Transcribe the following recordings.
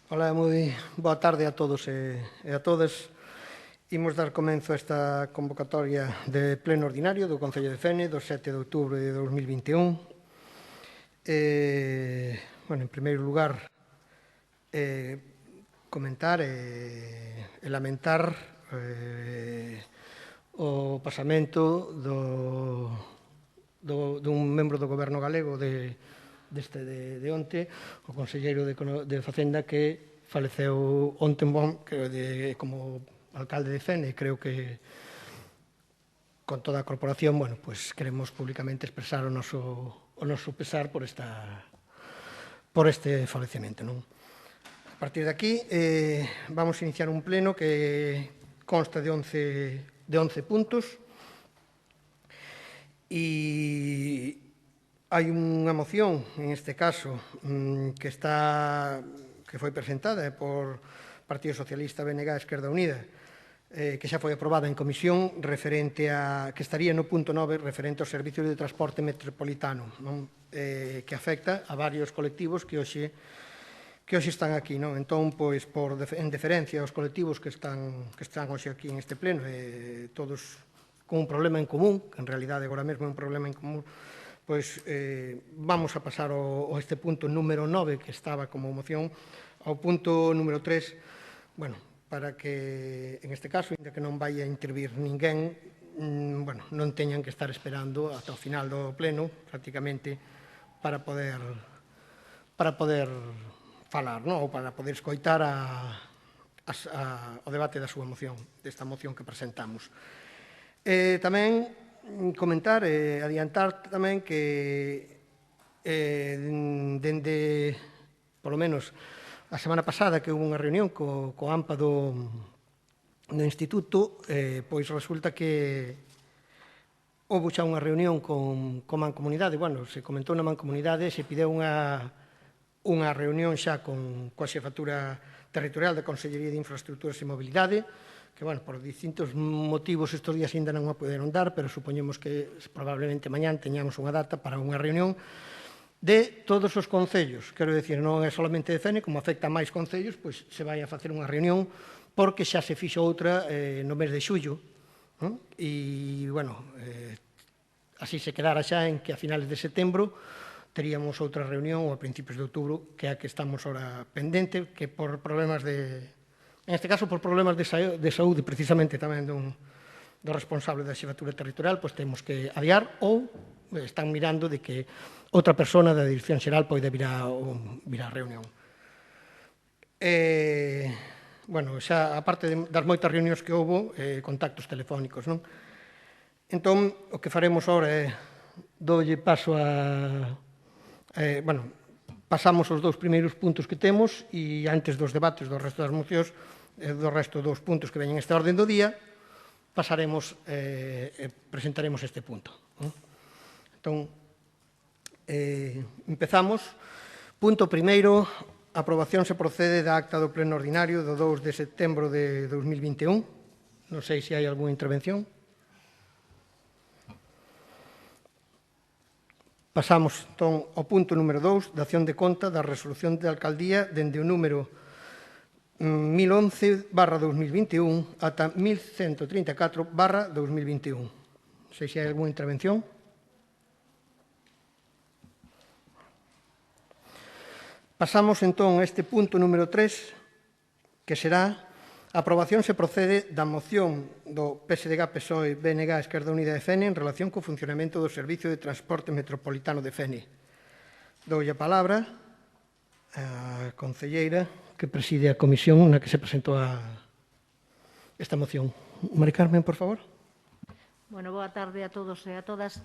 Ola, moi boa tarde a todos e a todas. Imos dar comenzo a esta convocatoria de pleno ordinario do Concello de Fene do 7 de outubro de 2021. En primeiro lugar, comentar e lamentar o pasamento dun membro do Goberno galego de onte, o conselleiro de Facenda, que faleceu onte como alcalde de Fene. Creo que con toda a corporación, queremos públicamente expresar o noso pesar por este falecemento. A partir de aquí, vamos a iniciar un pleno que consta de 11 puntos e hai unha moción, en este caso, que foi presentada por Partido Socialista, BNG, Esquerda Unida, que xa foi aprobada en comisión, que estaría no punto 9, referente aos servicios de transporte metropolitano, que afecta a varios colectivos que hoxe están aquí. Entón, en deferencia aos colectivos que están hoxe aquí en este pleno, todos con un problema en común, que en realidade agora mesmo é un problema en común, vamos a pasar a este punto número 9, que estaba como moción, ao punto número 3, para que, en este caso, ainda que non vai a intervir ninguén, non teñan que estar esperando ata o final do pleno, prácticamente, para poder falar, ou para poder escoitar o debate da súa moción, desta moción que presentamos. Tamén comentar e adiantar tamén que dende, polo menos, a semana pasada, que houve unha reunión co AMPA do Instituto, pois resulta que houve xa unha reunión con Mancomunidade. Se comentou na Mancomunidade, se pideu unha reunión xa coa xefatura territorial da Consellería de Infraestructuras e Mobilidade, que, por distintos motivos estes días ainda non a poderon dar, pero supoñemos que probablemente mañán teñamos unha data para unha reunión de todos os concellos. Quero dicir, non é solamente de Fene, como afecta a máis concellos, pois se vai a facer unha reunión, porque xa se fixo outra no mes de xullo, e, así se quedara xa en que a finales de setembro teríamos outra reunión ou a principios de outubro, que é a que estamos ahora pendente, que por problemas en este caso, por problemas de saúde, precisamente tamén do responsable da xefatura territorial, pois temos que adiar, ou están mirando de que outra persona da Dirección Xeral poida vir á reunión. Xa, aparte das moitas reunións que houve, contactos telefónicos. Entón, o que faremos agora é doulle paso pasamos os dous primeiros puntos que temos, e antes dos debates do resto das mocións, do resto dos puntos que veñen nesta orde do día, pasaremos e presentaremos este punto. Entón, empezamos. Punto primeiro, aprobación se procede da acta do pleno ordinario do 2 de setembro de 2021. Non sei se hai algunha intervención. Pasamos, entón, ao punto número 2, dación de conta da resolución de alcaldía dende o número 1011/2021 ata 1134/2021. Non sei se hai algunha intervención. Pasamos, entón, a este punto número 3, que será a aprobación se procede da moción do PSDG, PSOE, BNG, Esquerda Unida de Fene en relación co funcionamento do Servicio de Transporte Metropolitano de Fene. Doulle a palabra a concelleira que preside a comisión na que se presentou esta moción. Mari Carmen, por favor. Boa tarde a todos e a todas.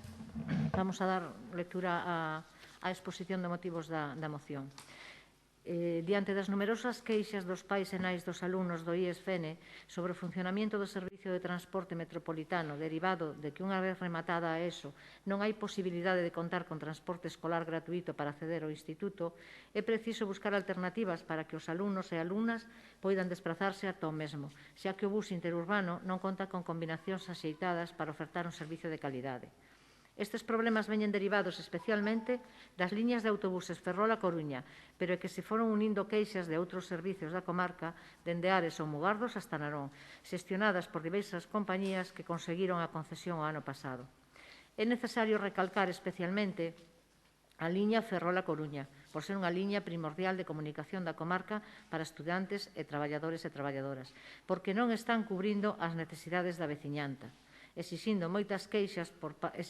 Vamos a dar lectura á exposición de motivos da moción. Diante das numerosas queixas dos pais e nais dos alumnos do IES Fene sobre o funcionamento do Servicio de Transporte Metropolitano derivado de que unha vez rematada a ESO non hai posibilidade de contar con transporte escolar gratuito para acceder ao instituto, é preciso buscar alternativas para que os alumnos e alumnas poidan desplazarse ata o mesmo, xa que o bus interurbano non conta con combinacións axeitadas para ofertar un servicio de calidade. Estes problemas veñen derivados especialmente das liñas de autobuses Ferrol a Coruña, pero que se foron unindo queixas de outros servicios da comarca, dende Ares ou Mugardos hasta Narón, xestionadas por diversas compañías que conseguiron a concesión o ano pasado. É necesario recalcar especialmente a liña Ferrol a Coruña, por ser unha liña primordial de comunicación da comarca para estudantes e traballadores e traballadoras, porque non están cubrindo as necesidades da veciñanta, existindo moitas queixas por parte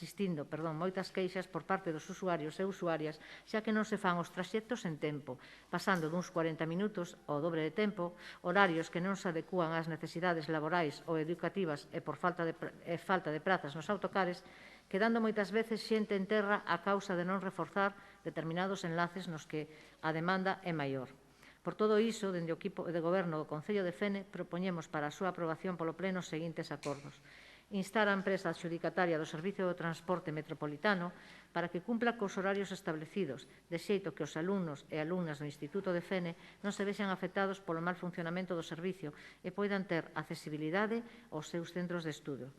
dos usuarios e usuarias, xa que non se fan os traxectos en tempo, pasando duns 40 minutos ao dobre de tempo, horarios que non se adecúan ás necesidades laborais ou educativas e por falta de prazas nos autocares, quedando moitas veces xente en terra a causa de non reforzar determinados enlaces nos que a demanda é maior. Por todo iso, dende o equipo de goberno do Concello de Fene, propoñemos para a súa aprobación polo Pleno os seguintes acordos. Instar a empresa adxudicataria do Servicio do Transporte Metropolitano para que cumpla cos horarios establecidos, de xeito que os alumnos e alumnas do Instituto de Fene non se vexan afectados polo mal funcionamento do servicio e poidan ter accesibilidade aos seus centros de estudo.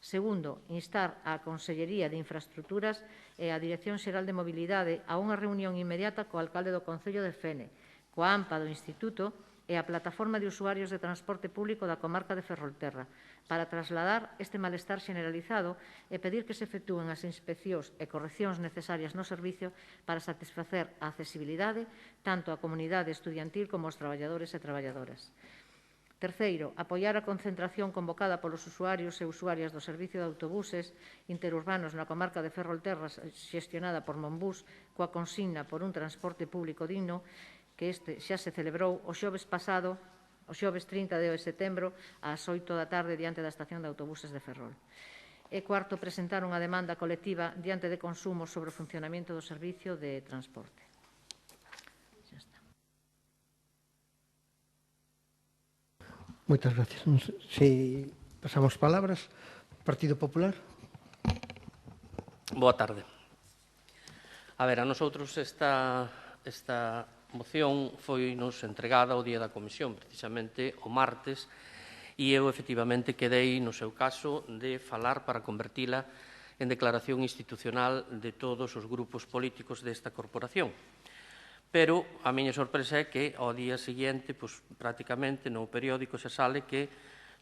Segundo, instar a Consellería de Infraestructuras e a Dirección Xeral de Mobilidade a unha reunión inmediata co alcalde do Concello de Fene, coa AMPA do Instituto e a Plataforma de Usuarios de Transporte Público da comarca de Ferrolterra, para trasladar este malestar generalizado e pedir que se efectúen as inspeccións e correccións necesarias no servicio para satisfacer a accesibilidade tanto á comunidade estudiantil como aos traballadores e traballadoras. Terceiro, apoiar a concentración convocada polos usuarios e usuarias do servicio de autobuses interurbanos na comarca de Ferrolterra xestionada por Monbús coa consigna por un transporte público digno, que este xa se celebrou o xoves pasado, o xoves 30 de setembro, ás 8 da tarde diante da estación de autobuses de Ferrol. E cuarto, presentar unha demanda colectiva diante de Consumo sobre o funcionamento do servicio de transporte. Xa está. Moitas gracias. Se pasamos palabras, Partido Popular. Boa tarde. A ver, a nosotros esta moción foi-nos entregada o día da comisión, precisamente o martes, e eu efectivamente quedei, no seu caso, de falar para convertila en declaración institucional de todos os grupos políticos desta corporación. Pero a miña sorpresa é que ao día seguinte, prácticamente no periódico se sale que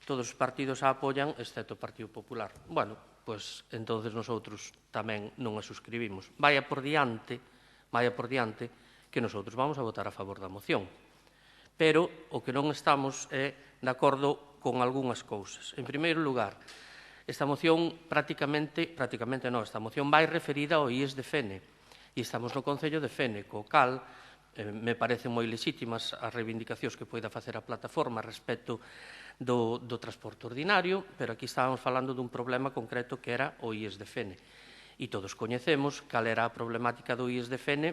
todos os partidos a apoian, excepto o Partido Popular. Bueno, pois entonces nosotros tamén non a suscribimos. Vaya por diante que nosotros vamos a votar a favor da moción. Pero o que non estamos é de acordo con algunhas cousas. En primeiro lugar, esta moción esta moción vai referida ao IES de Fene, e estamos no Concello de Fene, co cal me parecen moi lexítimas as reivindicacións que poida facer a plataforma respecto do transporte ordinario, pero aquí estábamos falando dun problema concreto que era o IES de Fene. E todos coñecemos cal era a problemática do IES de Fene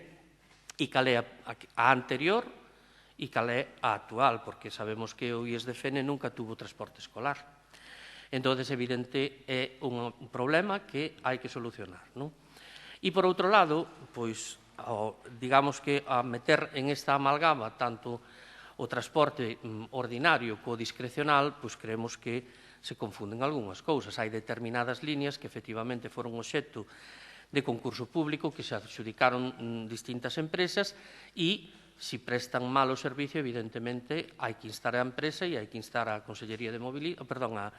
e cal é a anterior e cal é a actual, porque sabemos que o IES de Fene nunca tuvo transporte escolar. Entón, é evidente, é un problema que hai que solucionar, non? E, por outro lado, pois, digamos que a meter en esta amalgama tanto o transporte ordinario co discrecional, pois creemos que se confunden algunhas cousas. Hai determinadas líneas que efectivamente foron obxecto de concurso público que se adxudicaron distintas empresas e, se prestan mal o servicio, evidentemente, hai que instar a empresa e hai que instar a Consellería de Mobilidade, a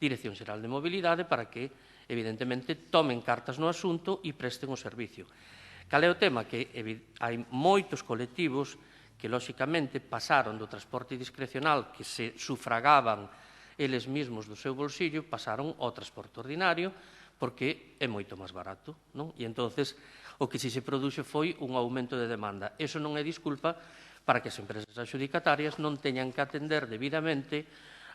Dirección Xeral de Mobilidade para que, evidentemente, tomen cartas no asunto e presten o servicio. Cal é o tema? Que hai moitos colectivos que, lóxicamente, pasaron do transporte discrecional que se sufragaban eles mesmos do seu bolsillo, pasaron ao transporte ordinario, porque é moito máis barato, non? E entonces o que se produxe foi un aumento de demanda. Eso non é disculpa para que as empresas adxudicatarias non teñan que atender debidamente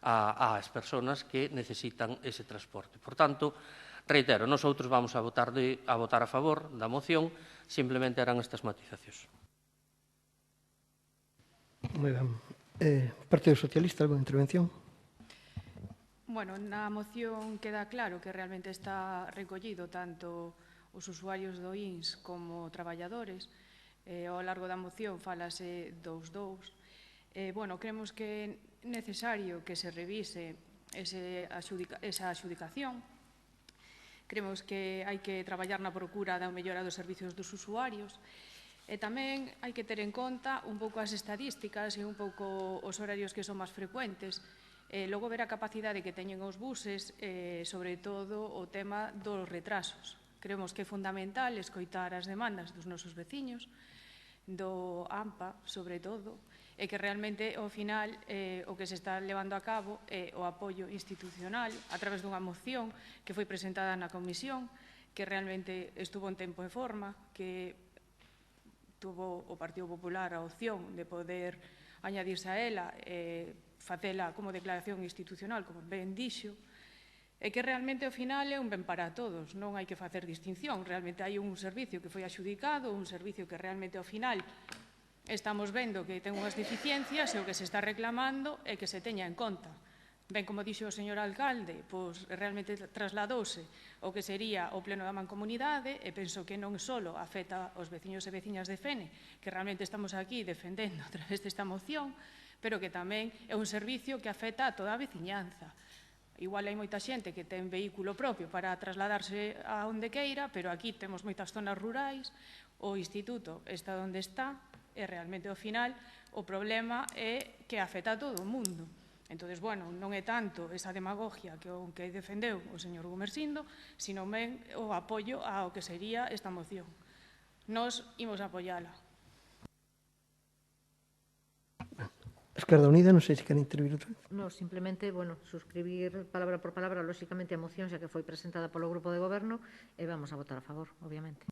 ás persoas que necesitan ese transporte. Por tanto, reitero, nosotros vamos a votar a favor da moción, simplemente eran estas matizacións. Moi ben. Partido Socialista, alguna intervención? Bueno, na moción queda claro que realmente está recollido tanto os usuarios do INS como traballadores. Ao largo da moción falase dos dous. Bueno, creemos que é necesario que se revise esa adxudicación. Creemos que hai que traballar na procura da mellora dos servicios dos usuarios e tamén hai que ter en conta un pouco as estadísticas e un pouco os horarios que son máis frecuentes. Logo ver a capacidade que teñen os buses, sobre todo o tema dos retrasos. Creemos que é fundamental escoitar as demandas dos nosos veciños, do AMPA, sobre todo, e que realmente, ao final, o que se está levando a cabo é o apoio institucional a través dunha moción que foi presentada na comisión, que realmente estuvo en tempo e forma, que tuvo o Partido Popular a opción de poder añadirse a ela e facela como declaración institucional, como ben dixo, e que realmente, ao final, é un ben para todos. Non hai que facer distinción. Realmente hai un servicio que foi adxudicado, un servicio que realmente, ao final, estamos vendo que ten unhas deficiencias e o que se está reclamando é que se teña en conta. Ben, como dixo o señor alcalde, pois realmente trasladouse o que sería o pleno da mancomunidade e penso que non só afecta aos veciños e veciñas de Fene, que realmente estamos aquí defendendo a través desta moción, pero que tamén é un servicio que afecta a toda a veciñanza. Igual hai moita xente que ten vehículo propio para trasladarse a onde queira, pero aquí temos moitas zonas rurais, o instituto está onde está, e realmente, ao final, o problema é que afecta a todo o mundo. Entón, bueno, non é tanto esa demagogia que defendeu o señor Gumersindo, sino ben o apoio ao que sería esta moción. Nós imos apoiala. Esquerda Unida, non sei se queren intervir outra vez. No, simplemente, bueno, suscribir palabra por palabra, lóxicamente, a moción xa que foi presentada polo Grupo de Goberno e vamos a votar a favor, obviamente.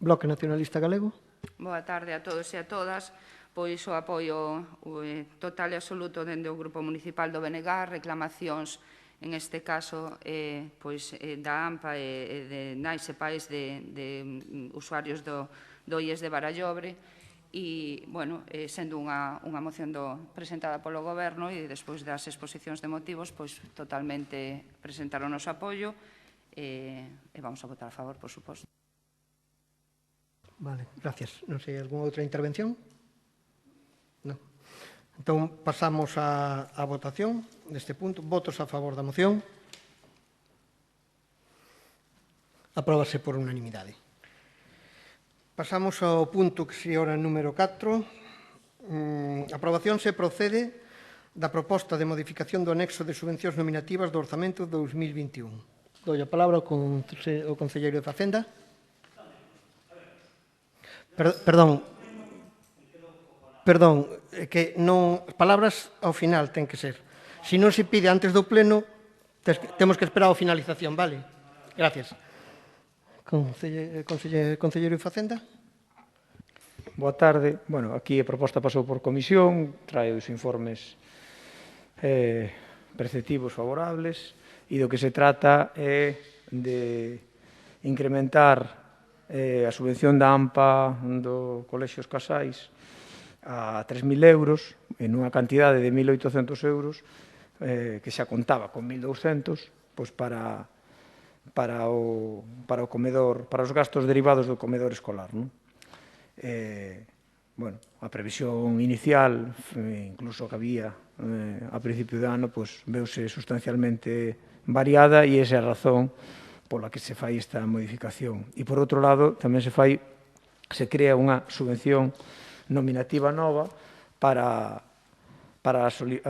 Bloque Nacionalista Galego. Boa tarde a todos e a todas. Pois o apoio total e absoluto dende o Grupo Municipal do Benegar, reclamacións, en este caso, da AMPA e de nais e pais de usuarios do IES de Barallobre, e, bueno, sendo unha moción presentada polo Goberno e despois das exposicións de motivos, pois totalmente presentar o noso apoio e vamos a votar a favor, por suposto. Vale, gracias. Non sei, algunha outra intervención? Non. Entón, pasamos á votación deste punto. Votos a favor da moción. Apróbase por unanimidade. Pasamos ao punto que se ora número 4. Aprobación se procede da proposta de modificación do anexo de subvencións nominativas do Orzamento 2021. Doi a palabra ao concelleiro de Facenda. Perdón, que non, as palabras ao final ten que ser. Se non se pide antes do pleno, temos que esperar a finalización, vale? Gracias. Concelleiro de Facenda. Boa tarde. Bueno, aquí a proposta pasou por comisión, trae os informes preceptivos favorables e do que se trata é de incrementar a subvención da AMPA do Colexio Os Casais a 3.000 euros en unha cantidade de 1.800 euros que xa contaba con 1.200 pois para o comedor, para os gastos derivados do comedor escolar, non? Bueno, a previsión inicial, incluso que había a principio de ano, pois veuse sustancialmente variada e esa é a razón pola que se fai esta modificación. E, por outro lado, tamén se crea unha subvención nominativa nova para a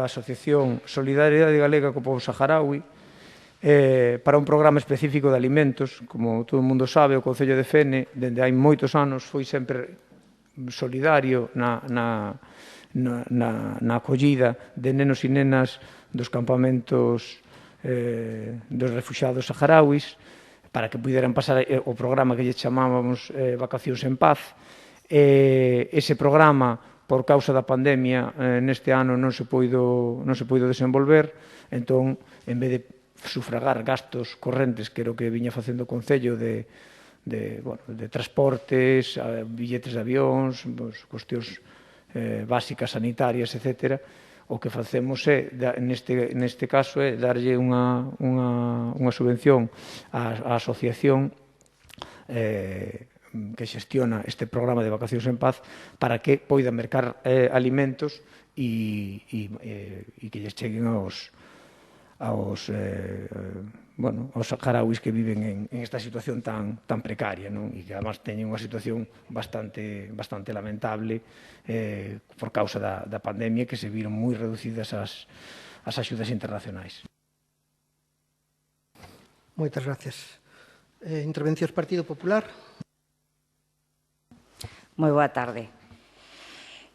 Asociación Solidariedade Galega co Pobo Saharaui, para un programa específico de alimentos. Como todo o mundo sabe, o Concello de Fene, dende hai moitos anos, foi sempre solidario na acollida de nenos e nenas dos campamentos dos refuxiados saharauis, para que puderan pasar o programa que lle chamábamos Vacacións en Paz. Ese programa, por causa da pandemia, neste ano non se poido desenvolver, entón, en vez de sufragar gastos correntes, que era o que viña facendo o Concello de transportes, billetes de avións, cuestións básicas, sanitarias, etc., o que facemos neste caso é darlle unha subvención á asociación que xestiona este programa de Vacacións en Paz para que poida mercar alimentos e que lles cheguen aos saharauis que viven en esta situación tan precaria, non? E que además teñen unha situación bastante lamentable por causa da pandemia, que se viron moi reducidas as axudas internacionais. Moitas gracias. Intervencións Partido Popular. Moi boa tarde.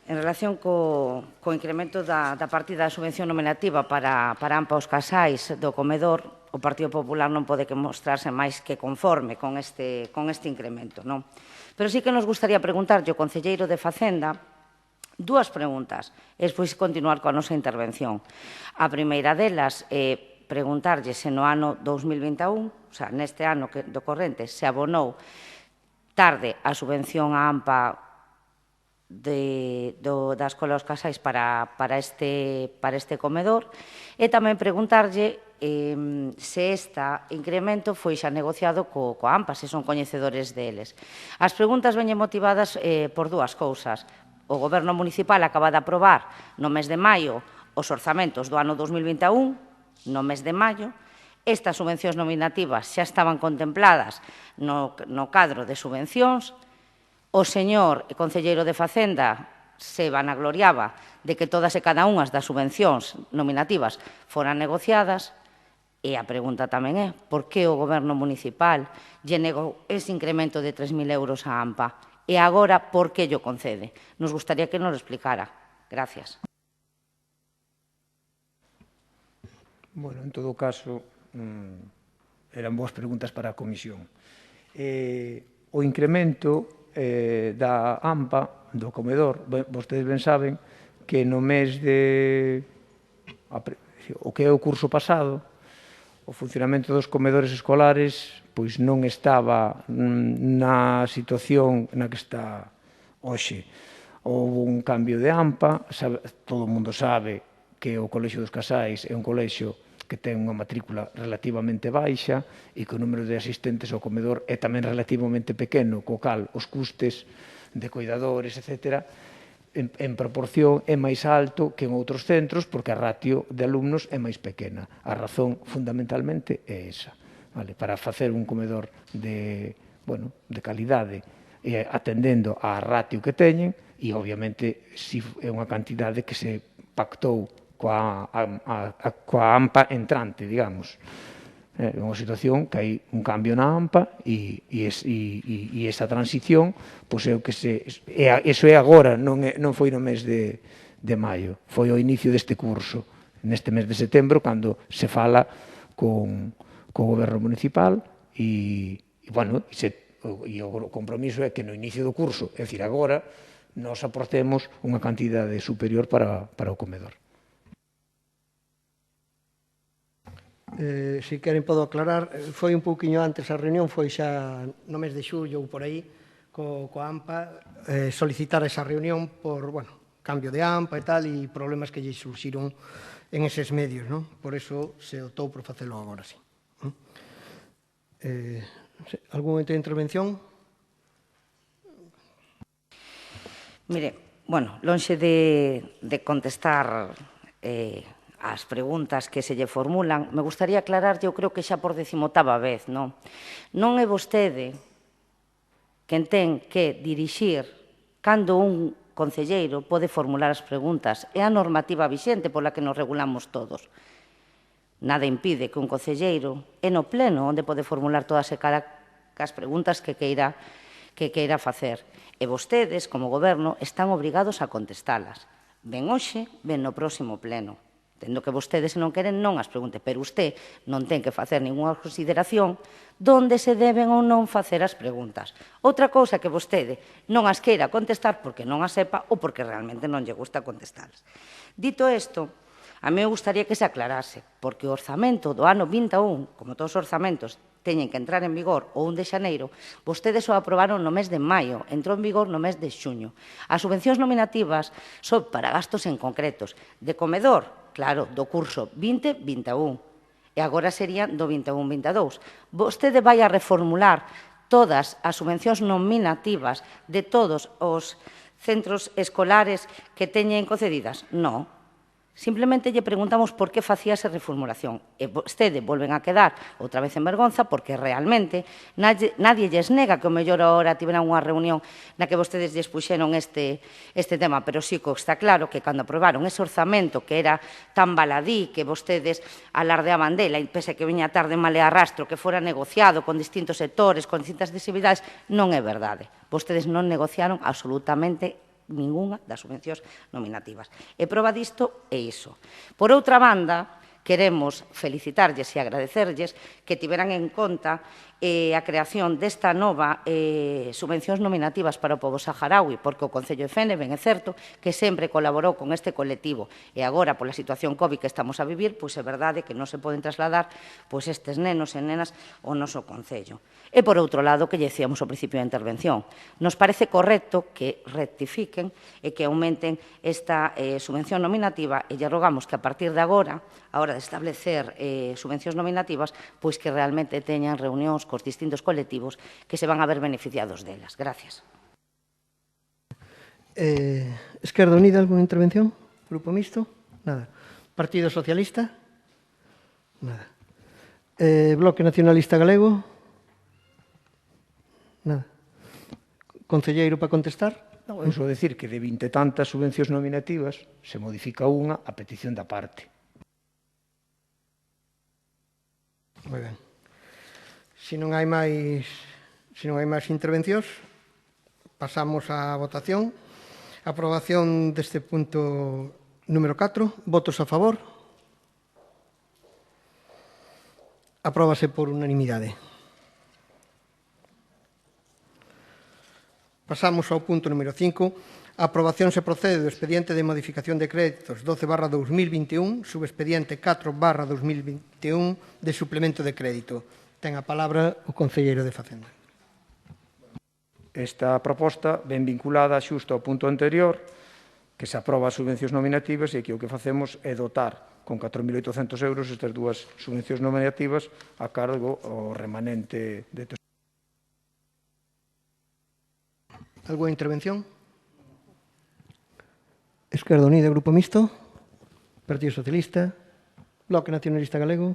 En relación co incremento da partida da subvención nominativa para AMPA aos casais do comedor, o Partido Popular non pode que mostrarse máis que conforme con este incremento, non? Pero sí que nos gustaría preguntarlle ao concelleiro de Facenda dúas preguntas, e despois continuar coa nosa intervención. A primeira delas é preguntarlle se no ano 2021, o sea, neste ano do corrente, se abonou tarde a subvención a AMPA da Escola aos Casais para este comedor, e tamén preguntarlle se este incremento foi xa negociado coa AMPA, se son coñecedores deles. As preguntas veñen motivadas por dúas cousas. O Goberno Municipal acaba de aprobar no mes de maio os orzamentos do ano 2021, no mes de maio. Estas subvencións nominativas xa estaban contempladas no cadro de subvencións. O señor concelleiro de Facenda se vanagloriaba de que todas e cada unhas das subvencións nominativas foran negociadas, e a pregunta tamén é por que o Goberno Municipal lle negou ese incremento de 3.000 euros a AMPA e agora por que llo concede. Nos gustaría que nos lo explicara. Gracias. Bueno, en todo caso, eran boas preguntas para a comisión. O incremento da AMPA, do comedor, vostedes ben saben que no mes o que é o curso pasado, o funcionamento dos comedores escolares pois non estaba na situación na que está hoxe. Houve un cambio de AMPA, todo o mundo sabe que o Colexio dos Casais é un colexio que ten unha matrícula relativamente baixa e que o número de asistentes ao comedor é tamén relativamente pequeno, co cal os custes de cuidadores, etc., en proporción é máis alto que en outros centros porque a ratio de alumnos é máis pequena. A razón, fundamentalmente, é esa. Para facer un comedor de calidade e atendendo á ratio que teñen, e, obviamente, é unha cantidade que se pactou coa AMPA entrante, digamos. É unha situación que hai un cambio na AMPA e esa transición, pois é o que eso é agora, non foi no mes de maio, foi ao inicio deste curso, neste mes de setembro, cando se fala co Goberno Municipal e o compromiso é que no inicio do curso, é dicir, agora, nos aportemos unha cantidade superior para o comedor. Se queren podo aclarar, foi un pouquiño antes a reunión, foi xa no mes de xullo ou por aí, coa AMPA, solicitar esa reunión por, cambio de AMPA e tal, e problemas que lle surxiron en eses medios, non? Por eso se optou por facelo agora, sí. Algún momento de intervención? Mire, lonxe de contestar as preguntas que se lle formulan, me gustaría aclararlle, eu creo que xa por 18ª vez, non? Non é vostede quen ten que dirixir cando un concelleiro pode formular as preguntas. É a normativa vixente pola que nos regulamos todos. Nada impide que un concelleiro é no pleno onde pode formular todas e cada as preguntas que queira facer. E vostedes, como goberno, están obrigados a contestalas. Ben hoxe, ben no próximo pleno. Tendo que vostedes, se non queren, non as pregunte, pero usted non ten que facer ninguna consideración donde se deben ou non facer as preguntas. Outra cousa que vostede non as queira contestar porque non as sepa ou porque realmente non lle gusta contestalas. Dito isto, a mí me gustaría que se aclarase, porque o orzamento do ano 21, como todos os orzamentos, teñen que entrar en vigor o 1 de xaneiro, vostedes o aprobaron no mes de maio, entrou en vigor no mes de xuño. As subvencións nominativas son para gastos en concretos, de comedor, claro, do curso 20-21, e agora serían do 21-22. Vostede vai a reformular todas as subvencións nominativas de todos os centros escolares que teñen concedidas? Non. Simplemente lle preguntamos por que facía esa reformulación. E vostede volven a quedar outra vez en vergonza porque realmente nadie lles nega que o mellor ahora tiveran unha reunión na que vostedes lles puxeron este tema, pero sí que está claro que cando aprobaron ese orzamento que era tan baladí que vostedes alardeaban dela, e pese que viña tarde mal e arrastro, que fora negociado con distintos sectores, con distintas sensibilidades, non é verdade. Vostedes non negociaron absolutamente ningunha das subvencións nominativas. E proba disto é iso. Por outra banda, queremos felicitarlles e agradecerlles que tiveran en conta a creación desta nova subvencións nominativas para o pobo saharaui, porque o Concello de Fene, ben é certo, que sempre colaborou con este colectivo e agora, pola situación COVID que estamos a vivir, pois é verdade que non se poden trasladar pois estes nenos e nenas ao noso Concello. E, por outro lado, que lle decíamos ao principio da intervención, nos parece correcto que rectifiquen e que aumenten esta subvención nominativa e lle rogamos que a partir de agora, a hora de establecer subvencións nominativas, pois que realmente teñan reunións cos distintos colectivos que se van a ver beneficiados delas. Gracias. Esquerda Unida, algunha intervención? Grupo Mixto? Nada. Partido Socialista? Nada. Bloque Nacionalista Galego? Nada. Concelleiro para contestar? Non, eu só decir que de 20 tantas subvencións nominativas se modifica unha a petición da parte. Moi ben. Se non hai máis intervencións, pasamos á votación. Aprobación deste punto número 4. Votos a favor. Apróbase por unanimidade. Pasamos ao punto número 5. A aprobación se procede do expediente de modificación de créditos 12/2021, subexpediente 4/2021 de suplemento de crédito. Ten a palabra o concelleiro de Facenda. Esta proposta ven vinculada xusto ao punto anterior, que se aproba as subvencións nominativas e que o que facemos é dotar con 4.800 euros estas dúas subvencións nominativas a cargo ao remanente de tesorería. Alguna intervención? Esquerda Unida, Grupo Mixto, Partido Socialista, Bloque Nacionalista Galego.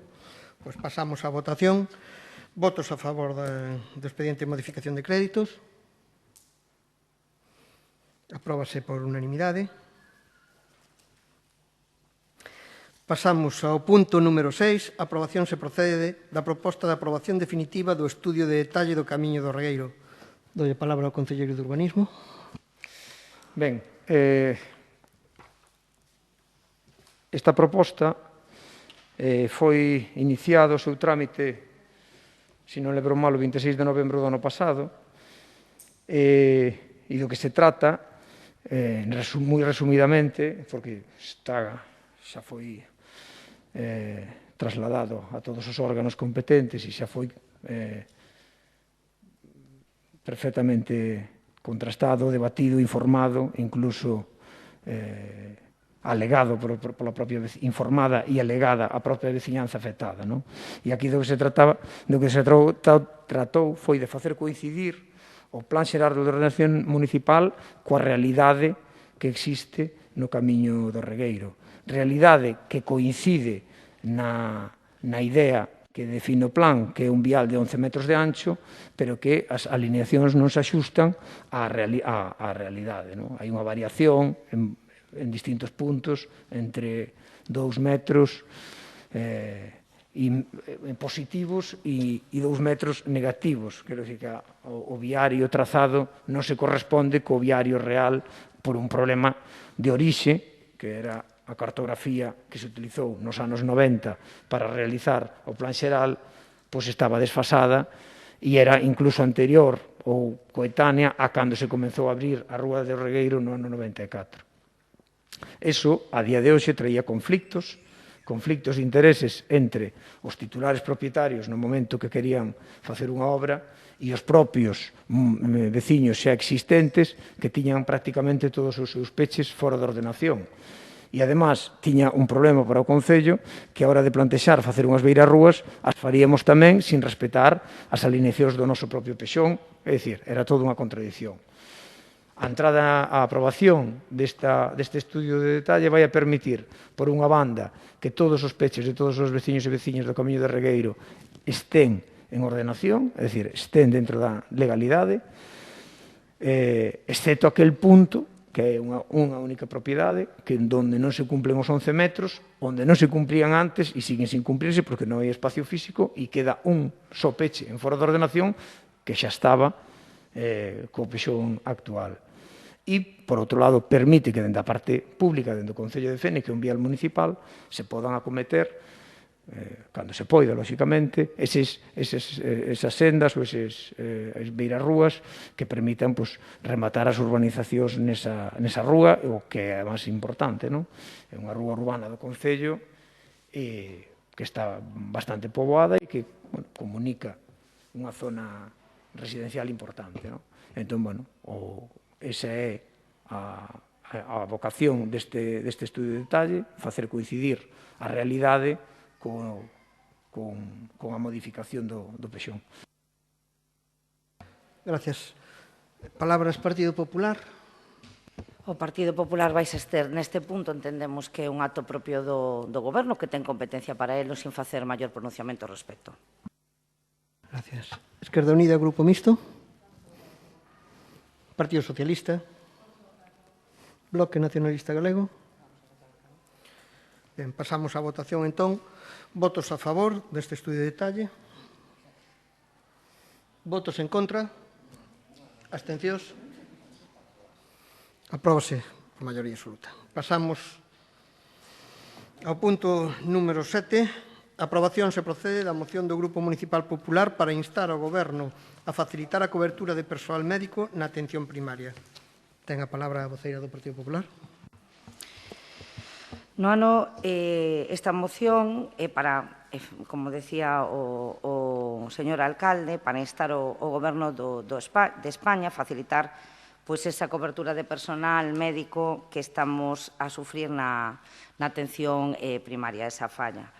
Pois pasamos á votación. Votos a favor do expediente de modificación de créditos. Apróbase por unanimidade. Pasamos ao punto número 6. A aprobación se procede da proposta de aprobación definitiva do estudio de detalle do Camiño do Regueiro. Dolle a palabra ao concelleiro de Urbanismo. Ben, esta proposta foi iniciado o seu trámite, se non lembro mal, o 26 de novembro do ano pasado, e do que se trata, moi resumidamente, porque xa foi trasladado a todos os órganos competentes e xa foi perfectamente contrastado, debatido, informado, incluso alegado pola propia informada e alegada a propia veciñanza afectada. E aquí do que se tratou foi de facer coincidir o Plan Xeral de Ordenación Municipal coa realidade que existe no Camiño do Regueiro. Realidade que coincide na idea que define o plan, que é un vial de 11 metros de ancho, pero que as alineacións non se axustan á realidade. Hai unha variación en distintos puntos entre 2 metros positivos e 2 metros negativos. Quero dicir que o viario trazado non se corresponde co viario real por un problema de orixe, que era a cartografía que se utilizou nos anos 90 para realizar o plan xeral, pois estaba desfasada e era incluso anterior ou coetánea a cando se comenzou a abrir a Rúa do Regueiro no ano 94. Eso, a día de hoxe, traía conflictos de intereses entre os titulares propietarios no momento que querían facer unha obra e os propios veciños xa existentes que tiñan prácticamente todos os seus peches fora de ordenación. E, además, tiña un problema para o Concello que, a hora de plantexar facer unhas beirarrúas, as faríamos tamén sin respetar as alineacións do noso propio pexón, é dicir, era toda unha contradición. A entrada á aprobación deste estudio de detalle vai a permitir, por unha banda, que todos os peches de todos os veciños e veciñas do Camiño de Regueiro estén en ordenación, é dicir, estén dentro da legalidade, exceto aquel punto que é unha única propiedade, que onde non se cumplen os 11 metros, onde non se cumplían antes e siguen sin cumplirse porque non hai espacio físico e queda un só peche en fora de ordenación que xa estaba co pexón actual. E, por outro lado, permite que dende a parte pública, dende o Concello de Fene, que é un vial municipal, se podan acometer, cando se poida, lóxicamente, esas sendas ou esas beirarrúas que permitan rematar as urbanizacións nesa rúa, o que é máis importante, é unha rúa urbana do Concello que está bastante poboada e que comunica unha zona residencial importante. Entón, esa é a vocación deste estudio de detalle, facer coincidir a realidade con a modificación do pexón. Gracias. Palabras Partido Popular. O Partido Popular vai ser neste punto, entendemos que é un acto propio do Goberno que ten competencia para elo sin facer maior pronunciamento ao respecto. Gracias. Esquerda Unida, Grupo Mixto. Partido Socialista. Bloque Nacionalista Galego. Ben, pasamos á votación, entón. Votos a favor deste estudio de detalle. Votos en contra. Abstencións. Apróbase a maioría absoluta. Pasamos ao punto número 7. Aprobación se procede da moción do Grupo Municipal Popular para instar ao Goberno a facilitar a cobertura de persoal médico na atención primaria. Ten a palabra a voceira do Partido Popular. No ano, esta moción é para, como decía o señor alcalde, para instar o Goberno de España a facilitar esa cobertura de personal médico que estamos a sufrir na atención primaria, esa falla.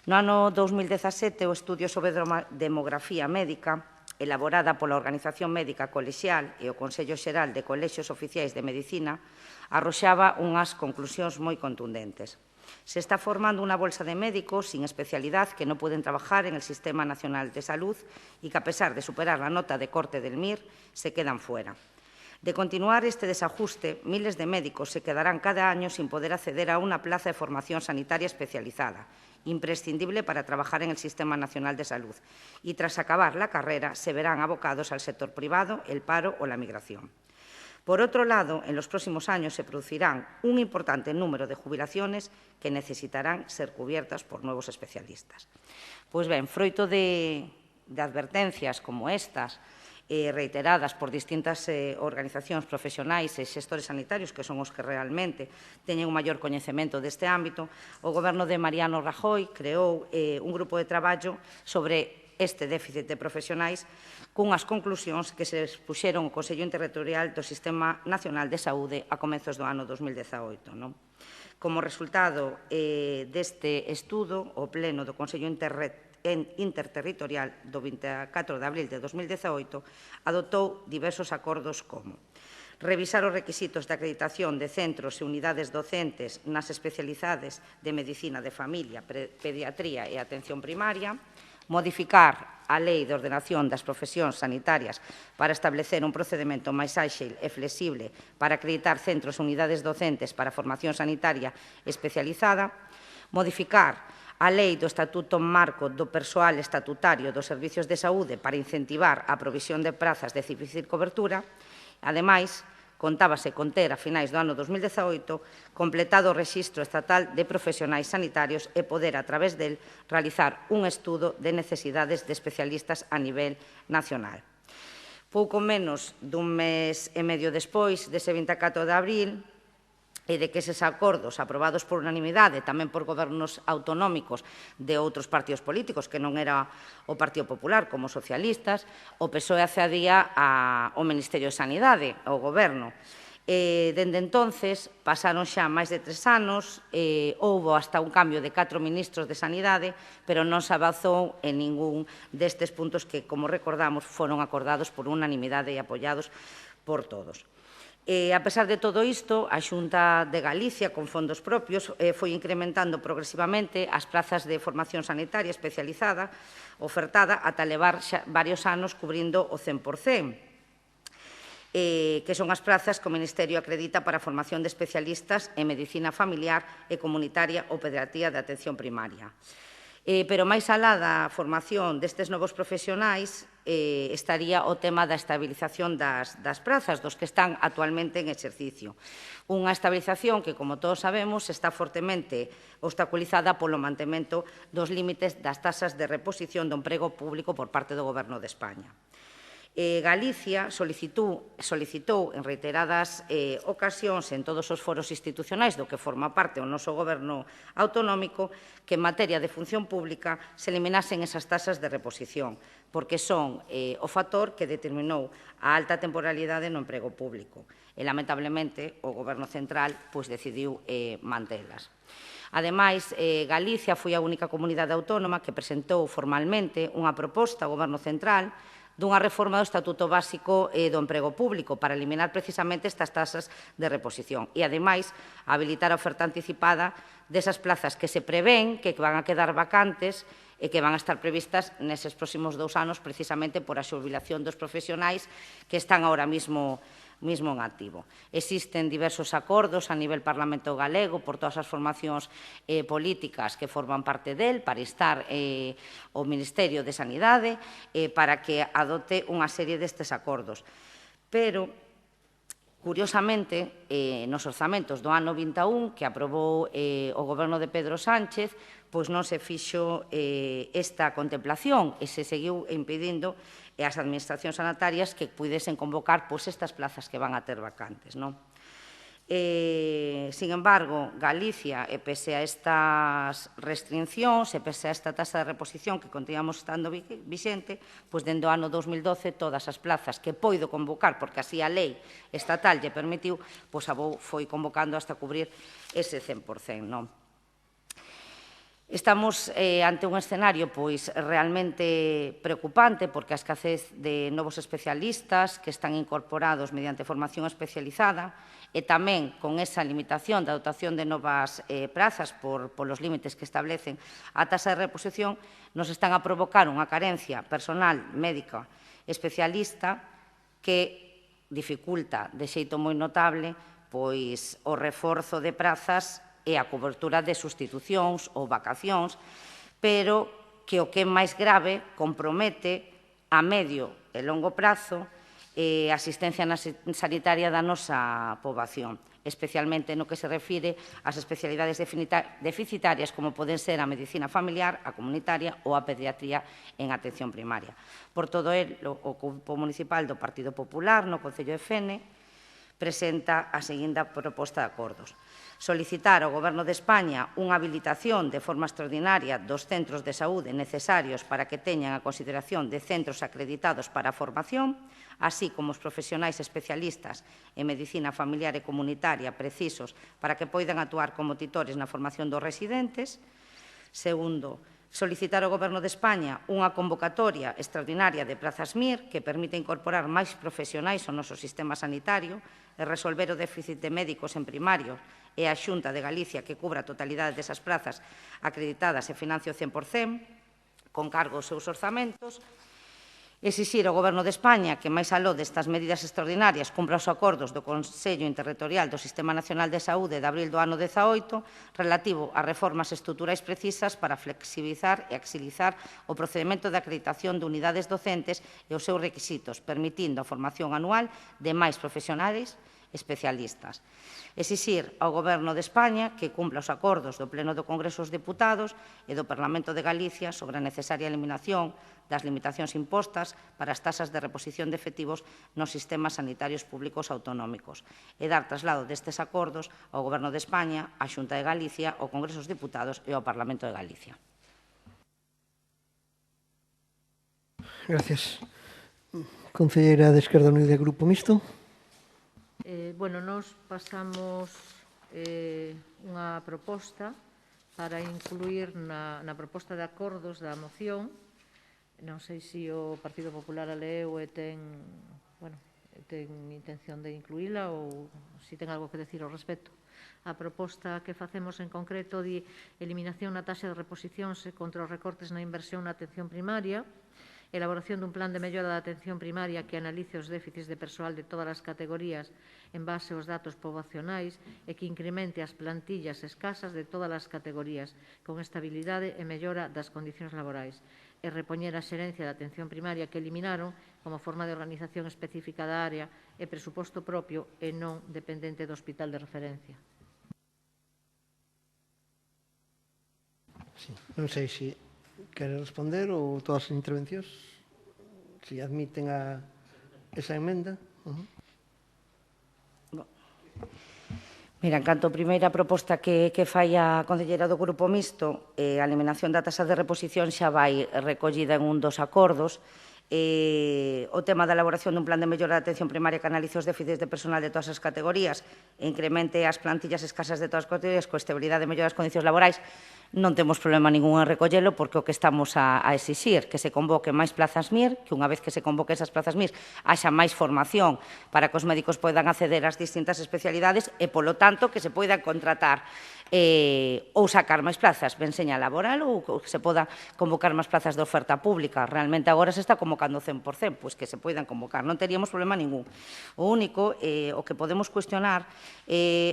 No ano 2017, o estudio sobre demografía médica, elaborada pola Organización Médica Colexial e o Consello Xeral de Colexios Oficiais de Medicina, arroxaba unhas conclusións moi contundentes. Se está formando unha bolsa de médicos sin especialidad que non poden trabajar en el Sistema Nacional de Salud e que, a pesar de superar la nota de corte del MIR, se quedan fuera. De continuar este desajuste, miles de médicos se quedarán cada año sin poder acceder a una plaza de formación sanitaria especializada, imprescindible para trabajar en el Sistema Nacional de Salud, y tras acabar la carrera se verán abocados al sector privado, el paro o la migración. Por otro lado, en los próximos años se producirán un importante número de jubilaciones que necesitarán ser cubiertas por nuevos especialistas. Pois ben, froito de advertencias como estas, reiteradas por distintas organizacións profesionais e xestores sanitarios, que son os que realmente teñen un maior coñecemento deste ámbito, o Goberno de Mariano Rajoy creou un grupo de traballo sobre este déficit de profesionais cunhas conclusións que se expuxeron ao Consello Interterritorial do Sistema Nacional de Saúde a comezos do ano 2018. Como resultado deste estudo, o Pleno do Consello Interterritorial do 24 de abril de 2018 adoptou diversos acordos como revisar os requisitos de acreditación de centros e unidades docentes nas especialidades de medicina de familia, pediatría e atención primaria, modificar a Lei de Ordenación das Profesións Sanitarias para establecer un procedimento máis áxil e flexible para acreditar centros e unidades docentes para a formación sanitaria especializada, modificar a Lei do Estatuto Marco do Persoal Estatutario dos Servicios de Saúde para incentivar a provisión de prazas de difícil cobertura. Ademais, contábase con ter, a finais do ano 2018, completado o Rexistro Estatal de Profesionais Sanitarios e poder, a través del, realizar un estudo de necesidades de especialistas a nivel nacional. Pouco menos dun mes e medio despois dese 24 de abril, e de que eses acordos aprobados por unanimidade tamén por gobernos autonómicos de outros partidos políticos, que non era o Partido Popular, como socialistas, o PSOE accedía ao Ministerio de Sanidade, ao goberno. Dende entonces, pasaron xa máis de 3 anos, houbo hasta un cambio de 4 ministros de Sanidade, pero non se avanzou en ningún destes puntos que, como recordamos, foron acordados por unanimidade e apoiados por todos. A pesar de todo isto, a Xunta de Galicia, con fondos propios, foi incrementando progresivamente as prazas de formación sanitaria especializada ofertada ata levar varios anos cubrindo o 100%, que son as prazas que o Ministerio acredita para a formación de especialistas en medicina familiar e comunitaria ou pediatría de atención primaria. Pero máis alá da formación destes novos profesionais estaría o tema da estabilización das prazas, dos que están actualmente en exercicio. Unha estabilización que, como todos sabemos, está fortemente obstaculizada polo mantemento dos límites das tasas de reposición do emprego público por parte do Goberno de España. Galicia solicitou en reiteradas ocasións en todos os foros institucionais do que forma parte o noso goberno autonómico que en materia de función pública se eliminasen esas tasas de reposición, porque son o factor que determinou a alta temporalidade no emprego público. E, lamentablemente, o Goberno central decidiu mantelas. Ademais, Galicia foi a única comunidade autónoma que presentou formalmente unha proposta ao Goberno central dunha reforma do Estatuto Básico do Emprego Público para eliminar precisamente estas tasas de reposición e, ademais, habilitar a oferta anticipada desas plazas que se prevén que van a quedar vacantes e que van a estar previstas neses próximos 2 anos precisamente por a xubilación dos profesionais que están ahora mesmo en activo. Existen diversos acordos a nivel Parlamento galego por todas as formacións políticas que forman parte del para instar o Ministerio de Sanidade para que adote unha serie destes acordos. Pero, curiosamente, nos orzamentos do ano 21 que aprobou o Goberno de Pedro Sánchez, pois non se fixo esta contemplación e se seguiu impedindo as administracións sanitarias que pudesen convocar estas plazas que van a ter vacantes. Sin embargo, Galicia, pese a estas restriccións e pese a esta tasa de reposición que continuamos estando vixente, dende o ano 2012 todas as plazas que poido convocar, porque así a lei estatal lle permitiu, foi convocando hasta cubrir ese 100%. Estamos ante un escenario realmente preocupante porque a escasez de novos especialistas que están incorporados mediante formación especializada e tamén con esa limitación da dotación de novas prazas polos límites que establecen a tasa de reposición nos están a provocar unha carencia personal médica especialista que dificulta de xeito moi notable o reforzo de prazas e a cobertura de sustitucións ou vacacións, pero que o que é máis grave compromete a medio e longo prazo a asistencia sanitaria da nosa poboación, especialmente no que se refire ás especialidades deficitarias como poden ser a medicina familiar, a comunitaria ou a pediatría en atención primaria. Por todo ello, o Grupo Municipal do Partido Popular no Concello de Fene presenta a seguinte proposta de acordos. Solicitar ao Goberno de España unha habilitación de forma extraordinaria dos centros de saúde necesarios para que teñan a consideración de centros acreditados para a formación, así como os profesionais especialistas en medicina familiar e comunitaria precisos para que poidan actuar como titores na formación dos residentes. Segundo, solicitar ao Goberno de España unha convocatoria extraordinaria de plazas MIR que permita incorporar máis profesionais ao noso sistema sanitario e resolver o déficit de médicos en primario e a Xunta de Galicia que cubra a totalidade desas plazas acreditadas e financie o 100% con cargo aos seus orzamentos. Exixir ao Goberno de España que, máis aló destas medidas extraordinarias, cumpra os acordos do Consello Interterritorial do Sistema Nacional de Saúde de abril do ano 18 relativo a reformas estruturais precisas para flexibilizar e agilizar o procedimento de acreditación de unidades docentes e os seus requisitos, permitindo a formación anual de máis profesionais especialistas. Exixir ao Goberno de España que cumpla os acordos do Pleno do Congreso dos Deputados e do Parlamento de Galicia sobre a necesaria eliminación das limitacións impostas para as tasas de reposición de efectivos nos sistemas sanitarios públicos autonómicos e dar traslado destes acordos ao Goberno de España, á Xunta de Galicia, ao Congreso dos Deputados e ao Parlamento de Galicia. Gracias. Concelleira de Esquerda Unida, Grupo Mixto. Nos pasamos unha proposta para incluir na proposta de acordos da moción. Non sei se o Partido Popular a leu e ten ten intención de incluíla ou se ten algo que decir ao respecto. A proposta que facemos en concreto di eliminación na taxa de reposicións contra os recortes na inversión na atención primaria, elaboración dun plan de mellora da atención primaria que analice os déficits de persoal de todas as categorías en base aos datos poboacionais e que incremente as plantillas escasas de todas as categorías con estabilidade e mellora das condicións laborais e repoñer a xerencia da atención primaria que eliminaron como forma de organización específica da área e presuposto propio e non dependente do hospital de referencia. Sí. Non sei se quere responder ou todas as intervencións, se admiten esa emenda. Mira, en canto a primeira proposta que fai a concelleira do Grupo Mixto, a eliminación da taxa de reposición xa vai recollida en un dos acordos. O tema da elaboración dun plan de mellora da atención primaria que analice os déficits de personal de todas as categorías e incremente as plantillas escasas de todas as categorías coa estabilidade e mellora das condicións laborais, non temos problema ningún en recollelo porque o que estamos a exixir que se convoque máis plazas MIR, que unha vez que se convoque esas plazas MIR haxa máis formación para que os médicos poidan acceder ás distintas especialidades e, polo tanto, que se poidan contratar ou sacar máis plazas, ben seña laboral ou que se poda convocar máis plazas de oferta pública. Realmente agora se está convocando 100%, pois que se poidan convocar, non teríamos problema ningún. O único, o que podemos cuestionar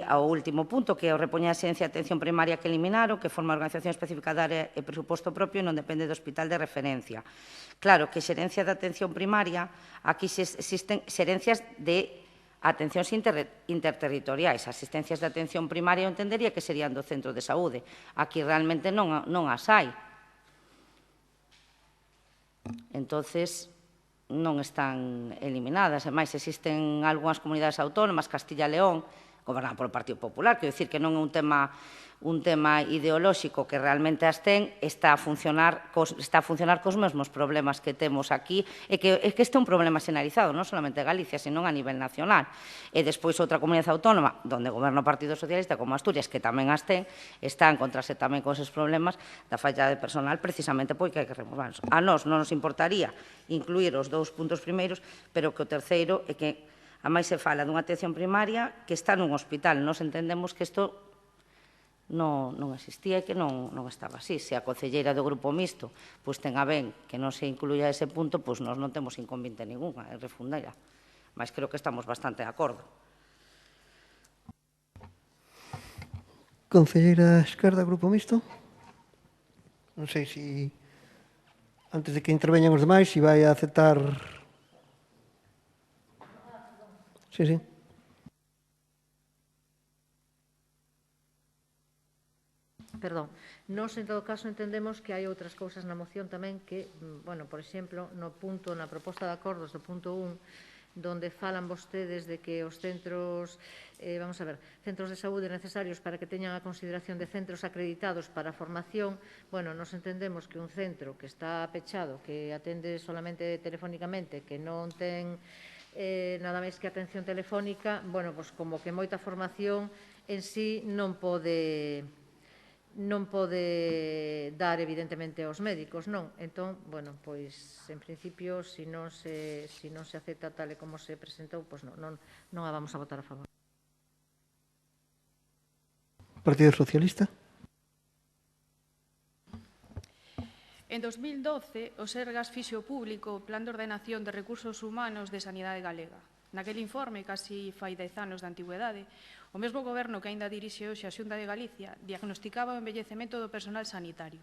ao último punto, que é o repoñer a xerencia de atención primaria que eliminaron, que forma a organización específica da área e presuposto propio e non depende do hospital de referencia. Claro que xerencia de atención primaria, aquí existen xerencias de atencións interterritoriais. Asistencias de atención primaria eu entendería que serían do centro de saúde. Aquí realmente non as hai. Entonces, non están eliminadas. Ademais, existen algunhas comunidades autónomas, Castilla e León, gobernada polo Partido Popular, quero dicir que non é un tema ideolóxico que realmente as ten, está a funcionar cos mesmos problemas que temos aquí, e que este é un problema xeneralizado, non solamente Galicia, senón a nivel nacional. E despois outra comunidade autónoma, onde goberna o Partido Socialista, como Asturias, que tamén as ten, está a encontrarse tamén con esos problemas da falla de personal, precisamente porque hai que removerlos. A nós non nos importaría incluir os dous puntos primeiros, pero que o terceiro é que a máis se fala dunha atención primaria que está nun hospital. Nos entendemos que isto non existía e que non estaba así. Se a concelleira do Grupo Mixto ten a ben que non se incluya ese punto, pois nós non temos inconveniente ninguna en refundela. Mas creo que estamos bastante de acordo. Concelleira Esquerda, Grupo Mixto. Non sei se, antes de que interveñan os demais, se vai a aceptar... Sí. Perdón, nós en todo caso entendemos que hai outras cousas na moción tamén que, bueno, por exemplo, na proposta de acordos do punto 1, donde falan vostedes de que os centros, centros de saúde necesarios para que teñan a consideración de centros acreditados para a formación, bueno, nos entendemos que un centro que está pechado, que atende solamente telefónicamente, que non ten nada máis que atención telefónica, bueno, pois como que moita formación en sí non pode dar evidentemente aos médicos, non? Entón, bueno, pois en principio, se non se acepta tal e como se presentou, pois non a vamos a votar a favor. Partido Socialista. En 2012, o Sergas fixo público o Plan de Ordenación de Recursos Humanos de Sanidade Galega. Naquele informe, casi fai 10 anos de antigüedade, o mesmo goberno que aínda dirixe hoxe a Xunta de Galicia diagnosticaba o envellecemento do personal sanitario.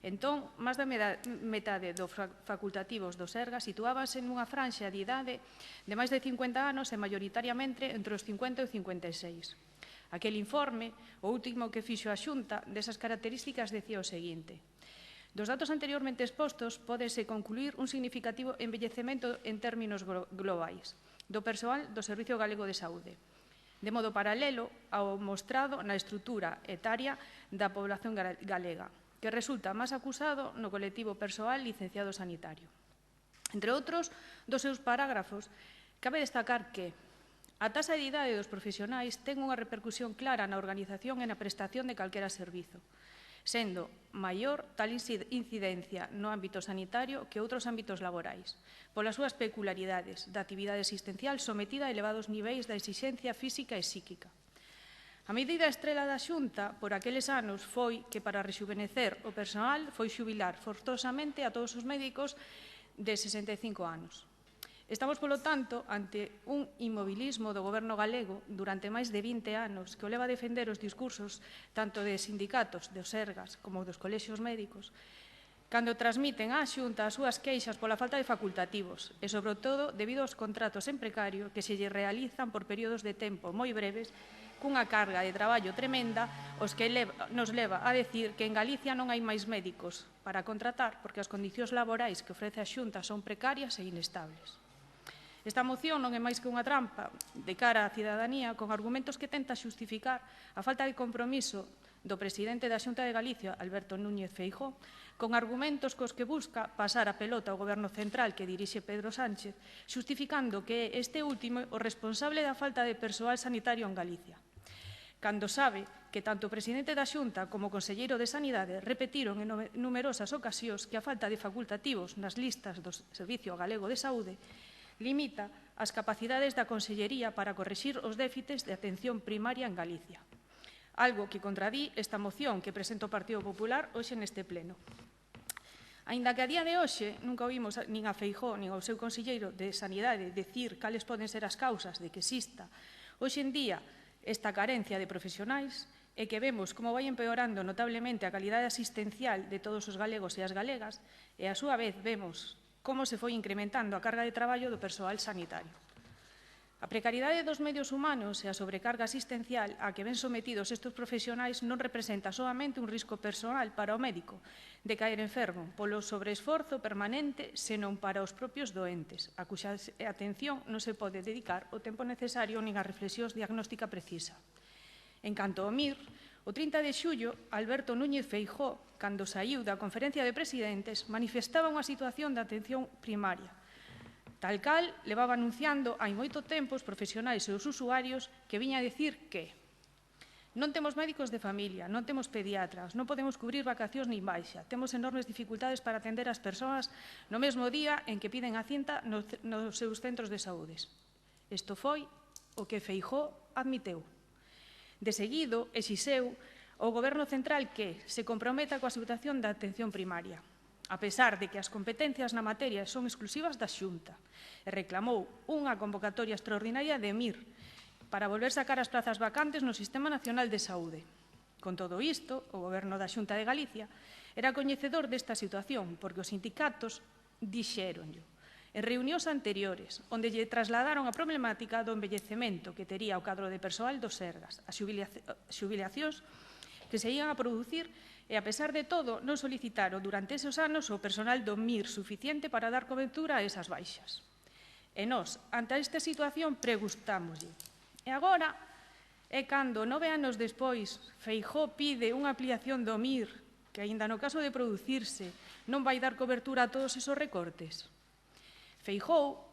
Entón, máis da metade dos facultativos do Sergas situábanse nunha franxa de idade de máis de 50 anos e maioritariamente entre os 50 e os 56. Aquel informe, o último que fixo a Xunta, desas características decía o seguinte: dos datos anteriormente expostos, pódese concluir un significativo envellecemento en términos globais do persoal do Servicio Galego de Saúde, de modo paralelo ao mostrado na estrutura etaria da población galega, que resulta máis acusado no colectivo persoal licenciado sanitario. Entre outros dos seus parágrafos, cabe destacar que a taxa de idade dos profesionais ten unha repercusión clara na organización e na prestación de calquera servizo. sendo maior tal incidencia no ámbito sanitario que outros ámbitos laborais, polas súas peculiaridades da actividade asistencial sometida a elevados niveis da exixencia física e psíquica. A medida estrela da Xunta por aqueles anos foi que para rexuvenecer o persoal foi xubilar forzosamente a todos os médicos de 65 anos. Estamos, polo tanto, ante un inmobilismo do goberno galego durante máis de 20 anos que o leva a defender os discursos tanto de sindicatos, dos Sergas, como dos colexios médicos, cando transmiten á Xunta as súas queixas pola falta de facultativos e, sobre todo, debido aos contratos en precario que se lle realizan por períodos de tempo moi breves cunha carga de traballo tremenda, os que nos leva a decir que en Galicia non hai máis médicos para contratar porque as condicións laborais que ofrece a Xunta son precarias e inestables. Esta moción non é máis que unha trampa de cara á cidadanía con argumentos que tenta xustificar a falta de compromiso do presidente da Xunta de Galicia, Alberto Núñez Feijóo, con argumentos cos que busca pasar a pelota ao Goberno central que dirixe Pedro Sánchez, xustificando que é este último o responsable da falta de persoal sanitario en Galicia, cando sabe que tanto o presidente da Xunta como o conselleiro de Sanidade repetiron en numerosas ocasións que a falta de facultativos nas listas do Servicio Galego de Saúde limita as capacidades da Consellería para corrixir os déficits de atención primaria en Galicia, algo que contradí esta moción que presenta o Partido Popular hoxe neste pleno. Aínda que a día de hoxe nunca oímos nin a Feijóo nin ao seu conselleiro de Sanidade decir cales poden ser as causas de que exista hoxe en día esta carencia de profesionais e que vemos como vai empeorando notablemente a calidade asistencial de todos os galegos e as galegas e, a súa vez, vemos como se foi incrementando a carga de traballo do persoal sanitario. A precariedade dos medios humanos e a sobrecarga asistencial a que ven sometidos estes profesionais non representa solamente un risco persoal para o médico de caer enfermo polo sobreesforzo permanente, senón para os propios doentes, a cuxa atención non se pode dedicar o tempo necesario nin a reflexións diagnóstica precisa. En canto ao MIR, o 30 de xullo, Alberto Núñez Feijóo, cando saíu da conferencia de presidentes, manifestaba unha situación de atención primaria. Tal cal, levaba anunciando hai moito tempo os profesionais e os usuarios que viña a decir que non temos médicos de familia, non temos pediatras, non podemos cubrir vacacións nin baixa, temos enormes dificultades para atender as persoas no mesmo día en que piden a cinta nos seus centros de saúdes. Isto foi o que Feijóo admiteu. De seguido, exixeu ao Goberno central que se comprometa coa situación da atención primaria, a pesar de que as competencias na materia son exclusivas da Xunta, e reclamou unha convocatoria extraordinaria de MIR para volver sacar as plazas vacantes no Sistema Nacional de Saúde. Con todo isto, o Goberno da Xunta de Galicia era coñecedor desta situación porque os sindicatos dixéronllo en reunións anteriores, onde lle trasladaron a problemática do envellecemento que tería o cadro de persoal dos Sergas, as xubilacións que se iban a producir e, a pesar de todo, non solicitaron durante esos anos o personal do MIR suficiente para dar cobertura a esas baixas. E nós, ante esta situación, preguntámoslle. E agora é cando, 9 anos despois, Feijóo pide unha ampliación do MIR que, aínda no caso de producirse, non vai dar cobertura a todos esos recortes. Feijóo,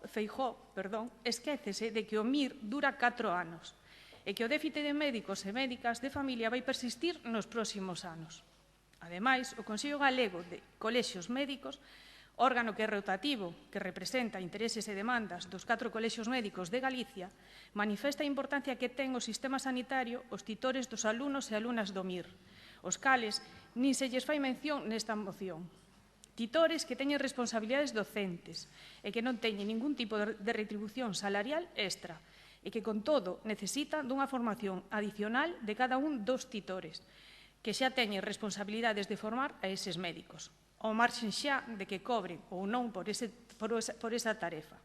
esquécese de que o MIR dura 4 anos e que o déficit de médicos e médicas de familia vai persistir nos próximos anos. Ademais, o Consello Galego de Colexios Médicos, órgano que é rotativo, que representa intereses e demandas dos 4 colexios médicos de Galicia, manifesta a importancia que ten o sistema sanitario os titores dos alumnos e alumnas do MIR, os cales nin se lles fai mención nesta moción. Titores que teñen responsabilidades docentes e que non teñen ningún tipo de retribución salarial extra e que, con todo, necesitan dunha formación adicional de cada un dos titores, que xa teñen responsabilidades de formar a eses médicos, ao marxen xa de que cobren ou non por esa tarefa,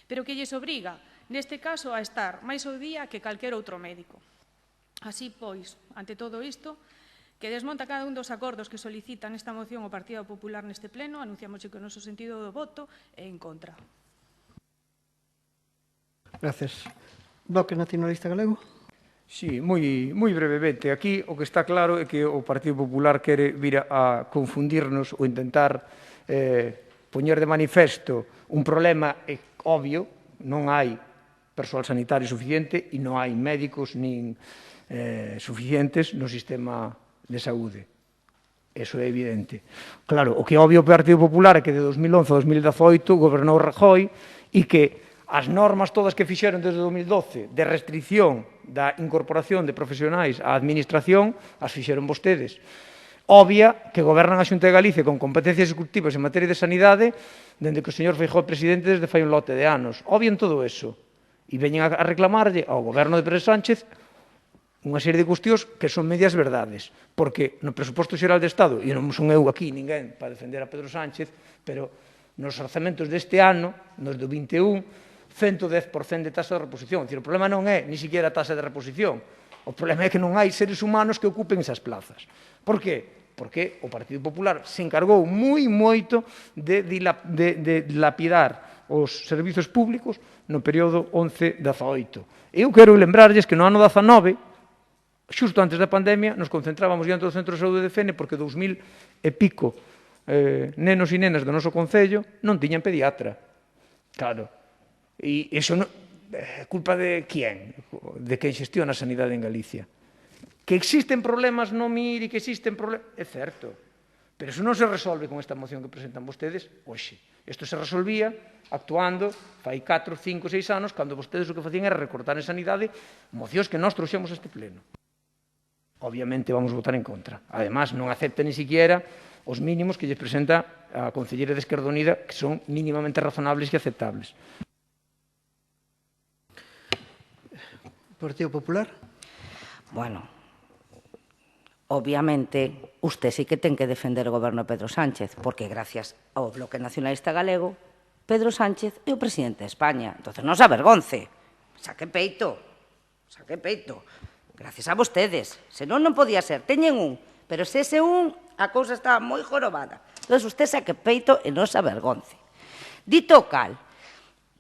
pero que lles obriga, neste caso, a estar máis ao día que calquer outro médico. Así, pois, ante todo isto, que desmonta cada un dos acordos que solicitan esta moción o Partido Popular neste pleno, anunciamos que o noso sentido do voto é en contra. Gracias. Bloque Nacionalista Galego. Sí, moi brevemente. Aquí o que está claro é que o Partido Popular quere vir a confundirnos ou intentar poñer de manifesto un problema obvio, non hai persoal sanitario suficiente e non hai médicos nin suficientes no sistema de saúde. Eso é evidente. Claro, o que é obvio o Partido Popular é que de 2011 a 2018 gobernou Rajoy e que as normas todas que fixeron desde 2012 de restricción da incorporación de profesionais á administración as fixeron vostedes. Obvia que gobernan a Xunta de Galicia con competencias executivas en materia de sanidade dende que o señor Feijóo é presidente desde fai un lote de anos. Obvian todo eso. E veñen a reclamarlle ao goberno de Pedro Sánchez unha serie de cuestións que son medias verdades, porque no presuposto xeral de Estado, e non son eu aquí ninguén para defender a Pedro Sánchez, pero nos orzamentos deste ano, nos do 21, 110% de taxa de reposición. O problema non é ni siquiera a taxa de reposición, o problema é que non hai seres humanos que ocupen esas plazas. Por qué? Porque o Partido Popular se encargou moito de dilapidar os servizos públicos no período 11-18. Eu quero lembrarlles que no ano 19, xusto antes da pandemia, nos concentrábamos diante do Centro de Saúde de Fene porque 2000 e pico nenos e nenas do noso concello non tiñan pediatra. Claro. E iso é culpa de quen? De quen xestiona a sanidade en Galicia. Que existen problemas no MIR e que existen problemas... É certo. Pero iso non se resolve con esta moción que presentan vostedes hoxe. Isto se resolvía actuando fai 4, 5, 6 anos cando vostedes o que facían era recortar en sanidade mocións que nós trouxemos a este pleno. Obviamente vamos votar en contra. Además, non acepta ni siquiera os mínimos que lles presenta a concelleira de Esquerda Unida, que son mínimamente razonables e aceptables. Partido Popular? Bueno, obviamente, usted sí que ten que defender o goberno de Pedro Sánchez, porque gracias ao Bloque Nacionalista Galego, Pedro Sánchez é o presidente de España. Entonces non se avergonce. Saque peito. Saque peito. Gracias a vostedes. Senón non podía ser. Teñen un. Pero se ese un, a cousa está moi jorobada. Entón, usted saque peito e non se avergonce. Dito o cal,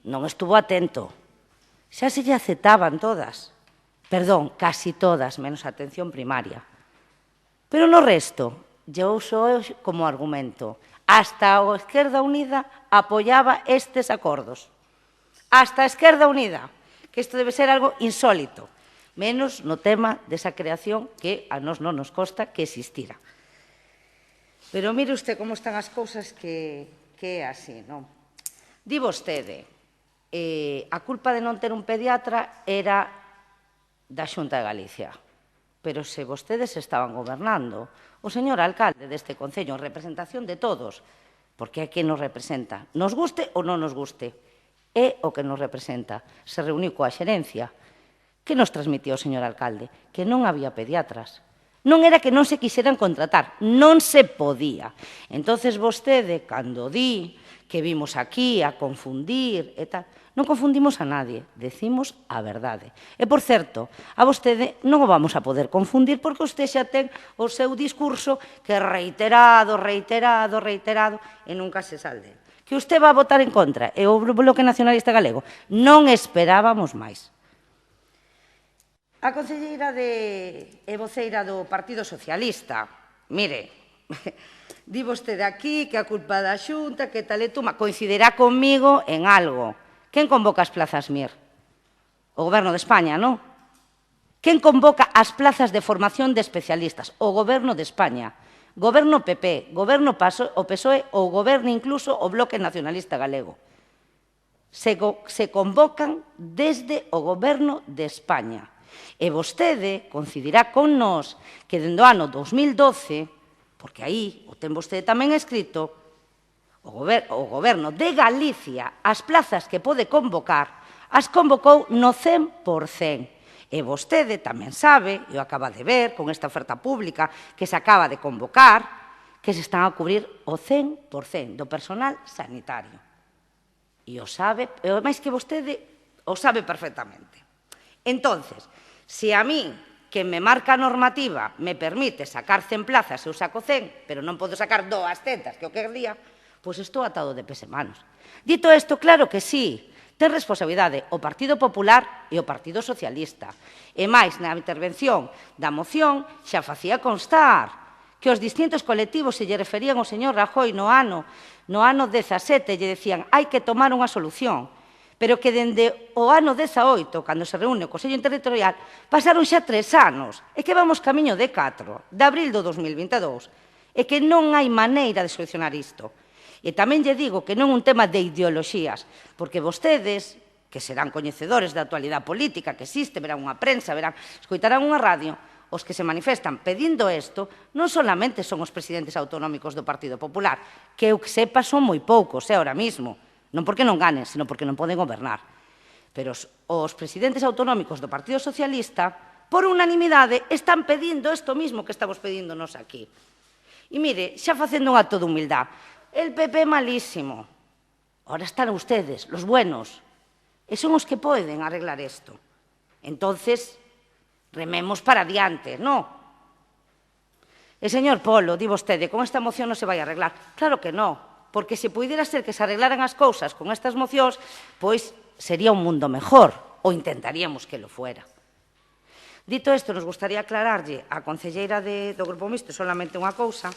non estuvo atento. Xa se lle aceptaban todas. Perdón, casi todas, menos a atención primaria. Pero no resto, lle uso como argumento. Hasta a Esquerda Unida apoiaba estes acordos. Hasta a Esquerda Unida. Que isto debe ser algo insólito. Menos no tema desa creación que a nós non nos consta que existira. Pero mire usted como están as cousas que é así, non? Di vostede, a culpa de non ter un pediatra era da Xunta de Galicia. Pero se vostedes estaban gobernando, o señor alcalde deste concello, en representación de todos, porque é que nos representa, nos guste ou non nos guste, é o que nos representa, se reuniu coa xerencia. Que nos transmitiu o señor alcalde? Que non había pediatras. Non era que non se quixeran contratar, non se podía. Entonces vostede, cando di que vimos aquí a confundir e tal, non confundimos a nadie, decimos a verdade. E, por certo, a vostede non o vamos a poder confundir porque vostede xa ten o seu discurso que é reiterado e nunca se salde. Que usted va a votar en contra e o Bloque Nacionalista Galego. Non esperábamos máis. A concelleira e voceira do Partido Socialista, mire, di vostede aquí que a culpa da Xunta, que tal e tuma, coincidirá conmigo en algo. Quen convoca as plazas MIR? O Goberno de España, non? Quen convoca as plazas de formación de especialistas? O Goberno de España. Goberno PP, Goberno o PSOE ou Goberno incluso o Bloque Nacionalista Galego. Se convocan desde o Goberno de España. E vostede coincidirá con nós que dende o ano 2012, porque aí o ten vostede tamén escrito, o Goberno de Galicia, as plazas que pode convocar, as convocou no 100%. E vostede tamén sabe, e o acaba de ver con esta oferta pública que se acaba de convocar, que se están a cubrir o 100% do personal sanitario. E o sabe, e máis que vostede, o sabe perfectamente. Entonces, se a mí, que me marca a normativa, me permite sacar 100 plazas, eu saco 100, pero non podo sacar 200, que o que día, pois estou atado de pés e manos. Dito isto, claro que sí, ten responsabilidade o Partido Popular e o Partido Socialista. E máis, na intervención da moción, xa facía constar que os distintos colectivos se lle referían ao señor Rajoy no ano 17, lle decían hai que tomar unha solución. Pero que dende o ano 18, cando se reúne o Consello Interterritorial, pasaron xa 3 anos, e que vamos camiño de 4, de abril do 2022. E que non hai maneira de solucionar isto. E tamén lle digo que non é un tema de ideoloxías, porque vostedes, que serán coñecedores da actualidade política que existe, verán unha prensa, escoitarán unha radio, os que se manifestan pedindo isto non solamente son os presidentes autonómicos do Partido Popular, que eu que sepa son moi poucos, ahora mismo, non porque non ganen, sino porque non poden gobernar. Pero os presidentes autonómicos do Partido Socialista, por unanimidade, están pedindo isto mismo que estamos pedíndonos aquí. E mire, xa facendo un acto de humildade, el PP malísimo. Ahora están ustedes, los buenos, e son os que poden arreglar isto. Entonces, rememos para adiante, non? E, señor Polo, di vostede, con esta moción non se vai arreglar. Claro que non, porque se pudiera ser que se arreglaran as cousas con estas mocións, pois sería un mundo mejor, ou intentaríamos que lo fuera. Dito isto, nos gustaría aclararlle á concelleira do Grupo Mixto solamente unha cousa,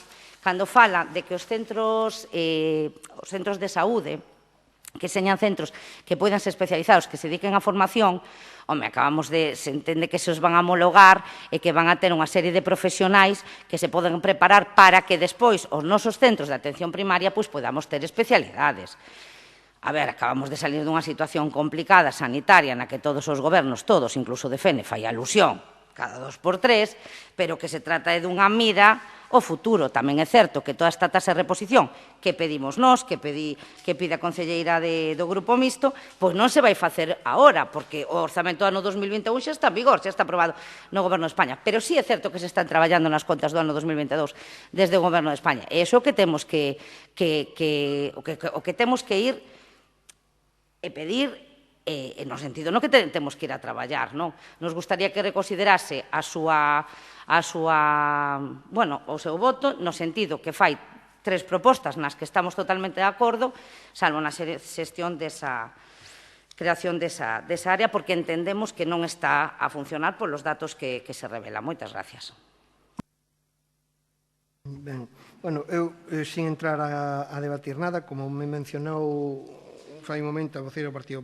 cando fala de que os centros de saúde, que señan centros que poidan ser especializados, que se dediquen á formación, se entende que se os van a homologar e que van a ter unha serie de profesionais que se poden preparar para que despois os nosos centros de atención primaria podamos ter especialidades. A ver, acabamos de salir dunha situación complicada sanitaria na que todos os gobernos, todos, incluso de FENE, fai alusión cada 2x3, pero que se trata de dunha mira ao futuro. Tamén é certo que toda esta tasa de reposición que pedimos nós, que pide a concelleira do Grupo Mixto, pois non se vai facer agora, porque o orzamento do ano 2021 xa está en vigor, xa está aprobado no Goberno de España. Pero sí é certo que se están traballando nas contas do ano 2022 desde o Goberno de España. E iso que temos que ir e pedir no sentido no que temos que ir a traballar, non? Nos gustaría que reconsiderase o seu voto no sentido que fai 3 propostas nas que estamos totalmente de acordo, salvo na xestión desa creación desa área, porque entendemos que non está a funcionar polos datos que se revelan. Moitas gracias. Ben, bueno, eu, sin entrar a debatir nada, como me mencionou fai un momento a voceira do Partido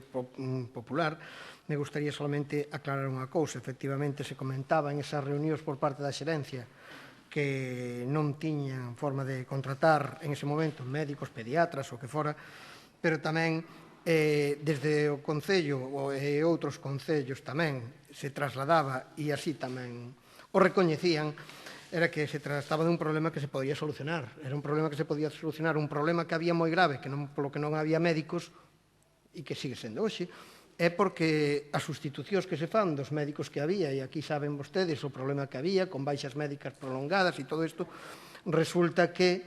Popular, me gustaría solamente aclarar unha cousa. Efectivamente, se comentaba en esas reunións por parte da xerencia que non tiñan forma de contratar en ese momento médicos, pediatras, o que fora, pero tamén desde o Concello e outros concellos tamén se trasladaba, e así tamén o recoñecían, era que se trataba dun problema que se podía solucionar. Era un problema que se podía solucionar, un problema que había moi grave, polo que non había médicos, e que sigue sendo hoxe, é porque as sustitucións que se fan dos médicos que había, e aquí saben vostedes o problema que había, con baixas médicas prolongadas e todo isto, resulta que,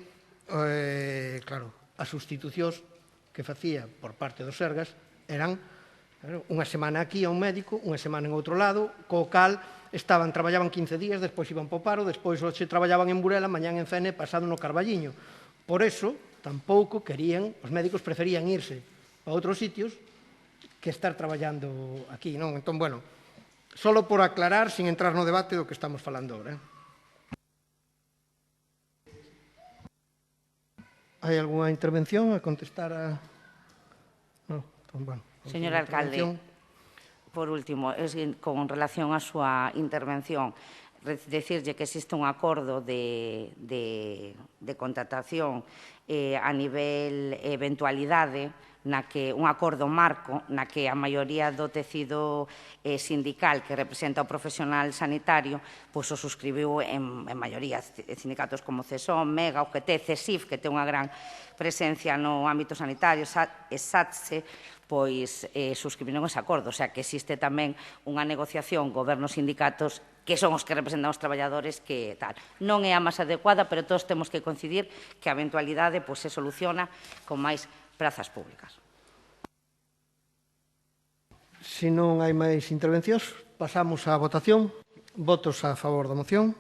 claro, as sustitucións que facía por parte dos Sergas eran unha semana aquí a un médico, unha semana en outro lado, co cal traballaban 15 días, despois iban po paro, despois hoxe traballaban en Burela, mañán en Fene, pasado no Carballiño. Por eso, tampouco querían, os médicos preferían irse a outros sitios que estar traballando aquí, non? Entón, bueno, solo por aclarar, sin entrar no debate do que estamos falando agora. Hai algunha intervención a contestar a... Non, entón, bueno. Señor alcalde, por último, con relación á súa intervención, decirlle que existe un acordo de contratación a nivel eventualidade, un acordo marco na que a maioría do tecido sindical que representa o profesional sanitario o suscribiu en maioría. Sindicatos como CESOM, MEGA, UGT, CESIF, que ten unha gran presencia no ámbito sanitario, e SATSE, pois suscribiron ese acordo. O sea, que existe tamén unha negociación gobernos-sindicatos que son os que representan os traballadores que tal. Non é a máis adecuada, pero todos temos que coincidir que a eventualidade se soluciona con máis prazas públicas. Se non hai máis intervencións, pasamos á votación. Votos a favor da moción.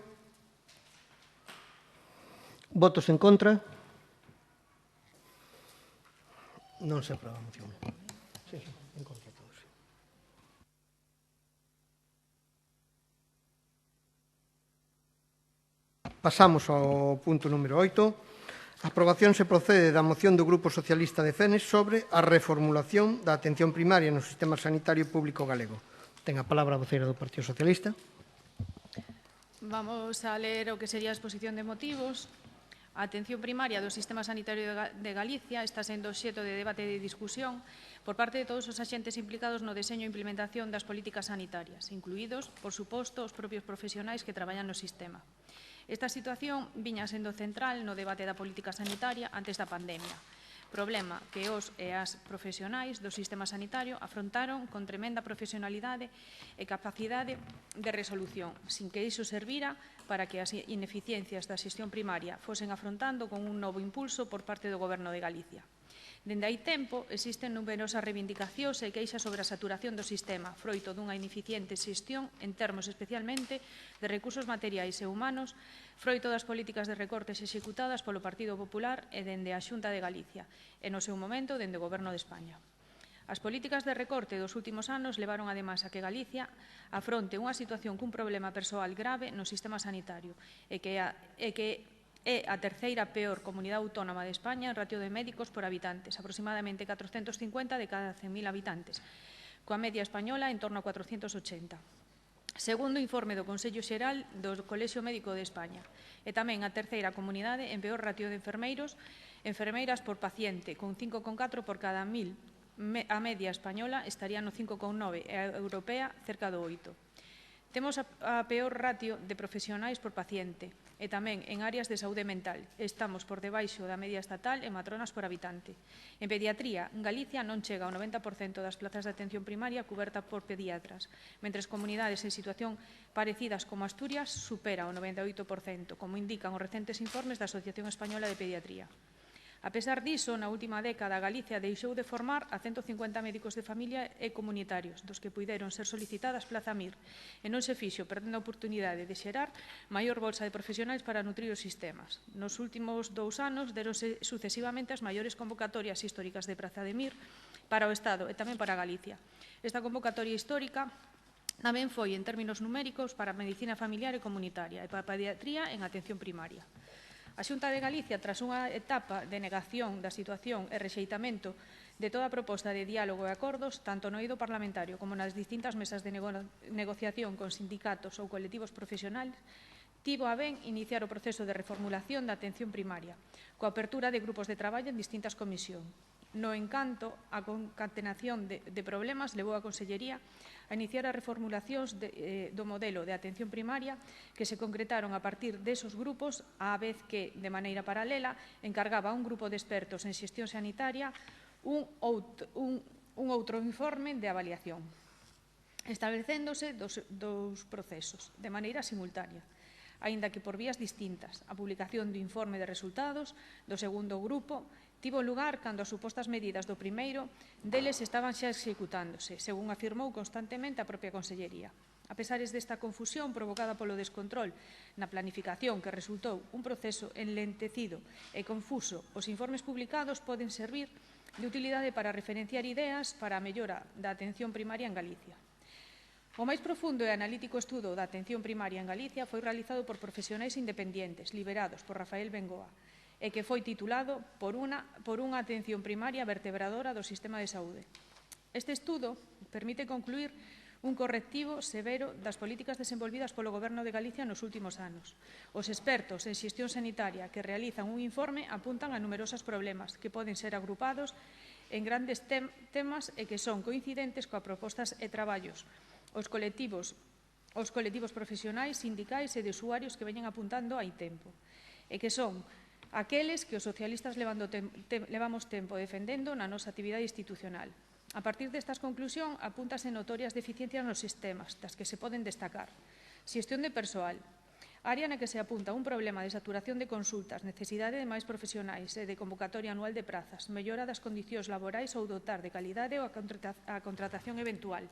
Votos en contra. Non se aproba a moción. Sí, en contra todos. Pasamos ao punto número 8. A aprobación se procede da moción do Grupo Socialista de Fenes sobre a reformulación da atención primaria no sistema sanitario público galego. Ten a palabra a voceira do Partido Socialista. Vamos a ler o que sería a exposición de motivos. A atención primaria do sistema sanitario de Galicia está sendo obxecto de debate e de discusión por parte de todos os axentes implicados no deseño e implementación das políticas sanitarias, incluídos, por suposto, os propios profesionais que traballan no sistema. Esta situación viña sendo central no debate da política sanitaria antes da pandemia, problema que os e as profesionais do sistema sanitario afrontaron con tremenda profesionalidade e capacidade de resolución, sin que iso servira para que as ineficiencias da xestión primaria fosen afrontando con un novo impulso por parte do Goberno de Galicia. Dende hai tempo, existen numerosas reivindicacións e queixas sobre a saturación do sistema, froito dunha ineficiente xestión en termos especialmente de recursos materiais e humanos, froito das políticas de recortes executadas polo Partido Popular e dende a Xunta de Galicia, e no seu momento dende o Goberno de España. As políticas de recorte dos últimos anos levaron ademais a que Galicia afronte unha situación cun problema persoal grave no sistema sanitario e que é a terceira peor comunidade autónoma de España en ratio de médicos por habitantes, aproximadamente 450 de cada 100.000 habitantes, coa media española en torno a 480. Segundo o informe do Consello Xeral do Colexio Médico de España, e tamén a terceira comunidade en peor ratio de enfermeiras por paciente, con 5,4 por cada 1.000. A media española estaría no 5,9 e a europea cerca do 8. Temos a peor ratio de profesionais por paciente e tamén en áreas de saúde mental. Estamos por debaixo da media estatal en matronas por habitante. En pediatría, Galicia non chega ao 90% das plazas de atención primaria coberta por pediatras, mentres comunidades en situación parecidas como Asturias supera o 98%, como indican os recentes informes da Asociación Española de Pediatría. A pesar diso, na última década, Galicia deixou de formar a 150 médicos de familia e comunitarios, dos que puideron ser solicitadas plaza MIR, e non se fixo, perdendo a oportunidade de xerar maior bolsa de profesionais para nutrir os sistemas. Nos últimos 2 anos, deronse sucesivamente as maiores convocatorias históricas de praza de MIR para o Estado e tamén para Galicia. Esta convocatoria histórica tamén foi, en términos numéricos, para a medicina familiar e comunitaria e para a pediatría en atención primaria. A Xunta de Galicia, tras unha etapa de negación da situación e rexeitamento de toda proposta de diálogo e acordos, tanto no eido parlamentario como nas distintas mesas de negociación con sindicatos ou colectivos profesionais, tivo a ben iniciar o proceso de reformulación da atención primaria, coa apertura de grupos de traballo en distintas comisións. No encanto, a concatenación de problemas levou a Consellería a iniciar as reformulacións do modelo de atención primaria que se concretaron a partir desos grupos, á vez que, de maneira paralela, encargaba a un grupo de expertos en xestión sanitaria un outro informe de avaliación, establecéndose dous procesos de maneira simultánea, aínda que por vías distintas. A publicación do informe de resultados do segundo grupo tivo lugar cando as supostas medidas do primeiro deles estaban xa executándose, según afirmou constantemente a propia Consellería. A pesares desta confusión provocada polo descontrol na planificación que resultou un proceso enlentecido e confuso, os informes publicados poden servir de utilidade para referenciar ideas para a mellora da atención primaria en Galicia. O máis profundo e analítico estudo da atención primaria en Galicia foi realizado por profesionais independentes, liderados por Rafael Bengoa, e que foi titulado por unha atención primaria vertebradora do sistema de saúde. Este estudo permite concluir un correctivo severo das políticas desenvolvidas polo Goberno de Galicia nos últimos anos. Os expertos en xestión sanitaria que realizan un informe apuntan a numerosos problemas que poden ser agrupados en grandes temas e que son coincidentes coas propostas e traballos os colectivos profesionais, sindicais e de usuarios que veñen apuntando hai tempo, e que son aqueles que os socialistas levamos tempo defendendo na nosa actividade institucional. A partir destas conclusións, apúntase notorias deficiencias nos sistemas, das que se poden destacar. Xestión de persoal, área na que se apunta un problema de saturación de consultas, necesidade de máis profesionais e de convocatoria anual de prazas, mellora das condicións laborais ou dotar de calidade ou a contratación eventual.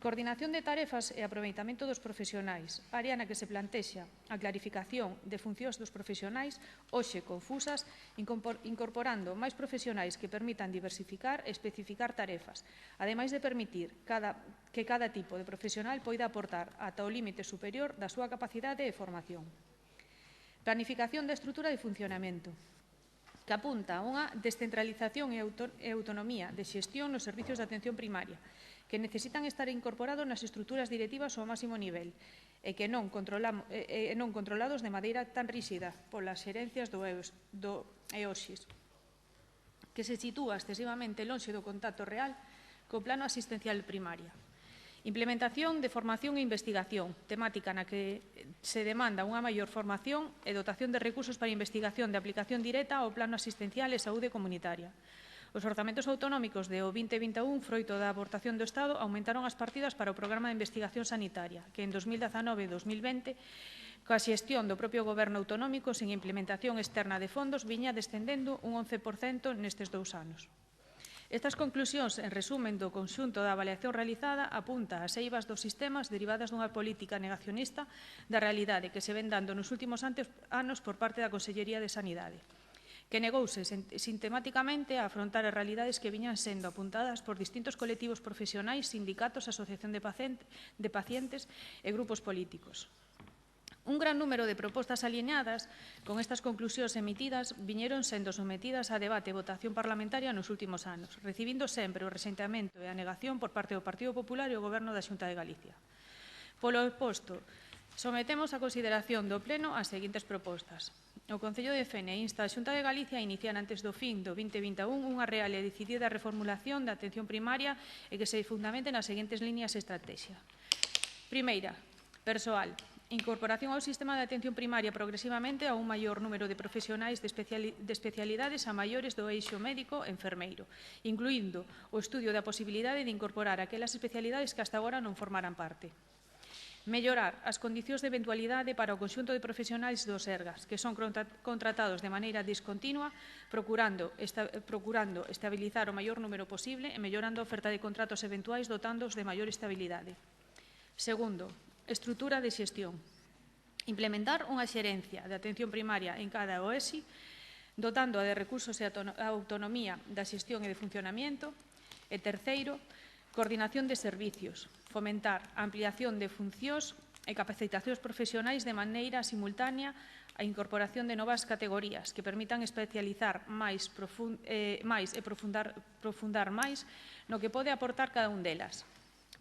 Coordinación de tarefas e aproveitamento dos profesionais, área na que se plantexa a clarificación de funcións dos profesionais hoxe confusas, incorporando máis profesionais que permitan diversificar e especificar tarefas, ademais de permitir que cada tipo de profesional poida aportar ata o límite superior da súa capacidade e formación. Planificación da estrutura de funcionamento, que apunta a unha descentralización e autonomía de xestión nos servizos de atención primaria, que necesitan estar incorporados nas estruturas directivas ao máximo nivel e que non controlados de maneira tan ríxida polas xerencias do EOXIS, que se sitúa excesivamente lonxe do contacto real co plano asistencial primaria. Implementación de formación e investigación, temática na que se demanda unha maior formación e dotación de recursos para investigación de aplicación directa ao plano asistencial e saúde comunitaria. Os orzamentos autonómicos de 2021, froito da aportación do Estado, aumentaron as partidas para o programa de investigación sanitaria, que en 2019 e 2020, coa xestión do propio Goberno autonómico sen implementación externa de fondos, viña descendendo un 11% nestes 2 anos. Estas conclusións, en resumen do conxunto da avaliación realizada, apunta ás eivas dos sistemas derivadas dunha política negacionista da realidade que se ven dando nos últimos anos por parte da Consellería de Sanidade, que negouse sistemáticamente a afrontar as realidades que viñan sendo apuntadas por distintos colectivos profesionais, sindicatos, asociación de pacientes e grupos políticos. Un gran número de propostas alineadas con estas conclusións emitidas viñeron sendo sometidas a debate e votación parlamentaria nos últimos anos, recibindo sempre o resentimento e a negación por parte do Partido Popular e o Goberno da Xunta de Galicia. Polo oposto, sometemos a consideración do Pleno as seguintes propostas. O Concello de Fene insta a Xunta de Galicia a iniciar antes do fin do 2021 unha real e decidida reformulación da atención primaria e que se fundamente nas seguintes líneas de estrategia. Primeira, persoal. Incorporación ao sistema de atención primaria progresivamente a un maior número de profesionais de especialidades a maiores do eixo médico e enfermeiro, incluindo o estudio da posibilidade de incorporar aquelas especialidades que hasta agora non formaran parte. Mellorar as condicións de eventualidade para o conxunto de profesionais dos ERGAs, que son contratados de maneira discontinua, procurando estabilizar o maior número posible e mellorando a oferta de contratos eventuais dotándoos de maior estabilidade. Segundo, estrutura de xestión. Implementar unha xerencia de atención primaria en cada OESI, dotando de recursos e autonomía da xestión e de funcionamento. E terceiro, coordinación de servicios. Fomentar a ampliación de funcións e capacitacións profesionais de maneira simultánea a incorporación de novas categorías que permitan especializar máis e profundar máis no que pode aportar cada un delas.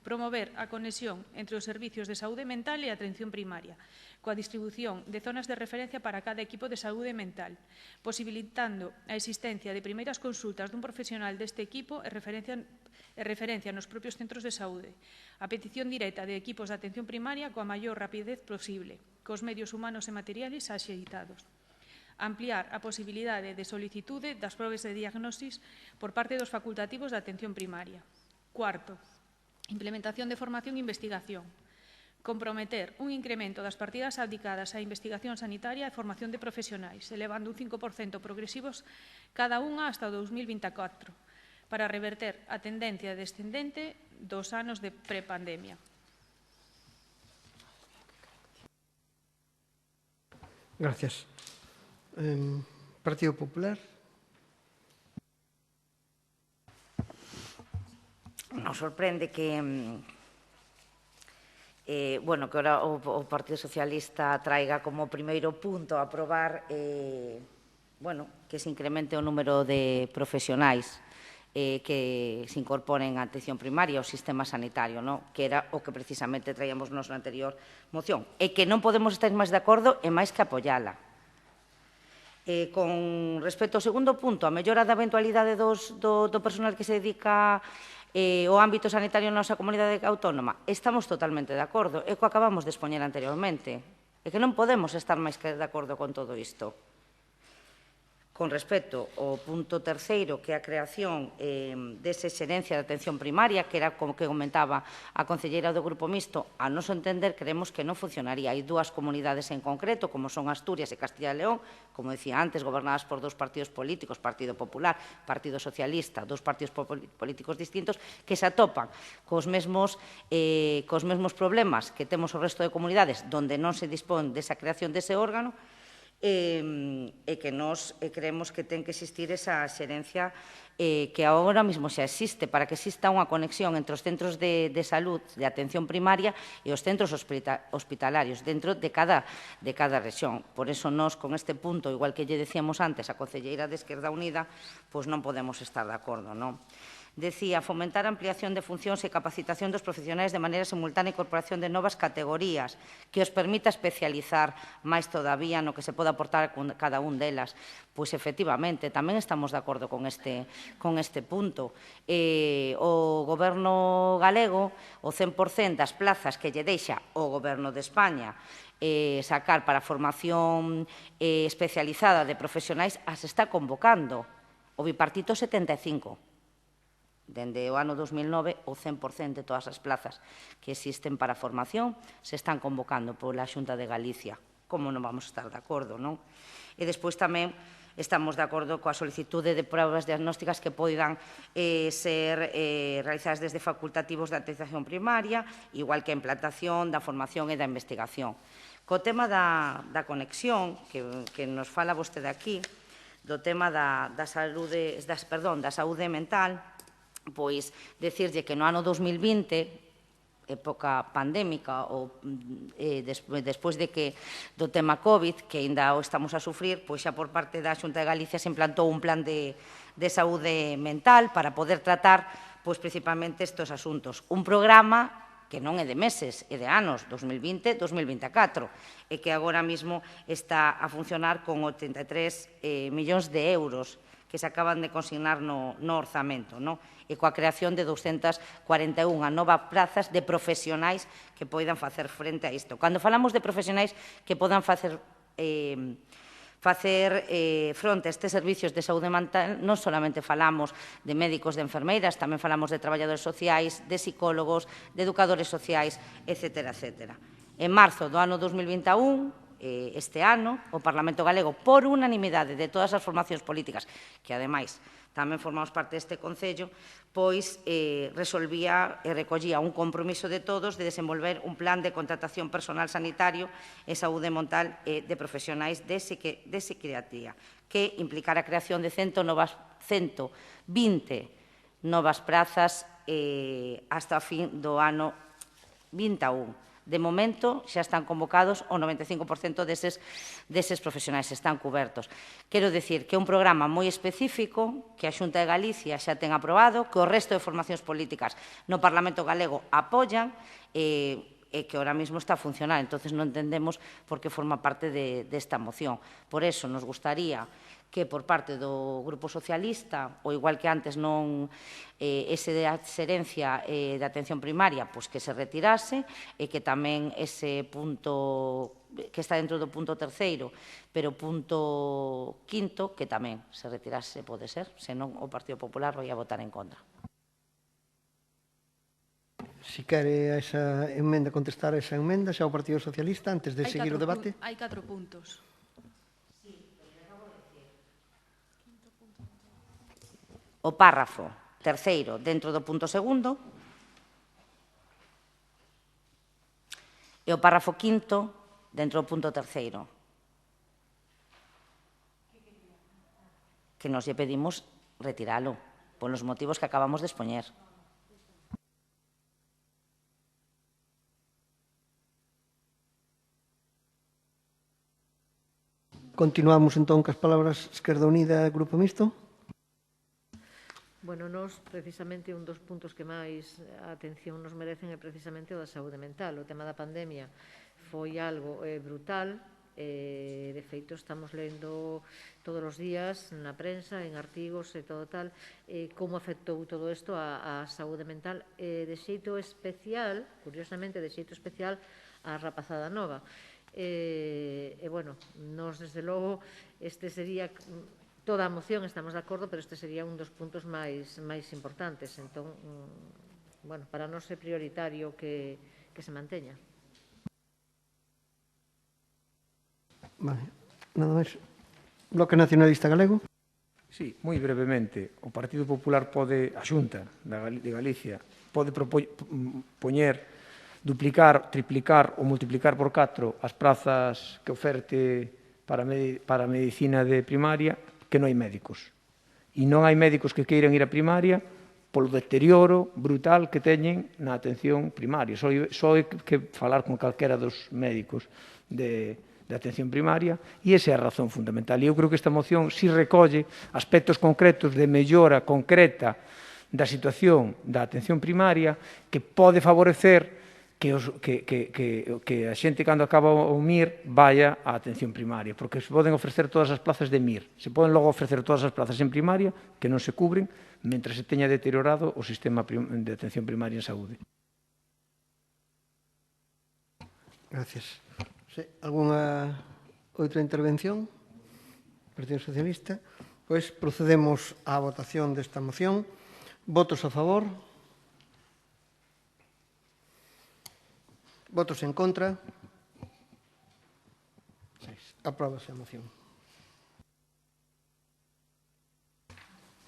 Promover a conexión entre os servicios de saúde mental e a atención primaria, coa distribución de zonas de referencia para cada equipo de saúde mental, posibilitando a existencia de primeiras consultas dun profesional deste equipo e referencia nos propios centros de saúde, a petición directa de equipos de atención primaria coa maior rapidez posible, cos medios humanos e materiais axeitados. Ampliar a posibilidade de solicitude das probas de diagnosis por parte dos facultativos de atención primaria. Cuarto, implementación de formación e investigación. Comprometer un incremento das partidas dedicadas á investigación sanitaria e formación de profesionais, elevando un 5% progresivos cada unha hasta o 2024, para reverter a tendencia descendente dos anos de prepandemia. Gracias. Partido Popular. Nos sorprende que que ora o Partido Socialista traiga como primeiro punto a aprobar que se incremente o número de profesionais que se incorporen á atención primaria ao sistema sanitario, que era o que precisamente traíamos nos na anterior moción, e que non podemos estar máis de acordo e máis que apoiala. Con respecto ao segundo punto, a mellora da eventualidade do personal que se dedica o ámbito sanitario na nosa comunidade autónoma, estamos totalmente de acordo, é co acabamos de expoñer anteriormente, é que non podemos estar máis que de acordo con todo isto. Con respecto ao punto terceiro, que é a creación desa xerencia de atención primaria, que era como que comentaba a concelleira do Grupo Mixto, a noso entender, creemos que non funcionaría. Hai dúas comunidades en concreto, como son Asturias e Castilla e León, como decía antes, gobernadas por dous partidos políticos, Partido Popular, Partido Socialista, dous partidos políticos distintos, que se atopan cos mesmos problemas que temos o resto de comunidades, onde non se dispón desa creación dese órgano, e que nós creemos que ten que existir esa xerencia que agora mesmo xa existe, para que exista unha conexión entre os centros de salud de atención primaria e os centros hospitalarios dentro de cada rexión. Por eso nós, con este punto, igual que lle decíamos antes a concelleira de Esquerda Unida, pois non podemos estar de acordo, non? Decía, fomentar a ampliación de funcións e capacitación dos profesionais de maneira simultánea e incorporación de novas categorías que os permita especializar máis todavía no que se pode aportar con cada un delas. Pois, efectivamente, tamén estamos de acordo con este punto. O Goberno galego, o 100% das plazas que lle deixa o Goberno de España sacar para a formación especializada de profesionais as está convocando. O bipartito 75. Dende o ano 2009, o 100% de todas as plazas que existen para a formación se están convocando pola Xunta de Galicia. Como non vamos a estar de acordo, non? E despois tamén estamos de acordo coa solicitude de probas diagnósticas que poidan ser realizadas desde facultativos de atención primaria, igual que a implantación da formación e da investigación. Co tema da conexión, que nos fala vostede aquí, do tema da saúde mental, pois decirlle que no ano 2020, época pandémica, ou despois do tema COVID, que ainda o estamos a sufrir, pois xa por parte da Xunta de Galicia se implantou un plan de saúde mental para poder tratar pois principalmente estes asuntos. Un programa que non é de meses, é de anos, 2020-2024, e que agora mesmo está a funcionar con 83 millóns de euros que se acaban de consignar no orzamento, e coa creación de 241 novas plazas de profesionais que poidan facer frente a isto. Cando falamos de profesionais que podan facer fronte a estes servicios de saúde mental, non solamente falamos de médicos, de enfermeiras, tamén falamos de traballadores sociais, de psicólogos, de educadores sociais, etc. En marzo do ano 2021, este ano, o Parlamento Galego, por unanimidade de todas as formacións políticas, que ademais tamén formamos parte deste Concello, pois resolvía e recollía un compromiso de todos de desenvolver un plan de contratación personal sanitario e saúde mental de profesionais de psiquiatría, que implicara a creación de 120 novas prazas hasta o fin do ano 21. De momento, xa están convocados o 95% deses profesionais, están cubertos. Quero dicir que é un programa moi específico que a Xunta de Galicia xa ten aprobado, que o resto de formacións políticas no Parlamento Galego apoian e que ahora mesmo está a funcionar. Entón, non entendemos por que forma parte desta moción. Por eso, nos gustaría que por parte do Grupo Socialista, ou igual que antes non ese de xerencia de atención primaria, pois que se retirase, e que tamén ese punto que está dentro do punto terceiro, pero o punto quinto, que tamén se retirase, pode ser, senón o Partido Popular vai a votar en contra. Si quere a esa emenda contestar a esa emenda, xa o Partido Socialista, antes de seguir o debate. Hai 4 puntos. O párrafo terceiro dentro do punto segundo e o párrafo quinto dentro do punto terceiro. Que nos lle pedimos retiralo, polos motivos que acabamos de expoñer. Continuamos entón cas palabras Esquerda Unida e Grupo Mixto. Bueno, nos, precisamente, un dos puntos que máis atención nos merecen é precisamente o da saúde mental. O tema da pandemia foi algo brutal. De feito, estamos lendo todos os días na prensa, en artigos e todo tal, como afectou todo isto á saúde mental. De xeito especial, curiosamente, de xeito especial, á rapazada nova. Bueno, nos, desde logo, este sería... Toda a moción estamos de acordo, pero este sería un dos puntos máis importantes. Entón, bueno, para nós é prioritario que se manteña. Vale, nada máis. Bloque Nacionalista Galego. Sí, moi brevemente. O Partido Popular pode, a Xunta de Galicia, pode poñer, duplicar, triplicar ou multiplicar por 4 as prazas que oferte para a medicina de primaria, que non hai médicos. E non hai médicos que queiran ir a primaria polo deterioro brutal que teñen na atención primaria. Só hai que falar con calquera dos médicos de atención primaria, e esa é a razón fundamental. E eu creo que esta moción si recolle aspectos concretos de mellora concreta da situación da atención primaria que pode favorecer que a xente cando acaba o MIR vaya á atención primaria, porque se poden ofrecer todas as plazas de MIR, se poden logo ofrecer todas as plazas en primaria que non se cubren mentre se teña deteriorado o sistema de atención primaria en saúde. Gracias. Alguna outra intervención? Partido Socialista. Pois procedemos á votación desta moción. Votos a favor? Votos en contra? Apróbase a moción.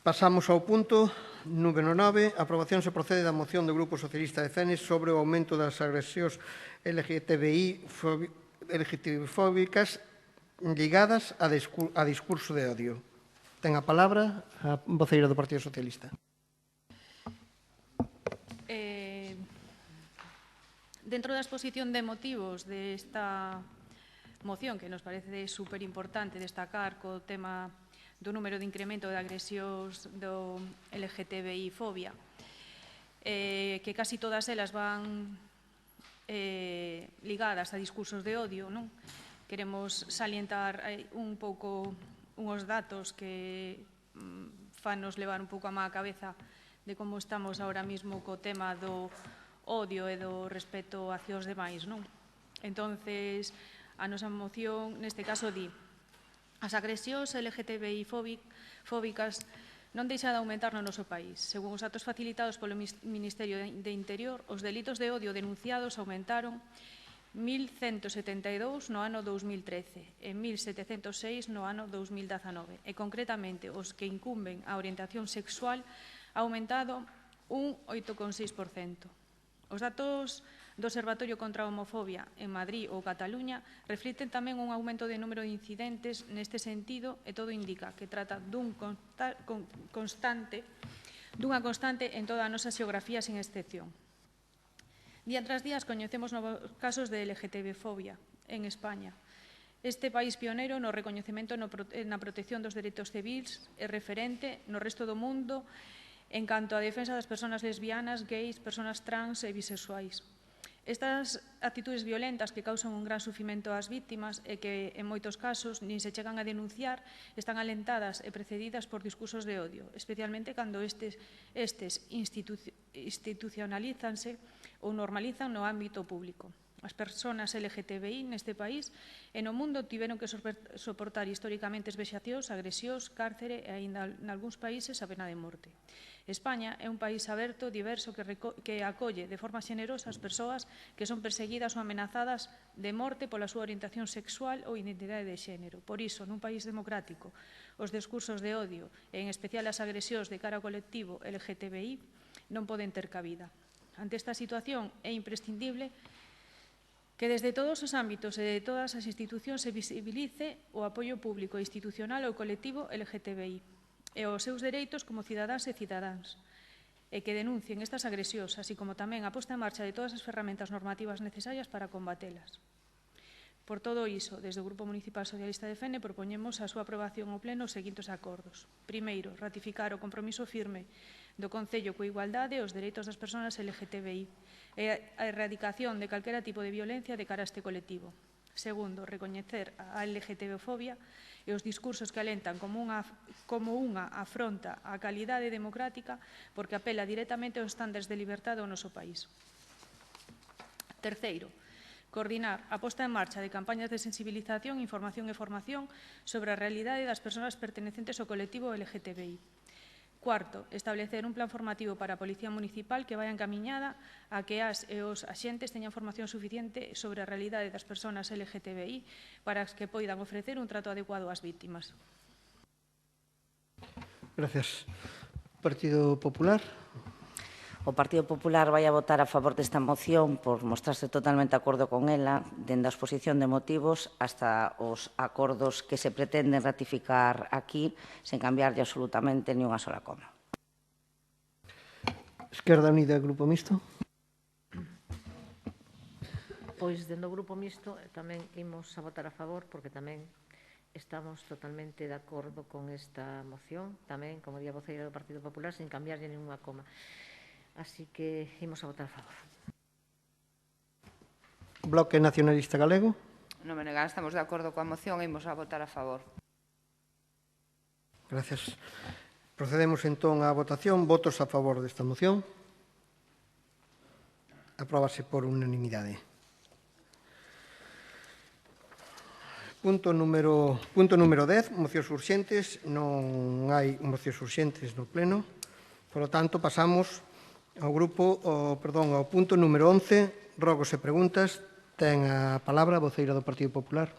Pasamos ao punto número 9. A aprobación se procede da moción do Grupo Socialista de Cenes sobre o aumento das agresións LGTBI-fóbicas ligadas a discurso de odio. Ten a palabra a voceira do Partido Socialista. Dentro da exposición de motivos desta moción, que nos parece superimportante destacar co tema do número de incremento de agresións do LGTBI-fobia, que casi todas elas van ligadas a discursos de odio, non? Queremos salientar un pouco unhos datos que fanos levar un pouco a má cabeza de como estamos ahora mismo co tema do odio e do respeto hacia os demais, non? Entonces, a nosa moción, neste caso, di: as agresións LGTBI fóbicas non deixan de aumentar no noso país. Según os datos facilitados polo Ministerio de Interior, os delitos de odio denunciados aumentaron 1.172 no ano 2013 e 1.706 no ano 2019. E, concretamente, os que incumben a orientación sexual ha aumentado un 8,6%. Os datos do Observatorio contra a Homofobia en Madrid ou Cataluña reflicten tamén un aumento de número de incidentes neste sentido e todo indica que trata dunha constante en toda a nosa xeografía sin excepción. Día tras día coñecemos novos casos de LGTB-fobia en España. Este país pioneiro no recoñecemento na protección dos dereitos civis é referente no resto do mundo en canto á defensa das persoas lesbianas, gays, persoas trans e bisexuais. Estas actitudes violentas que causan un gran sufrimento ás vítimas e que, en moitos casos, nin se chegan a denunciar, están alentadas e precedidas por discursos de odio, especialmente cando estes institucionalízanse ou normalizan no ámbito público. As persoas LGTBI neste país e no mundo tiveron que soportar históricamente vexacións, agresións, cárcere e, aínda nalgúns países, a pena de morte. España é un país aberto, diverso, que acolle de forma xenerosa as persoas que son perseguidas ou amenazadas de morte pola súa orientación sexual ou identidade de xénero. Por iso, nun país democrático, os discursos de odio, e en especial as agresións de cara ao colectivo LGTBI, non poden ter cabida. Ante esta situación é imprescindible que desde todos os ámbitos e de todas as institucións se visibilice o apoio público e institucional ao colectivo LGTBI e aos seus dereitos como cidadáns e cidadáns, e que denuncien estas agresións, así como tamén a posta en marcha de todas as ferramentas normativas necesarias para combatelas. Por todo iso, desde o Grupo Municipal Socialista de Fene propoñemos a súa aprobación ao Pleno os seguintes acordos. Primeiro, ratificar o compromiso firme do Concello coa igualdade e os dereitos das persoas LGTBI e a erradicación de calquera tipo de violencia de cara a este colectivo. Segundo, recoñecer a LGTB-fobia e os discursos que alentan como unha afronta á calidade democrática porque apela directamente aos estándares de liberdade do noso país. Terceiro, coordinar a posta en marcha de campañas de sensibilización, información e formación sobre a realidade das persoas pertenecentes ao colectivo LGTBI. Cuarto, establecer un plan formativo para a Policía Municipal que vai encamiñada a que as e os axentes teñan formación suficiente sobre a realidade das persoas LGTBI para que poidan ofrecer un trato adecuado ás vítimas. Gracias. Partido Popular. O Partido Popular vai a votar a favor desta moción por mostrarse totalmente de acordo con ela, dende a exposición de motivos hasta os acordos que se pretenden ratificar aquí, sen cambiarlle absolutamente ni unha sola coma. Esquerda Unida, Grupo Mixto. Pois, dende o Grupo Mixto, tamén imos a votar a favor, porque tamén estamos totalmente de acordo con esta moción, tamén, como di a voceira do Partido Popular, sin cambiarlle ninguna coma. Así que imos a votar a favor. Bloque Nacionalista Galego. No Benegar estamos de acordo coa moción e imos a votar a favor. Gracias. Procedemos entón á votación. Votos a favor desta moción. Apróbase por unanimidade. Punto número 10, mocións urxentes. Non hai mocións urxentes no pleno. Por lo tanto, pasamos ao punto número 11, rogos e preguntas. Ten a palabra a voceira do Partido Popular.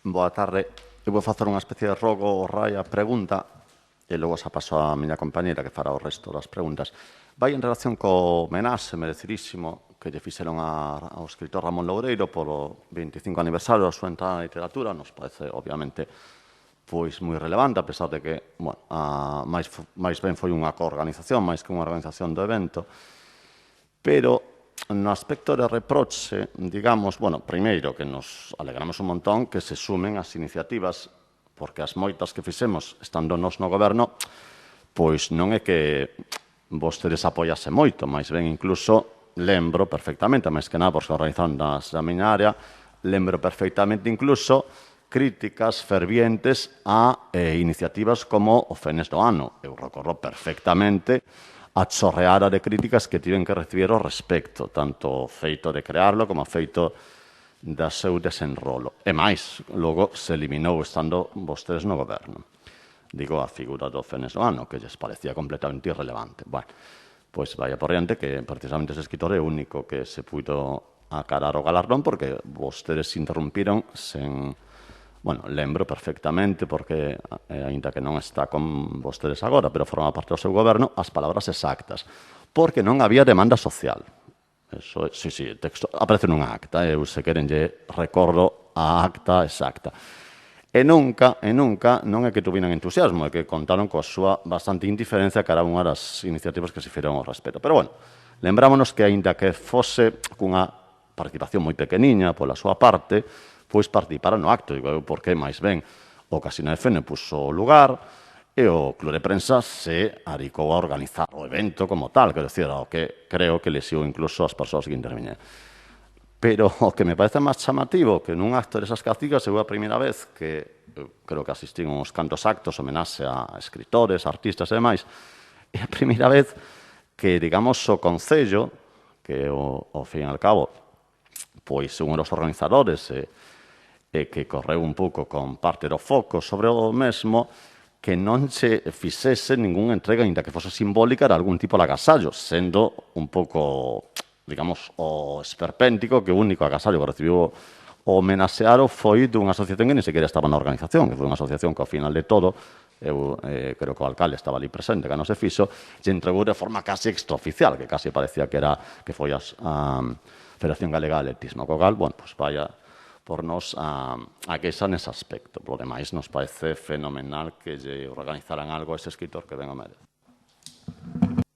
Boa tarde. Eu vou facer unha especie de rogo, raia, pregunta, e logo xa paso a miña compañera que fará o resto das preguntas. Vai en relación co homenaxe merecerísimo que lle fixeron ao escritor Ramón Loureiro polo 25 aniversario da súa entrada na literatura. Nos parece, obviamente, pois moi relevante, a pesar de que, bueno, máis ben foi unha coorganización, máis que unha organización do evento. Pero no aspecto de reproche, digamos, bueno, primeiro que nos alegramos un montón que se sumen as iniciativas, porque as moitas que fixemos estando nos no goberno, pois non é que vostedes apoiase moito, máis ben incluso lembro perfectamente, máis que nada, porque organizaron da miña área, lembro perfectamente incluso críticas fervientes a iniciativas como o Fenes do Ano. Eu recorro perfectamente a chorreada de críticas que tiven que recibir ao respecto, tanto o feito de crearlo como o feito da seu desenrolo. E máis, logo se eliminou estando vostedes no goberno. Digo, a figura do Fenes do Ano, que lles parecía completamente irrelevante. Bueno, pois vai por diante que precisamente ese escritor é o único que se puido acarar o galardón porque vostedes interrumpiron sen... Bueno, lembro perfectamente, porque, aínda que non está con vostedes agora, pero forma parte do seu goberno, as palabras exactas. Porque non había demanda social. Eso, sí, o texto aparece nunha acta, eu se queren lle recordo a acta exacta. E nunca, non é que tuvinan entusiasmo, é que contaron coa súa bastante indiferencia cara a unha das iniciativas que se firon ao respecto. Pero, bueno, lembrámonos que, aínda que fose cunha participación moi pequeniña pola súa parte, pois participara no acto, digo, porque máis ben o Casino de Fene puso o lugar e o Club de Prensa se adicou a organizar o evento como tal, quero dicir, ao que creo que lesiu incluso as persoas que interviñen. Pero o que me parece máis chamativo que nun acto desas características é a primeira vez que creo que asistín uns cantos actos homenaxe a escritores, artistas e demais, é a primeira vez que, digamos, o Concello, que ao fin e al cabo, pois un dos organizadores e que correu un pouco con parte do foco sobre o mesmo, que non se fixese ningunha entrega, ainda que fose simbólica, de algún tipo de agasallo, sendo un pouco, digamos, o esperpéntico que o único agasallo que recibiu o homenaxeado foi dunha asociación que ni sequera estaba na organización, que foi unha asociación que ao final de todo, eu creo que o alcalde estaba ali presente, que non se fixo, e entregou de forma casi extraoficial, que casi parecía que foi a Federación Galega de Atletismo. Co cal, bueno, pois vaya por nos a queixa nese aspecto. Por demais, nos parece fenomenal que lle organizaran algo a ese escritor que ven o merece.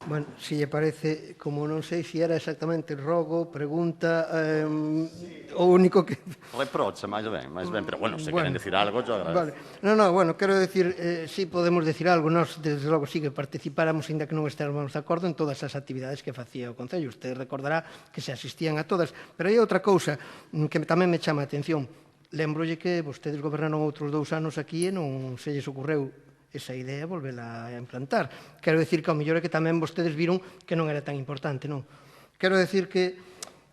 Bueno, si lle parece, como non sei se era exactamente rogo, pregunta, o único que... Reproche, máis ben, pero bueno, se queren decir algo, yo agradezco. Vale. No, bueno, quero decir, si podemos decir algo, nós, desde logo, sí que participáramos, ainda que non estemos de acordo en todas as actividades que facía o Concello. Usted recordará que se asistían a todas, pero hai outra cousa que tamén me chama a atención. Lembrolle que vostedes gobernaron outros 2 anos aquí e non se lles ocurreu esa idea volvela a implantar. Quero decir que ao mellor é que tamén vostedes viron que non era tan importante, non? Quero decir que,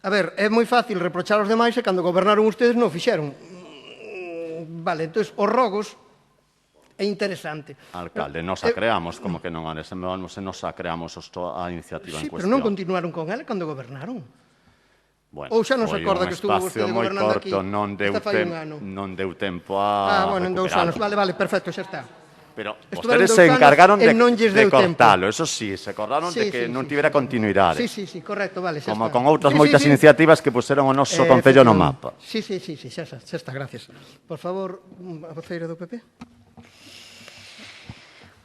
a ver, é moi fácil reprochar aos demais e cando gobernaron ustedes non fixeron. Vale, entón, os rogos é interesante. Alcalde, nos a creamos, como que non se nos a creamos a iniciativa en cuestión. Sí, pero non continuaron con ela cando gobernaron. Bueno, ou xa non se acorda que estuvo vostede gobernando aquí hasta fai un ano. Non deu tempo a bueno, en 2 anos. Vale, perfecto, xa está. Pero vostedes se encargaron de cortalo, eso sí, se acordaron de que non tivera continuidade. Sí, correcto, vale, xa está. Como con outras moitas iniciativas que puseron o noso Concello no mapa. Sí, xa está, gracias. Por favor, a voceira do PP.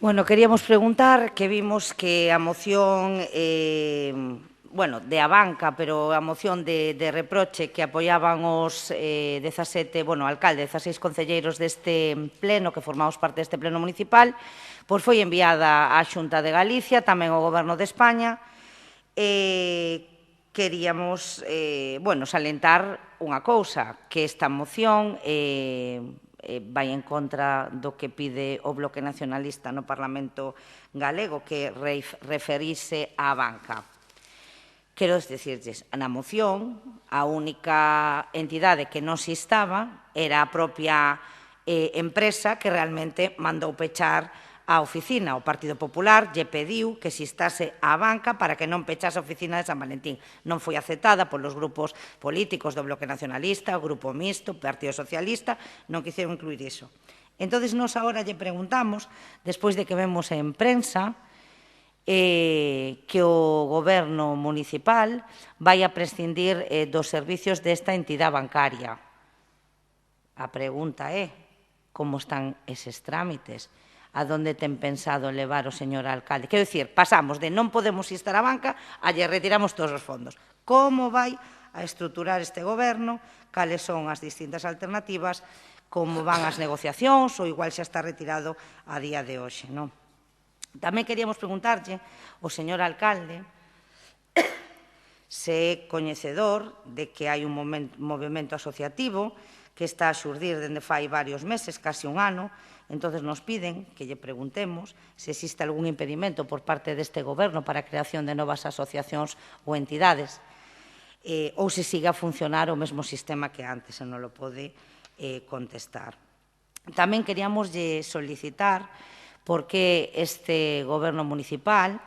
Bueno, queríamos preguntar que vimos que a moción, bueno, de a banca, pero a moción de reproche que apoiaban os 17, bueno, alcalde, 16 concelleiros deste pleno, que formamos parte deste pleno municipal, pois foi enviada á Xunta de Galicia, tamén ao Goberno de España. Queríamos, bueno, salientar unha cousa, que esta moción vai en contra do que pide o Bloque Nacionalista no Parlamento galego, que referirse á banca. Quero dicirlles, na moción, a única entidade que non se instaba era a propia empresa que realmente mandou pechar a oficina. O Partido Popular lle pediu que se instase á banca para que non pechase a oficina de San Valentín. Non foi aceptada polos grupos políticos do Bloque Nacionalista, o Grupo Mixto, o Partido Socialista, non quixeron incluir iso. Entón, nos agora lle preguntamos, despois de que vemos en prensa, que o Goberno municipal vai a prescindir dos servicios desta entidade bancaria. A pregunta é, como están eses trámites? A donde ten pensado levar o señor alcalde? Quero dicir, pasamos de non podemos instar a banca a lle retiramos todos os fondos. Como vai a estruturar este goberno? Cales son as distintas alternativas? Como van as negociacións? Ou igual xa está retirado a día de hoxe, non? Tamén queríamos preguntarlle ao señor alcalde se é coñecedor de que hai un movimento asociativo que está a xurdir dende fai varios meses, casi un ano. Entón, nos piden que lle preguntemos se existe algún impedimento por parte deste goberno para a creación de novas asociacións ou entidades, ou se siga a funcionar o mesmo sistema que antes, se non lo pode contestar. Tamén queríamos solicitar porque este goberno municipal,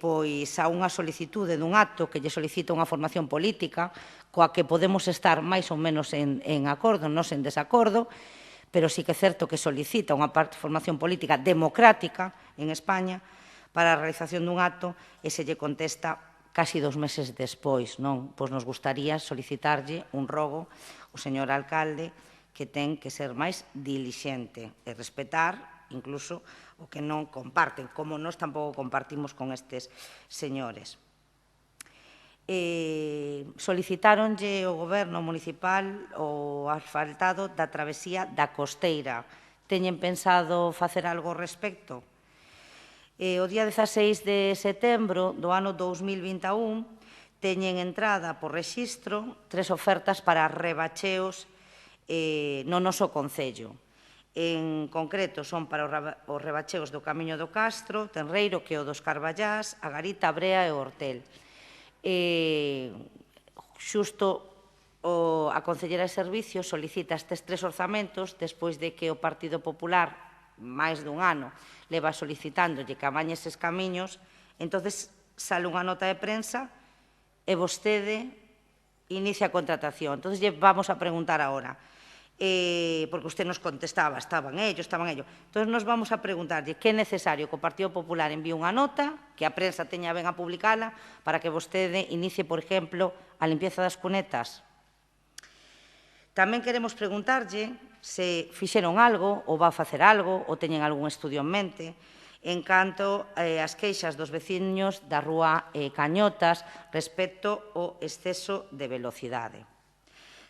pois a unha solicitude dun acto que lle solicita unha formación política coa que podemos estar máis ou menos en acordo, non en desacordo, pero sí que é certo que solicita unha formación política democrática en España para a realización dun acto e se lle contesta casi 2 meses despois, non? Pois nos gustaría solicitarlle un rogo ao señor alcalde que ten que ser máis dilixente e respetar incluso o que non comparten, como nós tampouco compartimos con estes señores. Solicitáronlle ao Goberno municipal o asfaltado da travesía da Costeira. Teñen pensado facer algo ao respecto? O día 16 de setembro do ano 2021 teñen entrada por rexistro 3 ofertas para rebacheos no noso concello. En concreto, son para os rebacheos do Camiño do Castro, Tenreiro, que é o dos Carballás, a Garita, a Brea e o Hortel. Xusto a Concellera de Servicios solicita estes 3 orzamentos despois de que o Partido Popular, máis dun ano, leva solicitándolle que amañe eses camiños. Entón, sale unha nota de prensa e vostede inicia a contratación. Entón, vamos a preguntar agora, porque usted nos contestaba, estaban ellos. Entón, nos vamos a preguntarlle que é necesario que o Partido Popular envíe unha nota, que a prensa teña ben a publicala, para que vostede inicie, por exemplo, a limpieza das cunetas. Tamén queremos preguntarlle se fixeron algo, ou va a facer algo, ou teñen algún estudio en mente, en canto ás queixas dos veciños da rúa Cañotas respecto ao exceso de velocidade.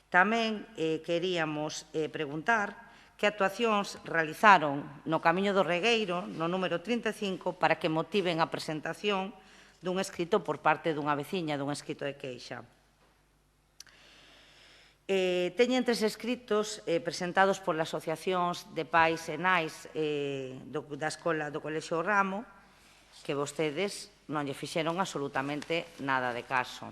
Tamén queríamos preguntar que actuacións realizaron no Camiño do Regueiro, no número 35, para que motiven a presentación dun escrito por parte dunha veciña, dun escrito de queixa. Teñen 3 escritos presentados polas asociacións de pais e nais da escola do Colexio Ramo, que vostedes non lle fixeron absolutamente nada de caso.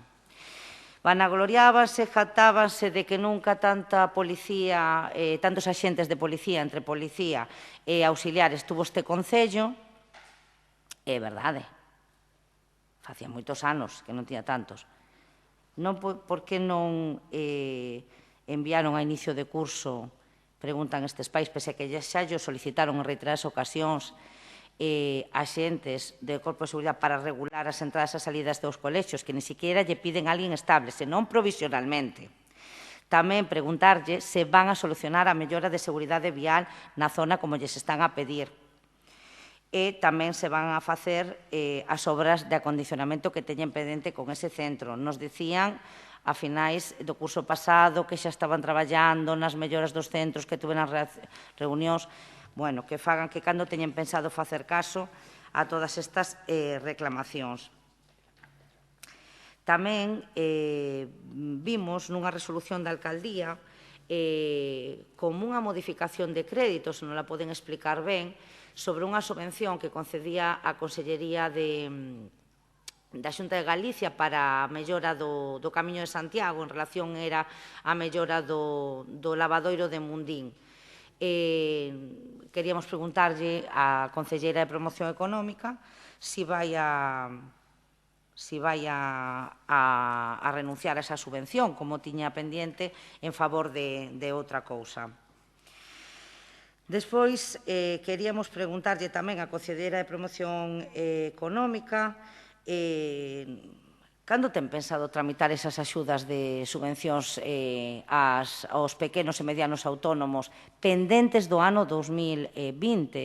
Vanagloriábanse, jactábanse de que nunca tanta policía, tantos axentes de policía, entre policía e auxiliares, tuvo este concello. É verdade. Facía moitos anos que non tiña tantos. Non, por que non enviaron a inicio de curso, preguntan estes pais, pese que xa llo solicitaron en reiteradas ocasións, axentes do Corpo de Seguridade para regular as entradas e salidas dos colexios, que ni siquiera lle piden a alguén estable, senón provisionalmente. Tamén preguntarlle se van a solucionar a mellora de seguridade vial na zona como lles están a pedir. e tamén se van a facer as obras de acondicionamento que teñen pendente con ese centro. Nos dicían a finais do curso pasado que xa estaban traballando nas melloras dos centros, que tuveran reunións, bueno, que fagan que cando teñen pensado facer caso a todas estas reclamacións. Tamén vimos nunha resolución da alcaldía como unha modificación de créditos, non la poden explicar ben, sobre unha subvención que concedía a Consellería da Xunta de Galicia para a mellora do Camiño de Santiago, en relación era a mellora do lavadoiro de Mundín. Queríamos preguntarlle á Conselleira de Promoción Económica se vai a renunciar a esa subvención, como tiña pendiente, en favor de outra cousa. Despois, queríamos preguntarlle tamén á Conselleira de Promoción Económica cando ten pensado tramitar esas axudas de subvencións aos pequenos e medianos autónomos pendentes do ano 2020,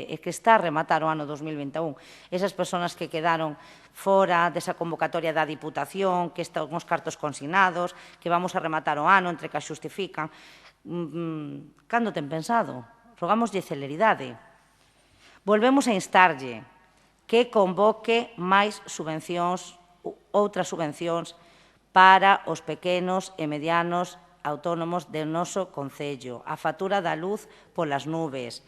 e que está a rematar o ano 2021. Esas persoas que quedaron fora desa convocatoria da Diputación, que están os cartos consignados, que vamos a rematar o ano, entre que a xustifican. Cando ten pensado? Rogámoslle celeridade. Volvemos a instarlle que convoque máis subvencións, outras subvencións para os pequenos e medianos autónomos do noso concello, a factura da luz polas nubes,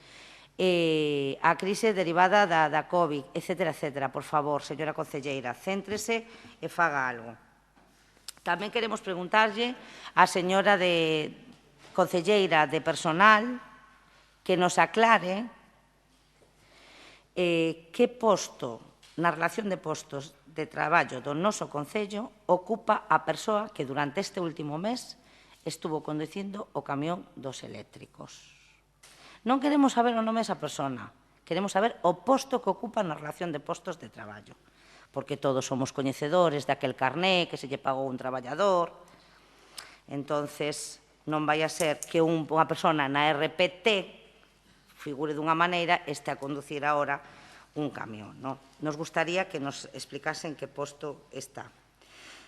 a crise derivada da COVID, etcétera, etcétera. Por favor, señora concelleira, céntrese e faga algo. Tamén queremos preguntarlle á señora concelleira de personal que nos aclare que posto, na relación de postos de traballo do noso concello, ocupa a persoa que durante este último mes estuvo conducindo o camión dos eléctricos. Non queremos saber o nome desa persona, queremos saber o posto que ocupa na relación de postos de traballo, porque todos somos coñecedores daquel carné que se lle pagou un traballador. Entonces, non vai a ser que unha persona na RPT figure dunha maneira, este a conducir agora un camión. Nos gustaría que nos explicasen que posto está.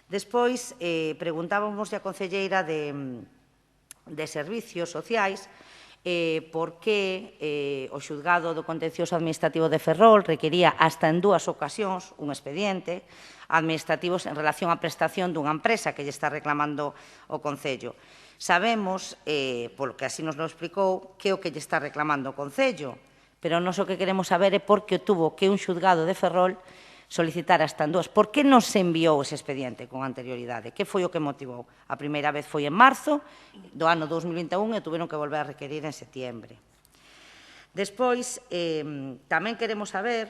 Despois, preguntábamos a concelleira de Servicios Sociais por que o xulgado do Contencioso Administrativo de Ferrol requería hasta en 2 ocasións un expediente administrativo en relación á prestación dunha empresa que lle está reclamando o Concello. Sabemos, polo que así nos lo explicou, que é o que lle está reclamando o Concello, pero non o que queremos saber é por que tuvo que un xulgado de Ferrol solicitar hasta en 2. Por que non se enviou ese expediente con anterioridade? Que foi o que motivou? A primeira vez foi en marzo do ano 2021 e tuveron que volver a requerir en setiembre. Despois, tamén queremos saber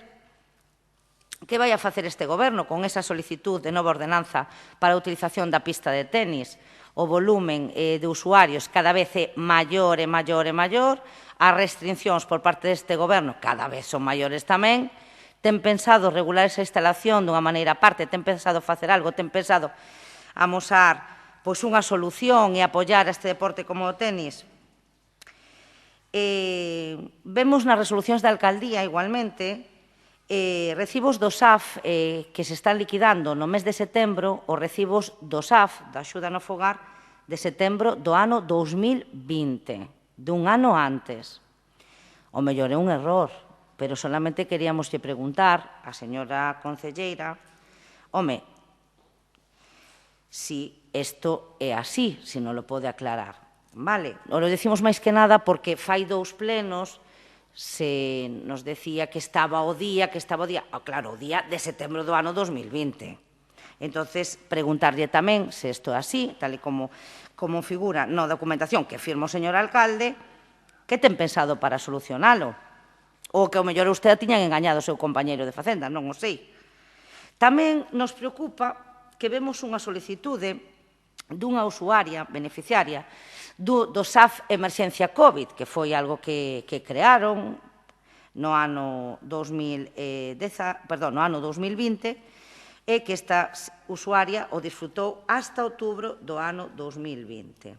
que vai a facer este goberno con esa solicitud de nova ordenanza para a utilización da pista de tenis. O volumen de usuarios cada vez é maior e maior e maior, as restriccións por parte deste goberno cada vez son maiores tamén. Ten pensado regular esa instalación dunha maneira aparte, ten pensado facer algo, ten pensado amosar unha solución e apoiar este deporte como o tenis. Vemos nas resolucións da alcaldía, igualmente, recibos do SAF que se están liquidando no mes de setembro, os recibos do SAF, da axuda no fogar, de setembro do ano 2020, dun ano antes. O mellor é un error, pero solamente queríamos preguntar á señora concelleira, si isto é así, se non lo pode aclarar. Vale, non lo decimos máis que nada porque fai 2 plenos se nos decía que estaba o día, claro, o día de setembro do ano 2020. Entonces, preguntarlle tamén se isto é así, tal e como figura na documentación que firma o señor alcalde, que ten pensado para solucionalo? Ou que ao mellor usted tiñan engañado o seu compañeiro de Facenda, non o sei. Tamén nos preocupa que vemos unha solicitude dunha usuaria beneficiaria do SAF Emerxencia COVID, que foi algo que crearon no ano 2020 e que esta usuaria o disfrutou hasta outubro do ano 2020.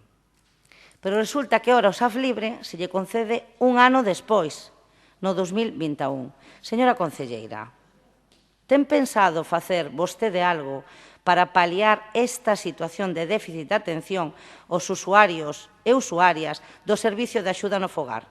Pero resulta que ora o SAF libre se lle concede un ano despois. no 2021. Señora concelleira, ten pensado facer vostede algo para paliar esta situación de déficit de atención aos usuarios e usuarias do Servicio de Axuda no Fogar?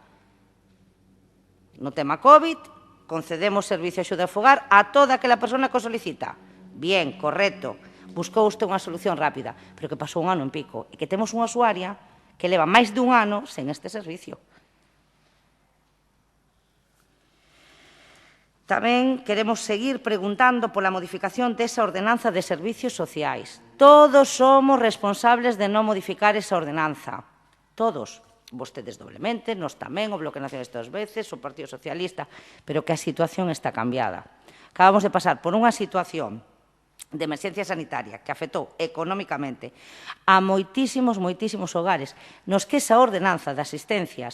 No tema COVID, concedemos servicio de axuda no fogar a toda aquela persona que o solicita. Bien, correcto. Buscou usted unha solución rápida, pero que pasou un ano en pico e que temos unha usuaria que leva máis dun ano sen este servicio. Tamén queremos seguir preguntando pola modificación desa ordenanza de servicios sociais. Todos somos responsables de non modificar esa ordenanza. Todos. Vostedes doblemente, nós tamén, o Bloque Nacionalista dos veces, o Partido Socialista, pero que a situación está cambiada. Acabamos de pasar por unha situación de emerxencia sanitaria que afectou económicamente a moitísimos hogares nos que esa ordenanza de asistencia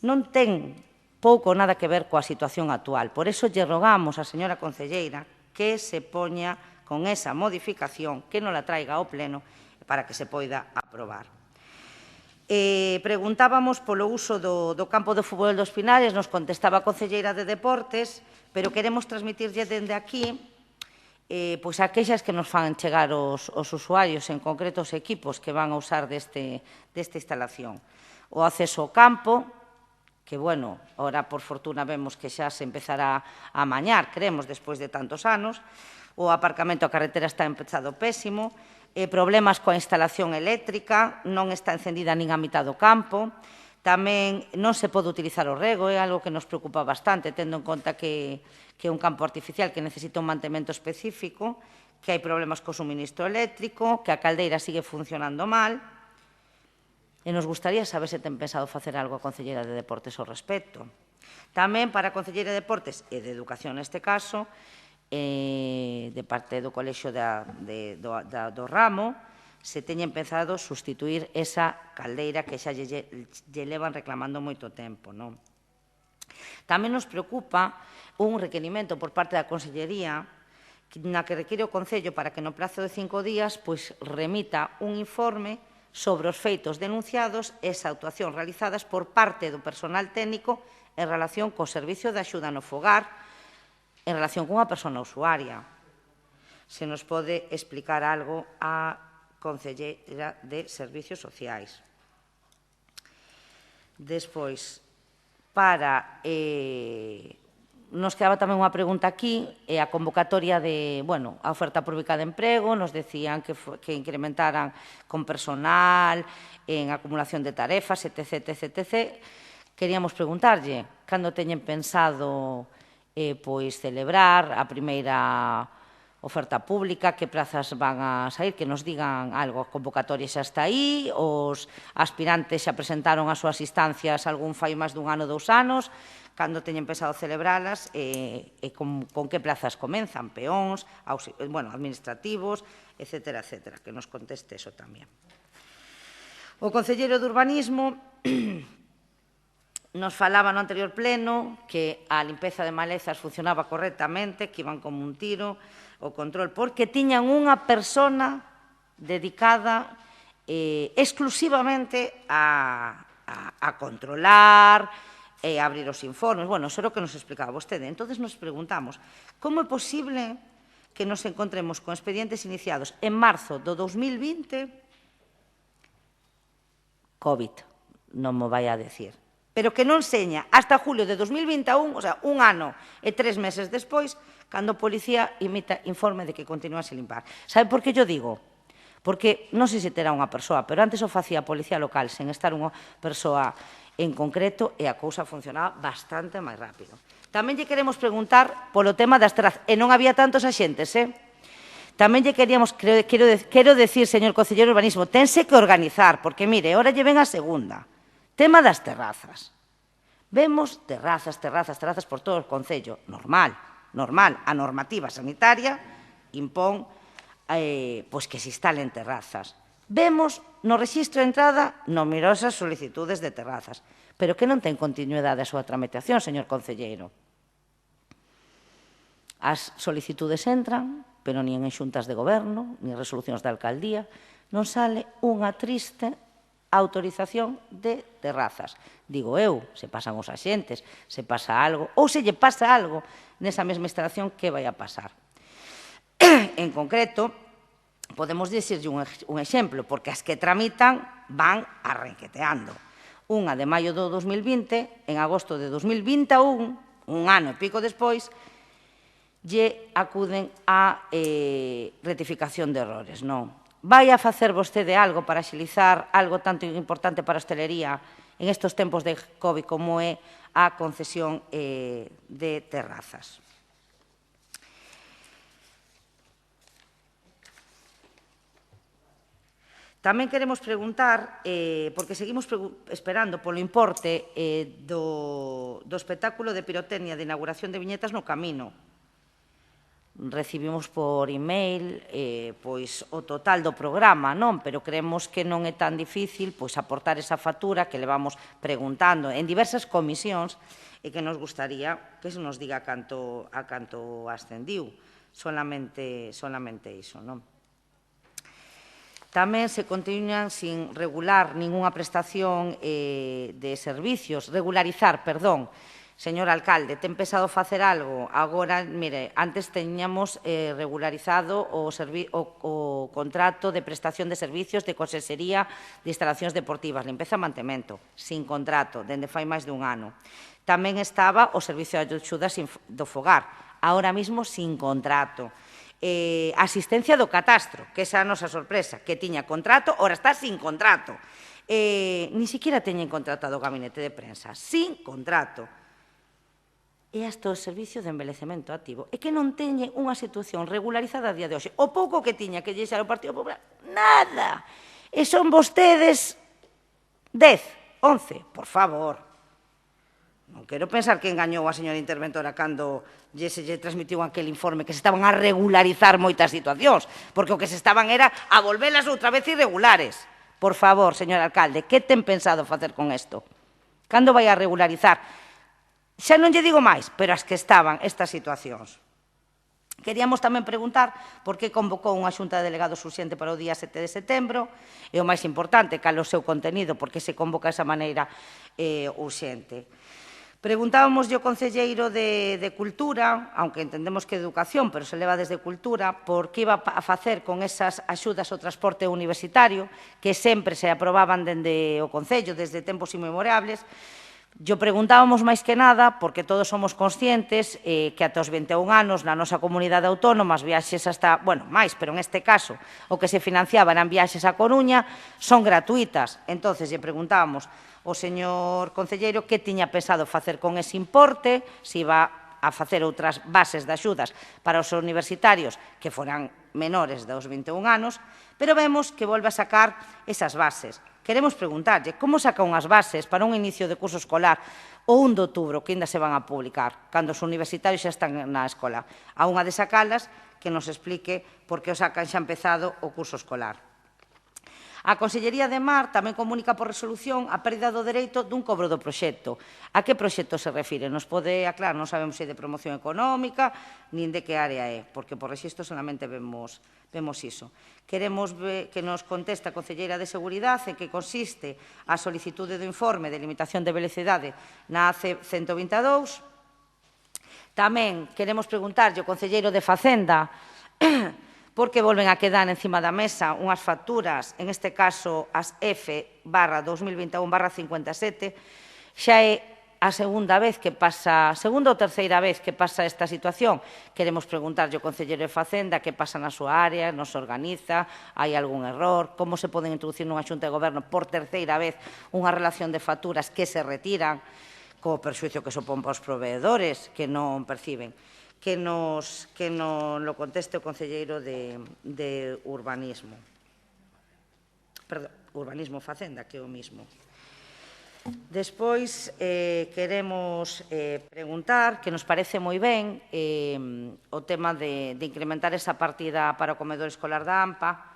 non ten pouco nada que ver coa situación actual. Por iso lle rogamos á señora concelleira que se poña con esa modificación, que non la traiga ao pleno para que se poida aprobar. Preguntábamos polo uso do campo de fútbol dos Pinares, nos contestaba a concelleira de Deportes, pero queremos transmitirlle dende aquí pois a queixas que nos fan chegar os usuarios, en concreto os equipos que van a usar desta instalación. O acceso ao campo, que, bueno, ora por fortuna vemos que xa se empezará a amañar, creemos, despois de tantos anos. O aparcamento a carretera está empezado pésimo, problemas coa instalación eléctrica, non está encendida nin a mitad do campo, tamén non se pode utilizar o rego, é algo que nos preocupa bastante, tendo en conta que é un campo artificial que necesita un mantemento específico, que hai problemas co suministro eléctrico, que a caldeira sigue funcionando mal. E nos gustaría saber se ten pensado facer algo a Concelleira de Deportes ao respecto. Tamén para a Concelleira de Deportes e de Educación neste caso, de parte do Colexio do Ramo, se teñen pensado sustituir esa caldeira que xa lle levan reclamando moito tempo. Tamén nos preocupa un requerimento por parte da Consellería na que require o Concello para que no prazo de 5 días remita un informe sobre os feitos denunciados e as actuacións realizadas por parte do personal técnico en relación co servicio de axuda no fogar, en relación cunha persona usuaria. Se nos pode explicar algo a Concelleira de Servicios Sociais. Despois, nos quedaba tamén unha pregunta aquí, a convocatoria a oferta pública de emprego, nos decían que incrementaran con personal, en acumulación de tarefas, etc. Queríamos preguntarlle, cando teñen pensado celebrar a primeira oferta pública, que prazas van a sair, que nos digan algo. A convocatoria xa está aí, os aspirantes xa presentaron as súas instancias, algún fai máis dun ano, 2 anos, cando teñen pensado celebralas e con que plazas comenzan, peóns, administrativos, etc. Que nos conteste eso tamén. O concelleiro de Urbanismo nos falaba no anterior pleno que a limpeza de malezas funcionaba correctamente, que iban como un tiro, o control, porque tiñan unha persona dedicada exclusivamente a controlar e a abrir os informes. Bueno, eso é o que nos explicaba vostede. Entón, nos preguntamos, como é posible que nos encontremos con expedientes iniciados en marzo do 2020, COVID, non me vai a decir, pero que non seña hasta julio de 2021, o sea, un ano e 3 meses despois, cando a policía imita informe de que continúa sen limpar. Sabe por que yo digo? Porque non sei se terá unha persoa, pero antes o facía a policía local sen estar unha persoa en concreto e a cousa funcionaba bastante máis rápido. Tamén lle queremos preguntar polo tema das terrazas, e non había tantos axentes, Tamén lle queríamos, quero decir, señor concelleiro de Urbanismo, tense que organizar, porque, mire, ahora lle ven a segunda. Tema das terrazas. Vemos terrazas por todo o concello. Normal. A normativa sanitaria impón que se instalen terrazas. Vemos no rexistro de entrada numerosas solicitudes de terrazas, pero que non ten continuidade a súa tramitación, señor concelleiro. As solicitudes entran, pero nin en xuntas de goberno, nin resolucións da alcaldía, non sale unha triste autorización de terrazas. Digo eu, se pasan os axentes, se pasa algo, ou se lle pasa algo nesa mesma instalación, que vai a pasar? En concreto, podemos dicirlle un exemplo, porque as que tramitan van arrenqueteando. Unha de maio do 2020, en agosto de 2021, un ano e pico despois, lle acuden a rectificación de errores. Non. Vai a facer vostede algo para axilizar algo tanto importante para a hostelería en estes tempos de COVID como é a concesión de terrazas. Tamén queremos preguntar, porque seguimos esperando polo importe do espectáculo de pirotecnia de inauguración de viñetas no Camino. Recibimos por email pois o total do programa, non? Pero creemos que non é tan difícil pois aportar esa factura que levamos preguntando en diversas comisións e que nos gustaría que se nos diga a canto ascendiu. Solamente iso, non? Tamén se continúan sin regular ningunha prestación de servicios, regularizar, perdón. Señor alcalde, ten pensado facer algo? Agora, mire, antes teñamos regularizado o contrato de prestación de servicios de conserxería de instalacións deportivas, limpeza e mantemento, sin contrato, dende fai máis dun ano. Tamén estaba o servicio de axudas do fogar, agora mismo sin contrato. Asistencia do catastro, que esa é a nosa sorpresa, que tiña contrato, ora está sin contrato. Ni siquiera teñen contratado o gabinete de prensa, sin contrato. E hasta o servicio de envelecemento activo. É que non teñen unha situación regularizada a día de hoxe. O pouco que tiña que lle xa o Partido Popular, nada. E son vostedes 10, 11, por favor. Non quero pensar que engañou a señora interventora cando se lle transmitiu aquel informe que se estaban a regularizar moitas situacións, porque o que se estaban era a volvelas outra vez irregulares. Por favor, señor alcalde, que ten pensado facer con isto? Cando vai a regularizar? Xa non lle digo máis, pero as que estaban estas situacións. Queríamos tamén preguntar por que convocou unha xunta de delegados urxente para o día 7 de setembro e o máis importante, cal o seu contenido, por que se convoca esa maneira urxente. Preguntábamos ao concelleiro de Cultura, aunque entendemos que é Educación, pero se leva desde Cultura, por que iba a facer con esas axudas ao transporte universitario, que sempre se aprobaban dende o Concello, desde tempos inmemorables. Yo preguntábamos máis que nada, porque todos somos conscientes que ata os 21 anos na nosa comunidade autónoma as viaxes hasta, bueno, máis, pero en este caso o que se financiaba eran viaxes a Coruña, son gratuitas. Entonces, lle preguntábamos o señor concelleiro que tiña pensado facer con ese importe, se iba a facer outras bases de axudas para os universitarios que foran menores dos 21 anos, pero vemos que volve a sacar esas bases. Queremos preguntarlle como saca unhas bases para un inicio de curso escolar o 1 de outubro que ainda se van a publicar, cando os universitarios xa están na escola. A unha de sacalas que nos explique por que o sacan xa empezado o curso escolar. A Consellería de Mar tamén comunica por resolución a pérdida do dereito dun cobro do proxecto. A que proxecto se refire? Nos pode aclarar, non sabemos se é de promoción económica, nin de que área é, porque por rexistro solamente vemos iso. Queremos que nos conteste a Conselleira de Seguridade en que consiste a solicitude do informe de limitación de velocidade na AC 122. Tamén queremos preguntarlle ao Conselleiro de Facenda porque volven a quedar encima da mesa unhas facturas, en este caso as F/2021/57, xa é a segunda ou terceira vez que pasa esta situación. Queremos preguntarlle ao Concelleiro de Facenda que pasa na súa área, non se organiza, hai algún error, como se poden introducir nunha xunta de goberno por terceira vez unha relación de facturas que se retiran, co perxuízo que supón para os proveedores que non perciben. Que nos lo conteste o concelleiro de Urbanismo. Perdón, Urbanismo Facenda, que é o mismo. Despois, queremos preguntar, que nos parece moi ben, o tema de incrementar esa partida para o comedor escolar da AMPA.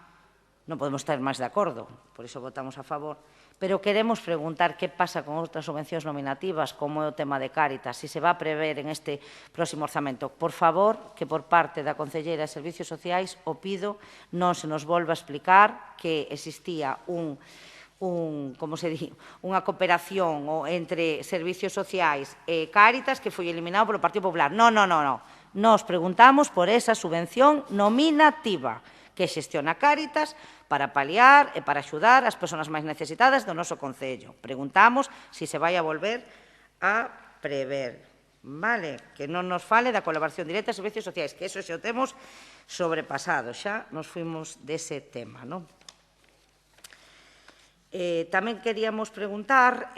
Non podemos estar máis de acordo, por iso votamos a favor. Pero queremos preguntar que pasa con outras subvencións nominativas, como é o tema de Cáritas, se se va a prever en este próximo orzamento. Por favor, que por parte da Concelleira de Servicios Sociais, o pido, non se nos volva a explicar que existía unha cooperación entre servicios sociais e Cáritas que foi eliminado polo Partido Popular. Non. Nos preguntamos por esa subvención nominativa que xestiona Cáritas para paliar e para axudar as persoas máis necesitadas do noso concello. Preguntamos se se vai a volver a prever. Vale, que non nos fale da colaboración directa de servicios sociais, que eso xa o temos sobrepasado, xa nos fuimos dese tema, non? Tamén queríamos preguntar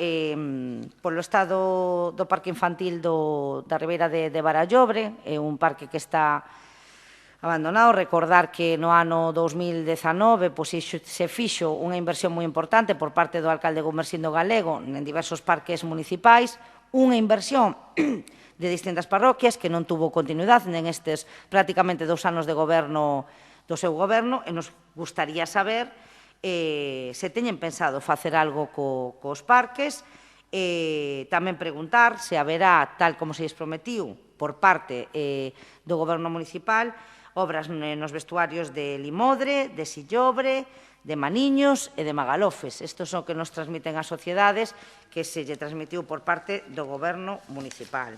polo estado do Parque Infantil da Ribeira de Barallobre, é un parque que está abandonado. Recordar que no ano 2019 se fixo unha inversión moi importante por parte do alcalde Gumersindo Galego en diversos parques municipais, unha inversión de distintas parroquias que non tuvo continuidade nestes prácticamente 2 anos de goberno do seu goberno, e nos gustaría saber se teñen pensado facer algo cos parques, tamén preguntar se haberá, tal como se lles prometiu por parte do goberno municipal, obras nos vestuarios de Limodre, de Sillobre, de Maniños e de Magalofes. Estos son que nos transmiten as sociedades que se lle transmitiu por parte do goberno municipal.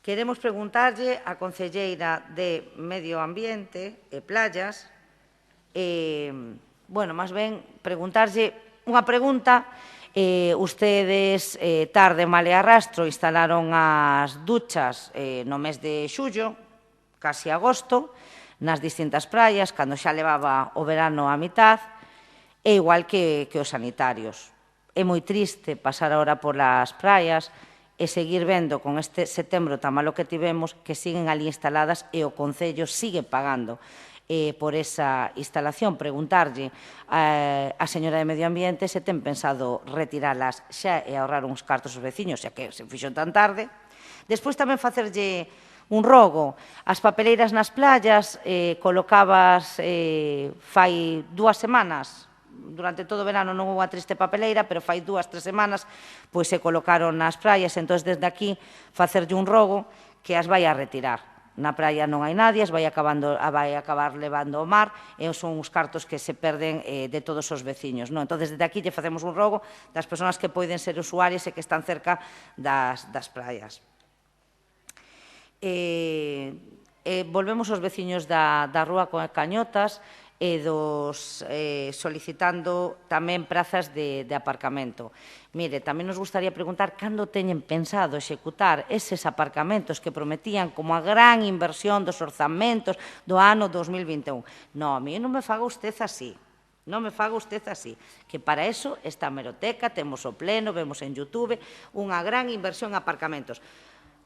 Queremos preguntarlle á concelleira de Medio Ambiente e Playas, máis ben, preguntarlle unha pregunta. Ustedes, tarde, mal e arrastro, instalaron as duchas no mes de xullo, casi agosto, nas distintas praias, cando xa levaba o verano á mitad, e igual que os sanitarios. É moi triste pasar ahora polas praias e seguir vendo con este setembro tan malo que tivemos que siguen ali instaladas e o Concello sigue pagando por esa instalación. Preguntarlle a señora de Medio Ambiente se ten pensado retiralas xa e ahorrar uns cartos aos veciños, xa que se fixo tan tarde. Despois tamén facerlle un rogo. As papeleiras nas playas colocabas fai 2 semanas, durante todo o verano non houve unha triste papeleira, pero fai 2-3 semanas pois se colocaron nas praias. Entón, desde aquí, facerlle un rogo que as vai a retirar. Na praia non hai nadie, vai acabar levando ao mar, e son uns cartos que se perden de todos os veciños. Entón, desde aquí lle facemos un rogo das persoas que poden ser usuarias e que están cerca das praias. Volvemos aos veciños da Rúa Cañotas e solicitando tamén prazas de aparcamento. Mire, tamén nos gustaría preguntar cando teñen pensado executar eses aparcamentos que prometían como a gran inversión dos orzamentos do ano 2021. Non, a mí non me faga usted así. Non me faga usted así, que para eso está a Hemeroteca, temos o Pleno, vemos en YouTube, unha gran inversión en aparcamentos.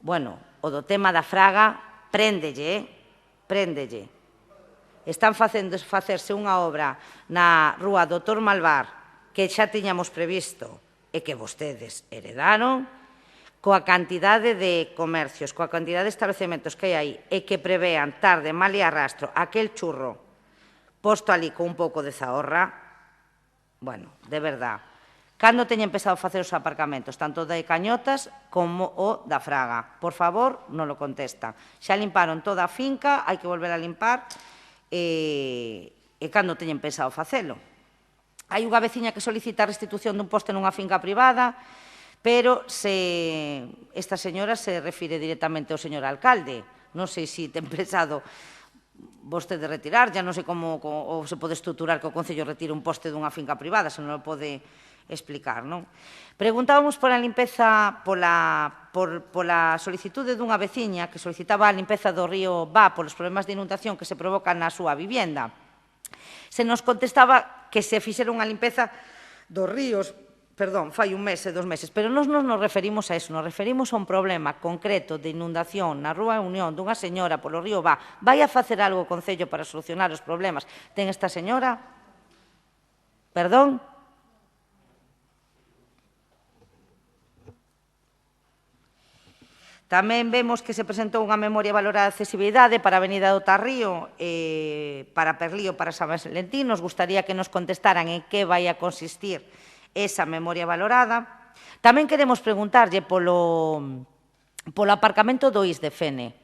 Bueno, o do tema da fraga, préndelle. Están facerse unha obra na Rúa Doutor Malvar que xa tiñamos previsto e que vostedes heredaron, coa cantidade de comercios, coa cantidade de establecementos que hai aí, e que prevean tarde, mal e arrastro, aquel churro posto ali con un pouco de zahorra. Bueno, de verdad. Cando teñen pensado facer os aparcamentos, tanto de Cañotas como o da Fraga? Por favor, non lo contestan. Xa limparon toda a finca, hai que volver a limpar, e cando teñen pensado facelo. Hai unha veciña que solicita a restitución dun poste nunha finca privada, pero esta señora se refire directamente ao señor alcalde. Non sei se ten pensado vostede retirar, ya non sei como se pode estruturar que o Concello retire un poste dunha finca privada, se non o pode explicar, non? Preguntábamos pola limpeza, pola solicitude dunha veciña que solicitaba a limpeza do río Ba polos problemas de inundación que se provocan na súa vivenda. Se nos contestaba que se fixera unha limpeza dos ríos, fai un mes e 2 meses, pero non nos referimos a eso, nos referimos a un problema concreto de inundación na Rúa Unión dunha señora polo río Ba. Vai a facer algo o Concello para solucionar os problemas? Ten esta señora? Perdón? Tamén vemos que se presentou unha memoria valorada de accesibilidade para a Avenida do Tarrío, para Perlío, para San Valentín. Nos gustaría que nos contestaran en que vai a consistir esa memoria valorada. Tamén queremos preguntarlle polo aparcamento do IS de Fene.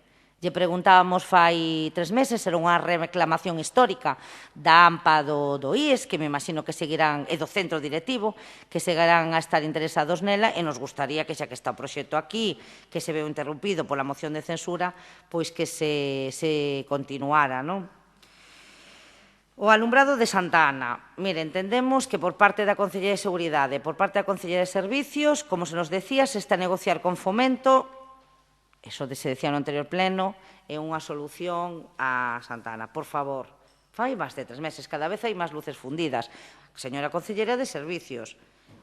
Lle preguntábamos fai 3 meses, era unha reclamación histórica da AMPA do IES, que me imagino que seguirán, e do centro directivo, que seguirán a estar interesados nela, e nos gustaría que xa que está o proxecto aquí, que se veu interrumpido pola moción de censura, pois que se continuara, non? O alumbrado de Santa Ana. Mire, entendemos que por parte da Consellería de Seguridade e por parte da Consellería de Servicios, como se nos decía, se está a negociar con Fomento. Eso se decía no anterior pleno, é unha solución a Santa Ana. Por favor, fai máis de 3 meses, cada vez hai máis luces fundidas. Señora Conselleira de Servicios,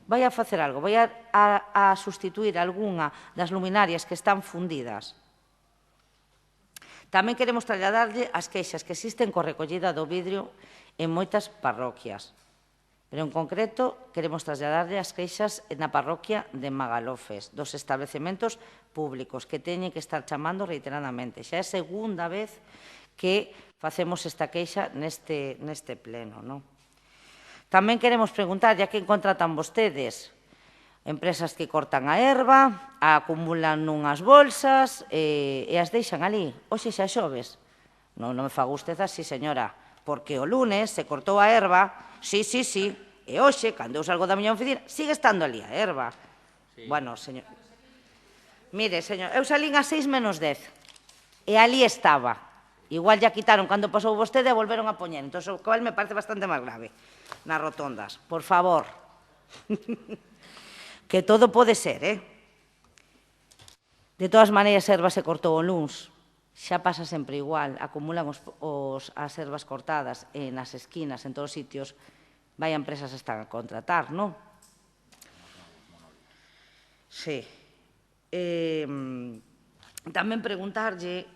vai a facer algo, vai a sustituir algunha das luminarias que están fundidas. Tamén queremos trasladarlle as queixas que existen co recollida do vidrio en moitas parroquias. Pero, en concreto, queremos trasladarlle as queixas na parroquia de Magalofes, dos establecementos públicos, que teñen que estar chamando reiteradamente. Xa é a segunda vez que facemos esta queixa neste pleno, non? Tamén queremos preguntar, ya que contratan vostedes empresas que cortan a herba, a acumulan nunhas bolsas e as deixan ali. Oxe, xa xoves. Non me faga usted así, señora, porque o lunes se cortou a herba. Sí, e hoxe, cando eu salgo da miña oficina, sigue estando ali a herba. Bueno, señor... Mire, señor, eu salín a 6 menos 10 e ali estaba. Igual ya quitaron cando pasou vostede e volveron a poñer. Entón, o cual me parece bastante máis grave nas rotondas. Por favor. Que todo pode ser, De todas maneiras, a herba se cortou o luns. Xa pasa sempre igual. Acumulan as herbas cortadas nas esquinas, en todos os sitios. Vai empresas están a contratar, non? Sí. Tamén preguntarlle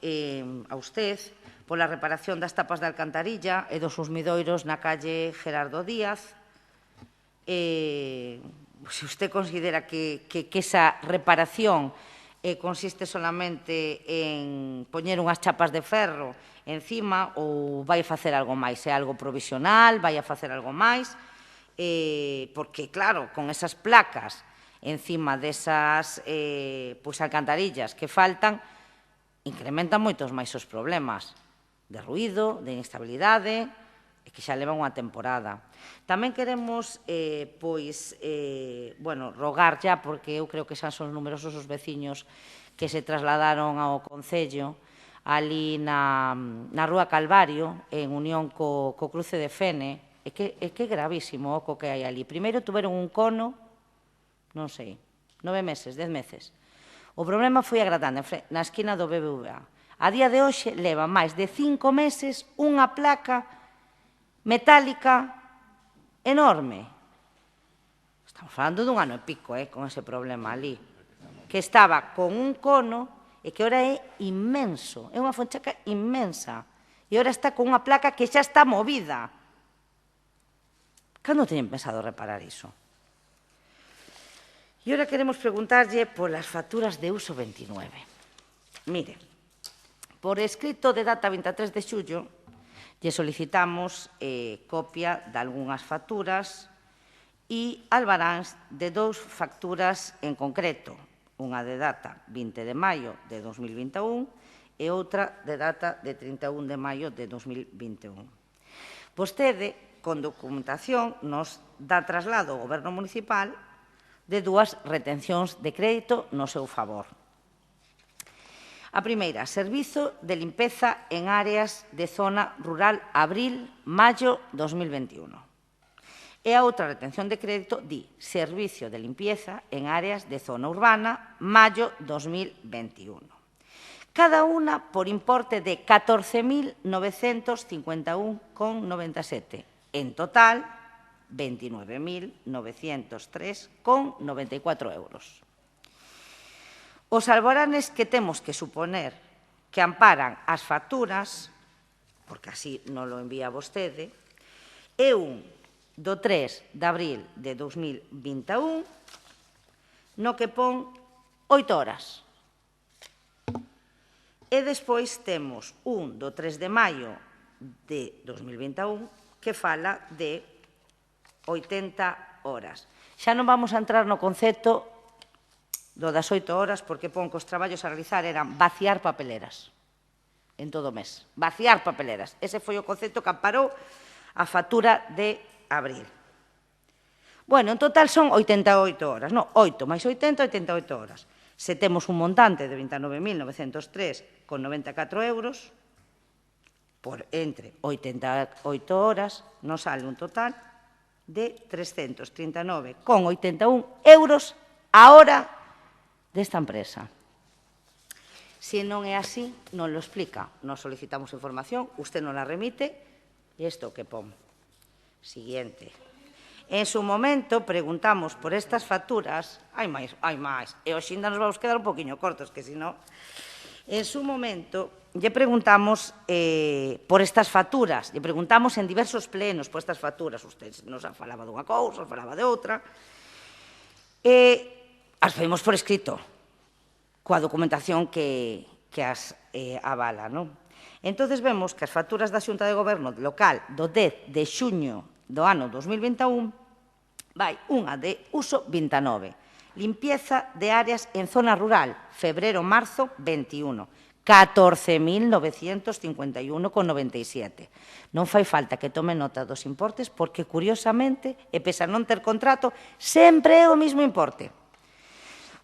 a usted pola reparación das tapas de alcantarilla e dos sumidoiros na calle Gerardo Díaz. Se usted considera que esa reparación consiste solamente en poñer unhas chapas de ferro encima ou vai facer algo máis? É algo provisional? Vai a facer algo máis? Porque, claro, con esas placas encima desas alcantarillas que faltan, incrementan moitos máis os problemas de ruído, de inestabilidade, e que xa levan unha temporada. Tamén queremos, rogar xa, porque eu creo que xa son numerosos os veciños que se trasladaron ao Concello, ali na Rúa Calvario, en unión co cruce de Fene, é que é gravísimo o que hai ali. Primeiro tuveron un cono, non sei, 9 meses, 10 meses. O problema foi agradante na esquina do BBVA. A día de hoxe leva máis de 5 meses unha placa metálica enorme. Estamos falando dun ano e pico, con ese problema ali. Que estaba con un cono e que ora é inmenso. É unha fonchaca inmensa. E ora está con unha placa que xa está movida. Cando teñen pensado reparar iso? E ora queremos preguntarlle polas facturas de uso 29. Mire, por escrito de data 23 de xullo, lle solicitamos copia de algunhas facturas e albaráns de 2 facturas en concreto, unha de data 20 de maio de 2021 e outra de data de 31 de maio de 2021. Vostede, con documentación, nos dá traslado ao Goberno Municipal de 2 retencións de crédito no seu favor. A primeira, servizo de limpeza en áreas de zona rural abril-maio 2021. E a outra retención de crédito di servicio de limpieza en áreas de zona urbana maio 2021. Cada unha por importe de 14.951,97. En total, 29.903,94 euros. Os albaranes que temos que suponer que amparan as facturas, porque así non lo envía vostede, é un do 3 de abril de 2021, no que pon 8 horas. E despois temos un do 3 de maio de 2021 que fala de 80 horas. Xa non vamos a entrar no concepto do das 8 horas, porque pon que os traballos a realizar eran vaciar papeleras. en todo o mes. Vaciar papeleras. Ese foi o concepto que amparou a factura de abril. Bueno, en total son 88 horas, non, 8 máis 80, 88 horas. Se temos un montante de 29.903,94 euros, por entre 88 horas, nos sale un total de 339,81 euros a hora desta empresa. Se non é así, non lo explica. Nos solicitamos información, usted non la remite, e isto que pon. Siguiente. En su momento preguntamos por estas facturas, hai máis, e hoxe ainda nos vamos quedar un poquinho cortos, que senón... En su momento, lle preguntamos por estas facturas, lle preguntamos en diversos plenos por estas facturas, usted nos falaba dunha cousa, falaba de outra, as pedimos por escrito, coa documentación que as avala, non? Entón, vemos que as facturas da Xunta de Goberno local do 10 de xuño do ano 2021 vai unha de uso 29, limpieza de áreas en zona rural, febrero-marzo 21, 14.951,97. Non fai falta que tome nota dos importes porque, curiosamente, e pese a non ter contrato, sempre é o mesmo importe.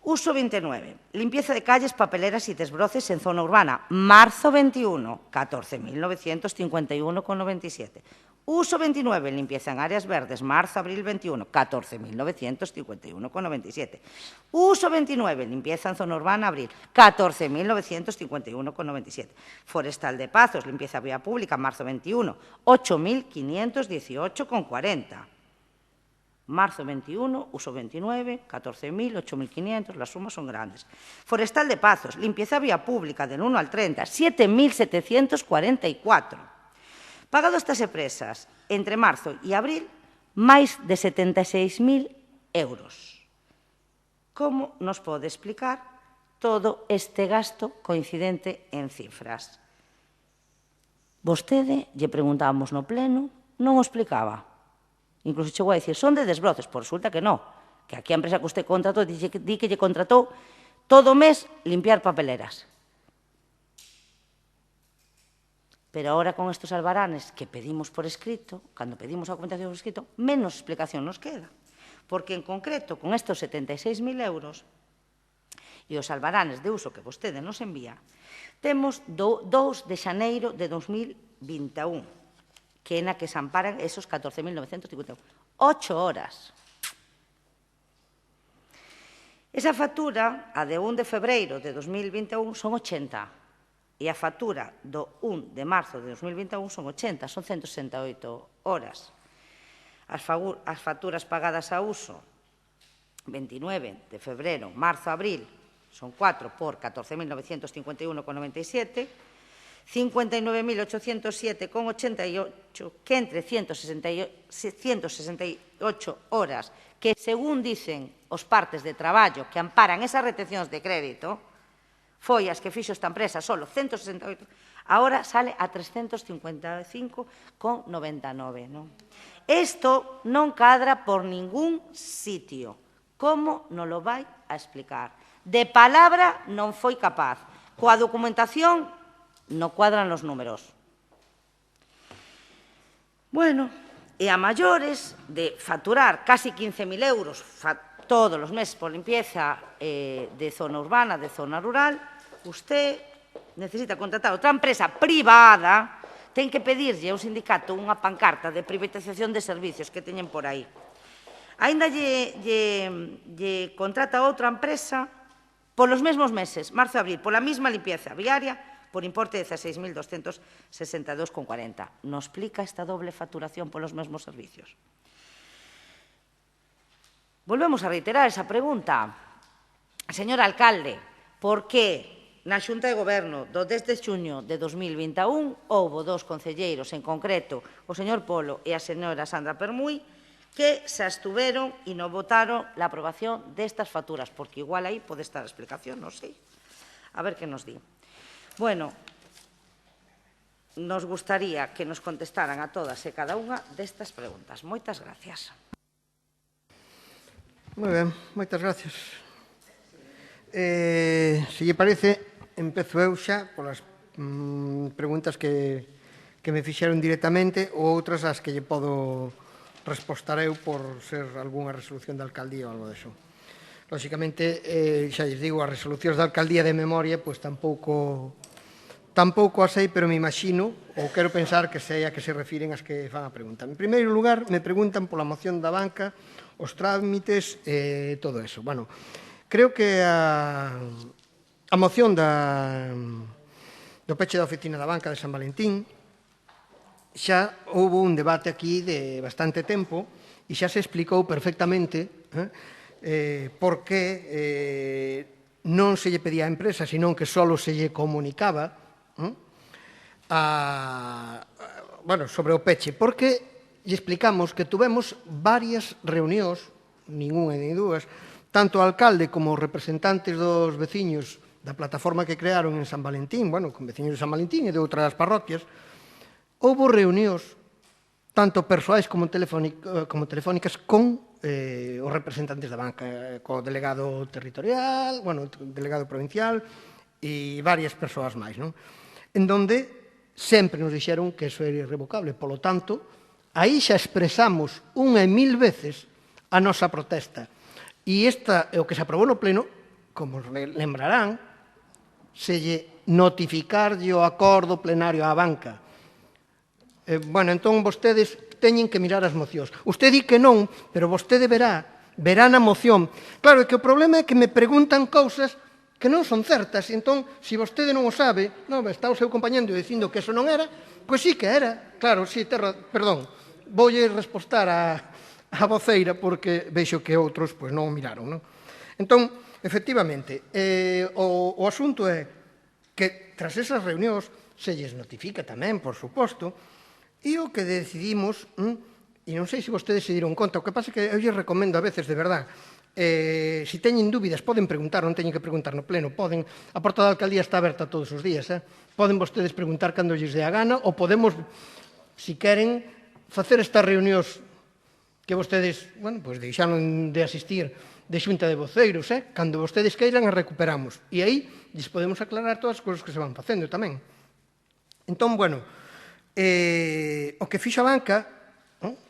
Uso 29, limpieza de calles, papeleras e desbroces en zona urbana, marzo 21, 14.951,97. Uso 29, limpieza en áreas verdes, marzo-abril 21, 14.951,97. Uso 29, limpieza en zona urbana, abril, 14.951,97. Forestal de Pazos, limpieza vía pública, marzo 21, 8.518,40. Marzo 21, uso 29, 14.000, 8.500, las sumas son grandes. Forestal de Pazos, limpieza vía pública del 1 al 30, 7.744. Pagado estas empresas entre marzo e abril, máis de 76.000 euros. Como nos pode explicar todo este gasto coincidente en cifras? Vostede, lle preguntábamos no pleno, non o explicaba. Incluso chegou a dicir, son de desbroces, por resulta que non, que aquí a empresa que usted contratou, di que lle contratou todo o mes limpiar papeleras. Pero ahora con estos albaranes que pedimos por escrito, cando pedimos a documentación por escrito, menos explicación nos queda. Porque, en concreto, con estos 76.000 euros e os albaranes de uso que vostede nos envía, temos 2 de xaneiro de 2021, que é na que se amparan esos 14.951. 8 horas. Esa factura, a de 1 de febreiro de 2021, son 80. E a factura do 1 de marzo de 2021 son 80, son 168 horas. As facturas pagadas a uso 29 de febrero, marzo, abril, son 4 por 14.951,97, 59.807,88, que entre 168 horas, que según dicen os partes de traballo que amparan esas retencións de crédito, foi as que fixo esta empresa, solo 168, agora sale a 355,99. Isto non cadra por ningún sitio. Como nos lo vai a explicar? De palabra non foi capaz. Coa documentación non cuadran os números. Bueno, e a maiores de facturar casi 15.000 euros todos os meses por limpieza de zona urbana, de zona rural, usted necesita contratar outra empresa privada, ten que pedirlle ao sindicato unha pancarta de privatización de servicios que teñen por aí. Ainda lle contrata outra empresa polos mesmos meses, marzo e abril, pola mesma limpieza viaria, por importe de 16.262,40. Non explica esta doble facturación polos mesmos servicios. Volvemos a reiterar esa pregunta. Señor alcalde, por que na Xunta de Goberno do 10 de xuño de 2021 houbo 2 concelleiros, en concreto o señor Polo e a señora Sandra Permuy, que se abstuveron e non votaron a aprobación destas facturas? Porque igual aí pode estar a explicación, non sei. A ver que nos di. Bueno, nos gustaría que nos contestaran a todas e cada unha destas preguntas. Moitas gracias. Moi ben, moitas gracias. Se lle parece, empezo eu xa polas preguntas que me fixeron directamente ou outras as que lle podo respostar eu por ser algunha resolución da alcaldía ou algo deso. Lóxicamente, xa lles digo, as resolucións da alcaldía de memoria, pois tampouco as sei, pero me imagino, ou quero pensar que sei a que se refiren as que fan a pregunta. En primeiro lugar, me preguntan pola moción da banca, os trámites e todo eso. Bueno, creo que a moción do peche da oficina da banca de San Valentín xa houve un debate aquí de bastante tempo e xa se explicou perfectamente por que non se lle pedía a empresa, senón que só se lle comunicaba sobre o peche, porque lle explicamos que tuvemos varias reunións, ninguna nem dúas, tanto o alcalde como os representantes dos veciños da plataforma que crearon en San Valentín, con veciños de San Valentín e de outras parroquias, houve reunións tanto persoais como telefónicas con os representantes da banca, co delegado territorial, o delegado provincial e varias persoas máis, non? En donde sempre nos dixeron que eso era irrevocable. Polo tanto, aí xa expresamos unha e mil veces a nosa protesta. E esta é o que se aprobou no pleno, como lembrarán, se lle notificarlle o acordo plenario á banca. Entón vostedes teñen que mirar as mocións. Usted di que non, pero vostede verá na moción. Claro, é que o problema é que me preguntan cousas que non son certas, e entón, se vostede non o sabe, está o seu compañendo dicindo que eso non era, pois sí que era. Claro, sí, perdón, voulle respostar a voceira porque vexo que outros non o miraron, non? Entón, efectivamente, o asunto é que tras esas reunións se lles notifica tamén, por suposto, e o que decidimos, e non sei se vostedes se dieron conta, o que pasa é que eu lles recomendo a veces, de verdad, se teñen dúbidas, poden preguntar, non teñen que preguntar no pleno, poden, a porta da alcaldía está aberta todos os días, poden vostedes preguntar cando lles dé a gana, ou podemos, se queren, facer estas reunións que vostedes, deixaron de asistir de xunta de voceiros, cando vostedes queiran as recuperamos, e aí lles podemos aclarar todas as cousas que se van facendo tamén. Entón, o que fixo a banca,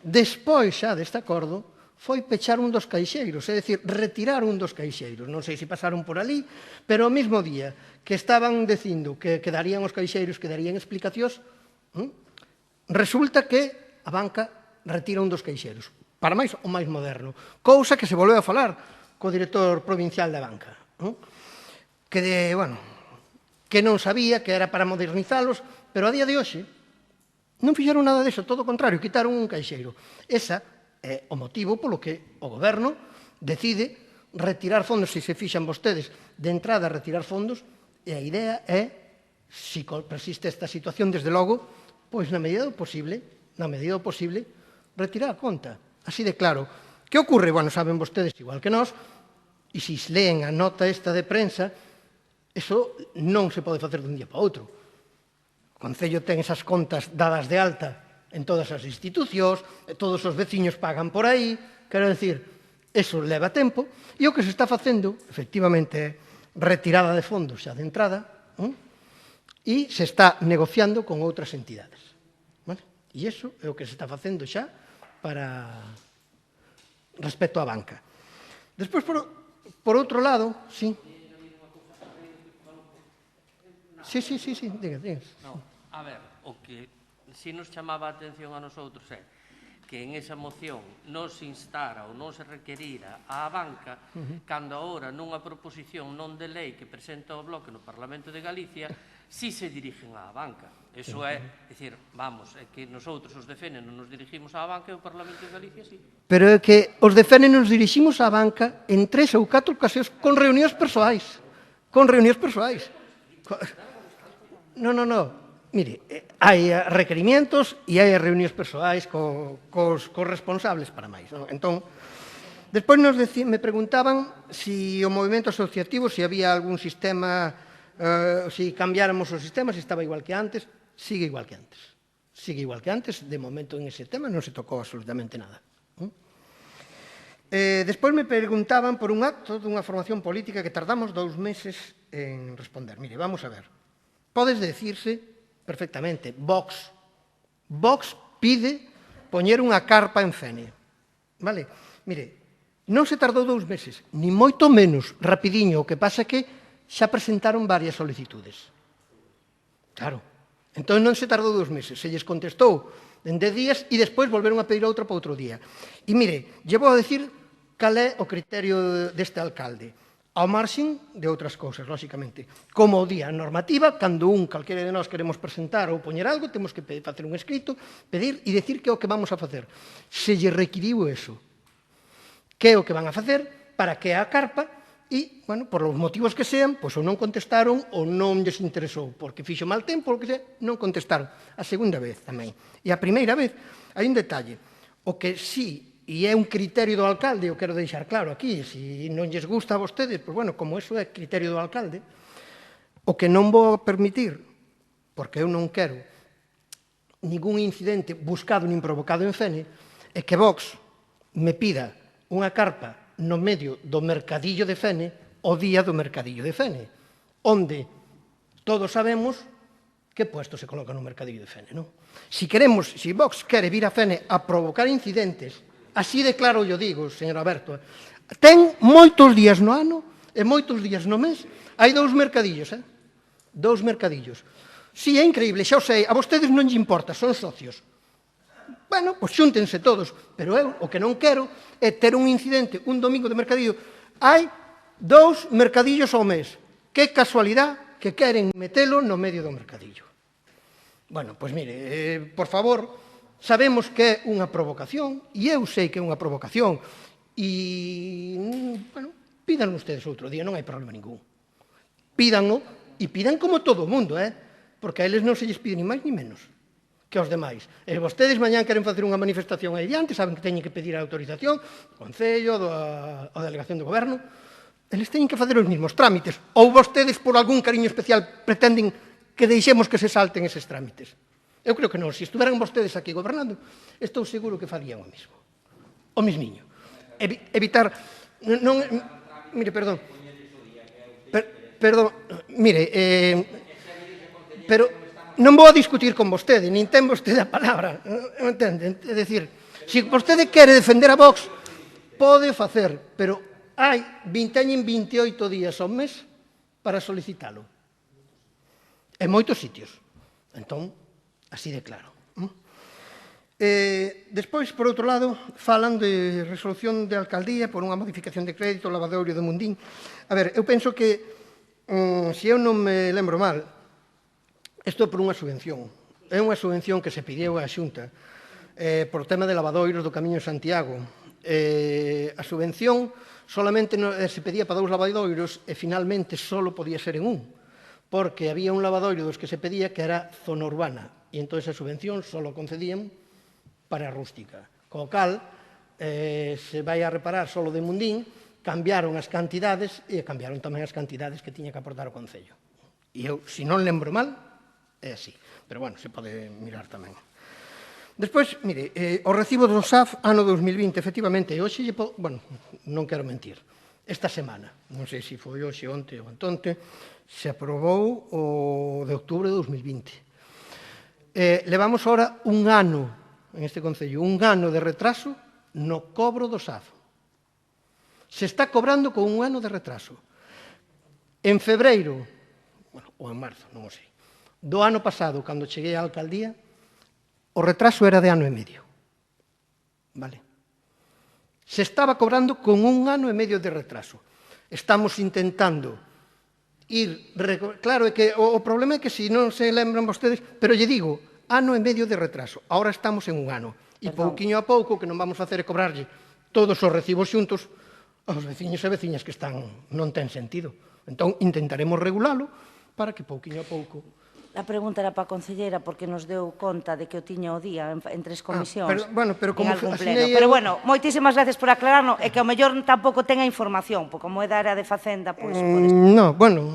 despois xa deste acordo, foi pechar un dos caixeiros, é dicir, retirar un dos caixeiros. Non sei se pasaron por ali, pero o mesmo día que estaban dicindo que quedarían os caixeiros, que darían explicacións, resulta que a banca retira un dos caixeiros, para máis o máis moderno, cousa que se volveu a falar co director provincial da banca, que non sabía que era para modernizalos, pero a día de hoxe non fixeron nada disso, todo o contrario, quitaron un caixeiro. Esa é o motivo polo que o goberno decide retirar fondos, se fixan vostedes de entrada retirar fondos, e a idea é, se persiste esta situación, desde logo, pois na medida do posible, retirar a conta. Así de claro. Que ocorre? Saben vostedes igual que nós, e se leen a nota esta de prensa, eso non se pode facer dun día para outro. O Concello ten esas contas dadas de alta en todas as institucións, todos os veciños pagan por aí, quero dicir, eso leva tempo, e o que se está facendo, efectivamente, é retirada de fondos xa de entrada, e se está negociando con outras entidades. E iso é o que se está facendo xa para respecto á banca. Despois, por outro lado, sí. Sí, diga. A ver, o que si nos chamaba a atención a nosotros é que en esa moción non se instara ou non se requerira á banca cando agora nunha proposición non de lei que presenta o Bloque no Parlamento de Galicia si se dirigen á banca. Eso é dicir, é que nosotros os de FENE non nos dirigimos á banca e o Parlamento de Galicia sí. Pero é que os de FENE nos diriximos á banca en 3 ou 4 ocasións con reunións persoais. Non. Mire, hai requerimientos e hai reunións persoais cos responsables para máis. Entón, despois me preguntaban se o movimento asociativo, se había algún sistema, se cambiáramos o sistema, se estaba igual que antes. Sigue igual que antes. De momento en ese tema non se tocou absolutamente nada. Despois me preguntaban por un acto dunha formación política que tardamos 2 meses en responder. Mire, vamos a ver. podes decirse perfectamente, Vox pide poñer unha carpa en Fene. Vale? Mire, non se tardou 2 meses, ni moito menos, rapidiño, o que pasa que xa presentaron varias solicitudes. Claro. Entón non se tardou 2 meses, se lles contestou en 10 días e despois volveron a pedir outra para outro día. E mire, lle vou a decir cal é o criterio deste alcalde, ao marxen de outras cousas, lóxicamente. Como o día a normativa, cando calquera de nós queremos presentar ou poñer algo, temos que facer un escrito, pedir e decir que é o que vamos a facer. Se lle requiriu eso, que é o que van a facer, para que a carpa, e, bueno, por os motivos que sean, pois ou non contestaron ou non lles interesou, porque fixo mal tempo, ou que sea, non contestaron. A segunda vez tamén. E a primeira vez, hai un detalle. O que sí, e é un criterio do alcalde, eu quero deixar claro aquí, se non lles gusta a vostedes, pois, bueno, como eso é criterio do alcalde, o que non vou permitir, porque eu non quero ningún incidente buscado nin provocado en Fene, é que Vox me pida unha carpa no medio do mercadillo de Fene o día do mercadillo de Fene, onde todos sabemos que puesto se coloca no mercadillo de Fene, non? Se Vox quere vir a Fene a provocar incidentes, así de claro yo digo, señor Alberto, ten moitos días no ano e moitos días no mes, hai 2 mercadillos, 2 mercadillos. Si, é increíble, xa o sei, a vostedes non lle importa, son socios. Bueno, pois xúntense todos, pero eu o que non quero é ter un incidente un domingo de mercadillo. Hai 2 mercadillos ao mes. Que casualidade que queren metelo no medio do mercadillo. Bueno, pois mire, por favor, sabemos que é unha provocación, e eu sei que é unha provocación, e, bueno, pídanlo ustedes outro día, non hai problema ningún. Pídanlo, e pidan como todo o mundo, porque a eles non se lles pide ni máis ni menos que aos demais. E vostedes mañán queren facer unha manifestación aí diante, saben que teñen que pedir a autorización do Concello, da Delegación do Goberno, eles teñen que facer os mesmos trámites, ou vostedes, por algún cariño especial, pretenden que deixemos que se salten eses trámites. Eu creo que non, se estuveran vostedes aquí gobernando, estou seguro que farían o mesmo. O mesmiño. Evitar... Mire, perdón. Perdón, mire, pero... Non vou a discutir con vostede, nin ten vostede a palabra, non entende? É dicir, se vostede quere defender a Vox, pode facer, pero teñen 28 días ao mes para solicitalo. En moitos sitios. Entón, así de claro. Despois, por outro lado, falan de resolución de alcaldía por unha modificación de crédito, lavadoiro de Mundín. A ver, eu penso que, se eu non me lembro mal, isto é por unha subvención. É unha subvención que se pideu á Xunta por tema de lavadoiros do Camiño de Santiago. A subvención solamente se pedía para 2 lavadoiros e finalmente só podía ser en un, porque había un lavadoiro dos que se pedía que era zona urbana e entón esa subvención só concedían para a rústica. Co cal, se vai a reparar só de Mundín, cambiaron as cantidades e cambiaron tamén as cantidades que tiña que aportar o Concello. E eu, se non lembro mal, é así, pero, bueno, se pode mirar tamén. Despois, mire, o recibo do SAF ano 2020, efectivamente, e hoxe, bueno, non quero mentir, esta semana, non sei se foi hoxe, onte ou antonte, se aprobou o de outubro de 2020. Levamos ahora un ano, en este Concello, un ano de retraso no cobro do SAF. Se está cobrando con un ano de retraso. En febreiro, bueno, ou en marzo, non o sei, do ano pasado, cando cheguei á alcaldía, o retraso era de ano e medio. Vale? Se estaba cobrando con un ano e medio de retraso. Estamos intentando ir... Claro, é que o problema é que se non se lembran vostedes, pero lle digo, ano e medio de retraso. Ahora estamos en un ano. E pouquiño a pouco, que non vamos facer é cobrarlle todos os recibos xuntos aos veciños e veciñas que están... Non ten sentido. Entón, intentaremos regulalo para que pouquiño a pouco... A pregunta era para a concelleira porque nos deu conta de que o tiña o día en 3 comisións. Pero como asinei eu... Pero, bueno, moitísimas gracias por aclararnos e que ao mellor tampouco ten a información, porque como é da área de Facenda, pois... Non, bueno,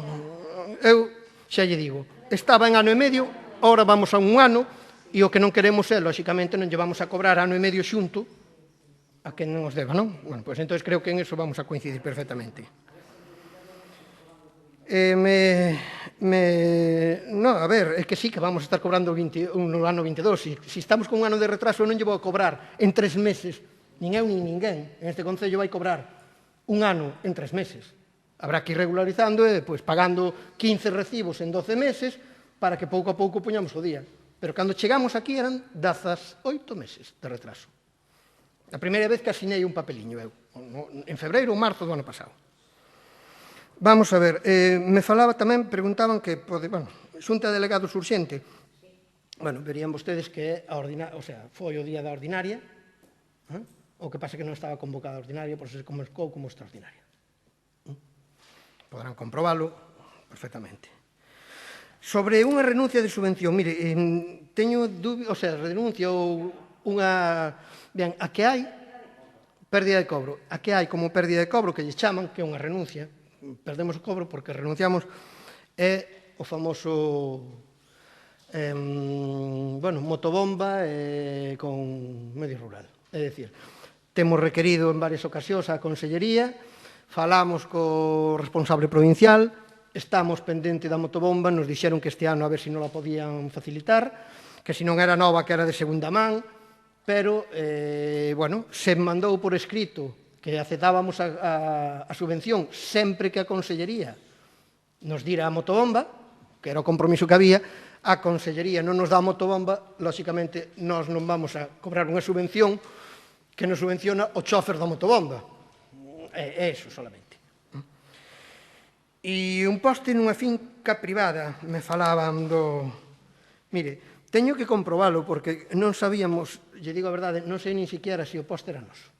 eu xa lle digo, estaba en ano e medio, ahora vamos a un ano, e o que non queremos é, lóxicamente, non llevamos a cobrar ano e medio xunto a que non os deba, non? Bueno, pois entón creo que en eso vamos a coincidir perfectamente. No, a ver, é que sí que vamos a estar cobrando no ano 22. Si estamos con un ano de retraso, non lle vou a cobrar en 3 meses, nin eu nin ninguén. En este Concello vai cobrar un ano en 3 meses. Habrá que ir regularizando e pagando 15 recibos en 12 meses para que pouco a pouco poñamos o día. Pero cando chegamos aquí eran 18 meses de retraso. A primeira vez que asinei un papeliño eu, en febreiro ou marzo do ano pasado. Vamos a ver, me falaba tamén, preguntaban que, xunta de delegados urxente, verían vostedes que foi o día da ordinaria, o que pasa que non estaba convocada a ordinaria, por se convocou como extraordinaria. Poderán comprobalo perfectamente. Sobre unha renuncia de subvención, mire, teño dúbidas, renuncia ou unha... Ben, a que hai pérdida de cobro, a que hai como pérdida de cobro, que lle chaman, que é unha renuncia, perdemos o cobro porque renunciamos, é o famoso motobomba con medio rural. É dicir, temos requerido en varias ocasións a Consellería, falamos co responsable provincial, estamos pendente da motobomba, nos dixeron que este ano a ver se non la podían facilitar, que se non era nova, que era de segunda man, pero, se mandou por escrito que aceptábamos a subvención sempre que a Consellería nos dira a motobomba, que era o compromiso que había, a Consellería non nos dá a motobomba, lóxicamente nós non vamos a cobrar unha subvención que nos subvenciona o chofer da motobomba. É eso solamente. E un poste nunha finca privada, me falaban do... Mire, teño que comprobalo porque non sabíamos, lle digo a verdade, non sei nin siquiera se o poste era noso.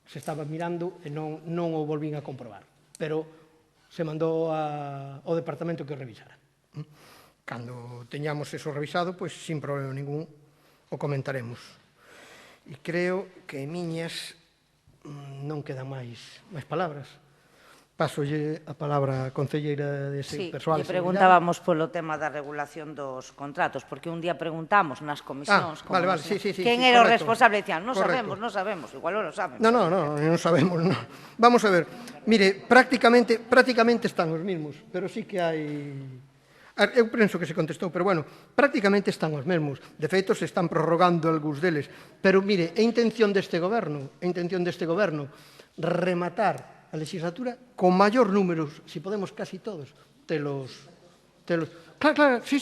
Se estaba mirando e non o volvín a comprobar. Pero se mandou ao departamento que o revisara. Cando teñamos eso revisado, pois sin problema ningún o comentaremos. E creo que miñas non quedan máis palabras. Pasolle a palabra a concelleira de Persoal e Seguridade. Sí, preguntábamos polo tema da regulación dos contratos, porque un día preguntamos nas comisións quen era o responsable, dicían, non sabemos, igual non lo saben. Non sabemos. Vamos a ver, mire, prácticamente están os mesmos, pero sí que hai... Eu penso que se contestou, pero prácticamente están os mesmos. De feito, se están prorrogando algúns deles. Pero, mire, é intención deste goberno rematar a legislatura con maior número, se podemos casi todos, telos... Claro, sí,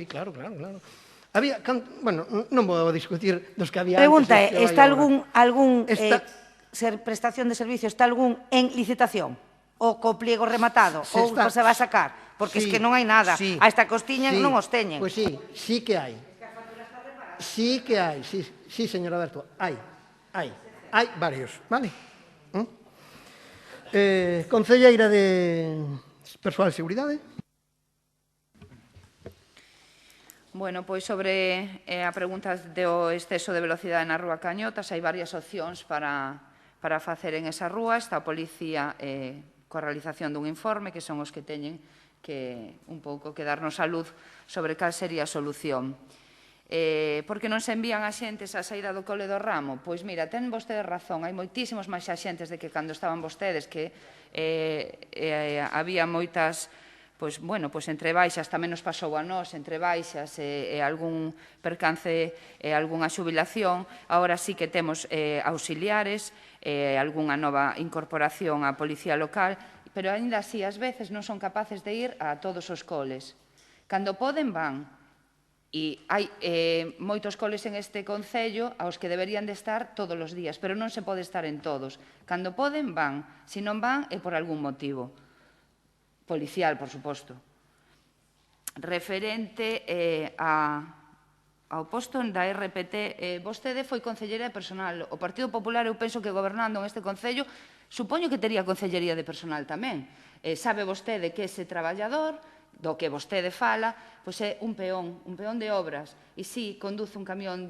claro. Había, non vou a discutir dos que había antes. Pregunta é, está algún prestación de servicio, está algún en licitación? O co pliego rematado? Ou se vai sacar? Porque es que non hai nada. A esta costiña non os teñen. Pois sí que hai. Sí que hai, sí, señor Alberto, hai varios, vale? Concelleira de Persoal e Seguridade. Bueno, pois sobre a pregunta do exceso de velocidade na Rúa Cañotas, hai varias opcións para facer en esa rúa. Está a policía coa realización dun informe, que son os que teñen que un pouco que darnos a luz sobre cal sería a solución. Por que non se envían axentes á saída do cole do Ramo? Pois mira, ten vostede razón, hai moitísimos máis axentes de que cando estaban vostedes, que había moitas, pois entre baixas, tamén nos pasou a nós, entre baixas e algún percance e algunha xubilación. Agora sí que temos auxiliares, algunha nova incorporación á policía local, pero ainda así, ás veces, non son capaces de ir a todos os coles. Cando poden, van. E hai moitos coles en este Concello aos que deberían de estar todos os días, pero non se pode estar en todos. Cando poden, van. Se non van, é por algún motivo. Policial, por suposto. Referente ao posto da RPT, vostede foi concelleira de personal. O Partido Popular, eu penso que gobernando en este Concello, supoño que tería concellería de personal tamén. Sabe vostede que ese traballador do que vostede fala, pois é un peón de obras. E si conduce un camión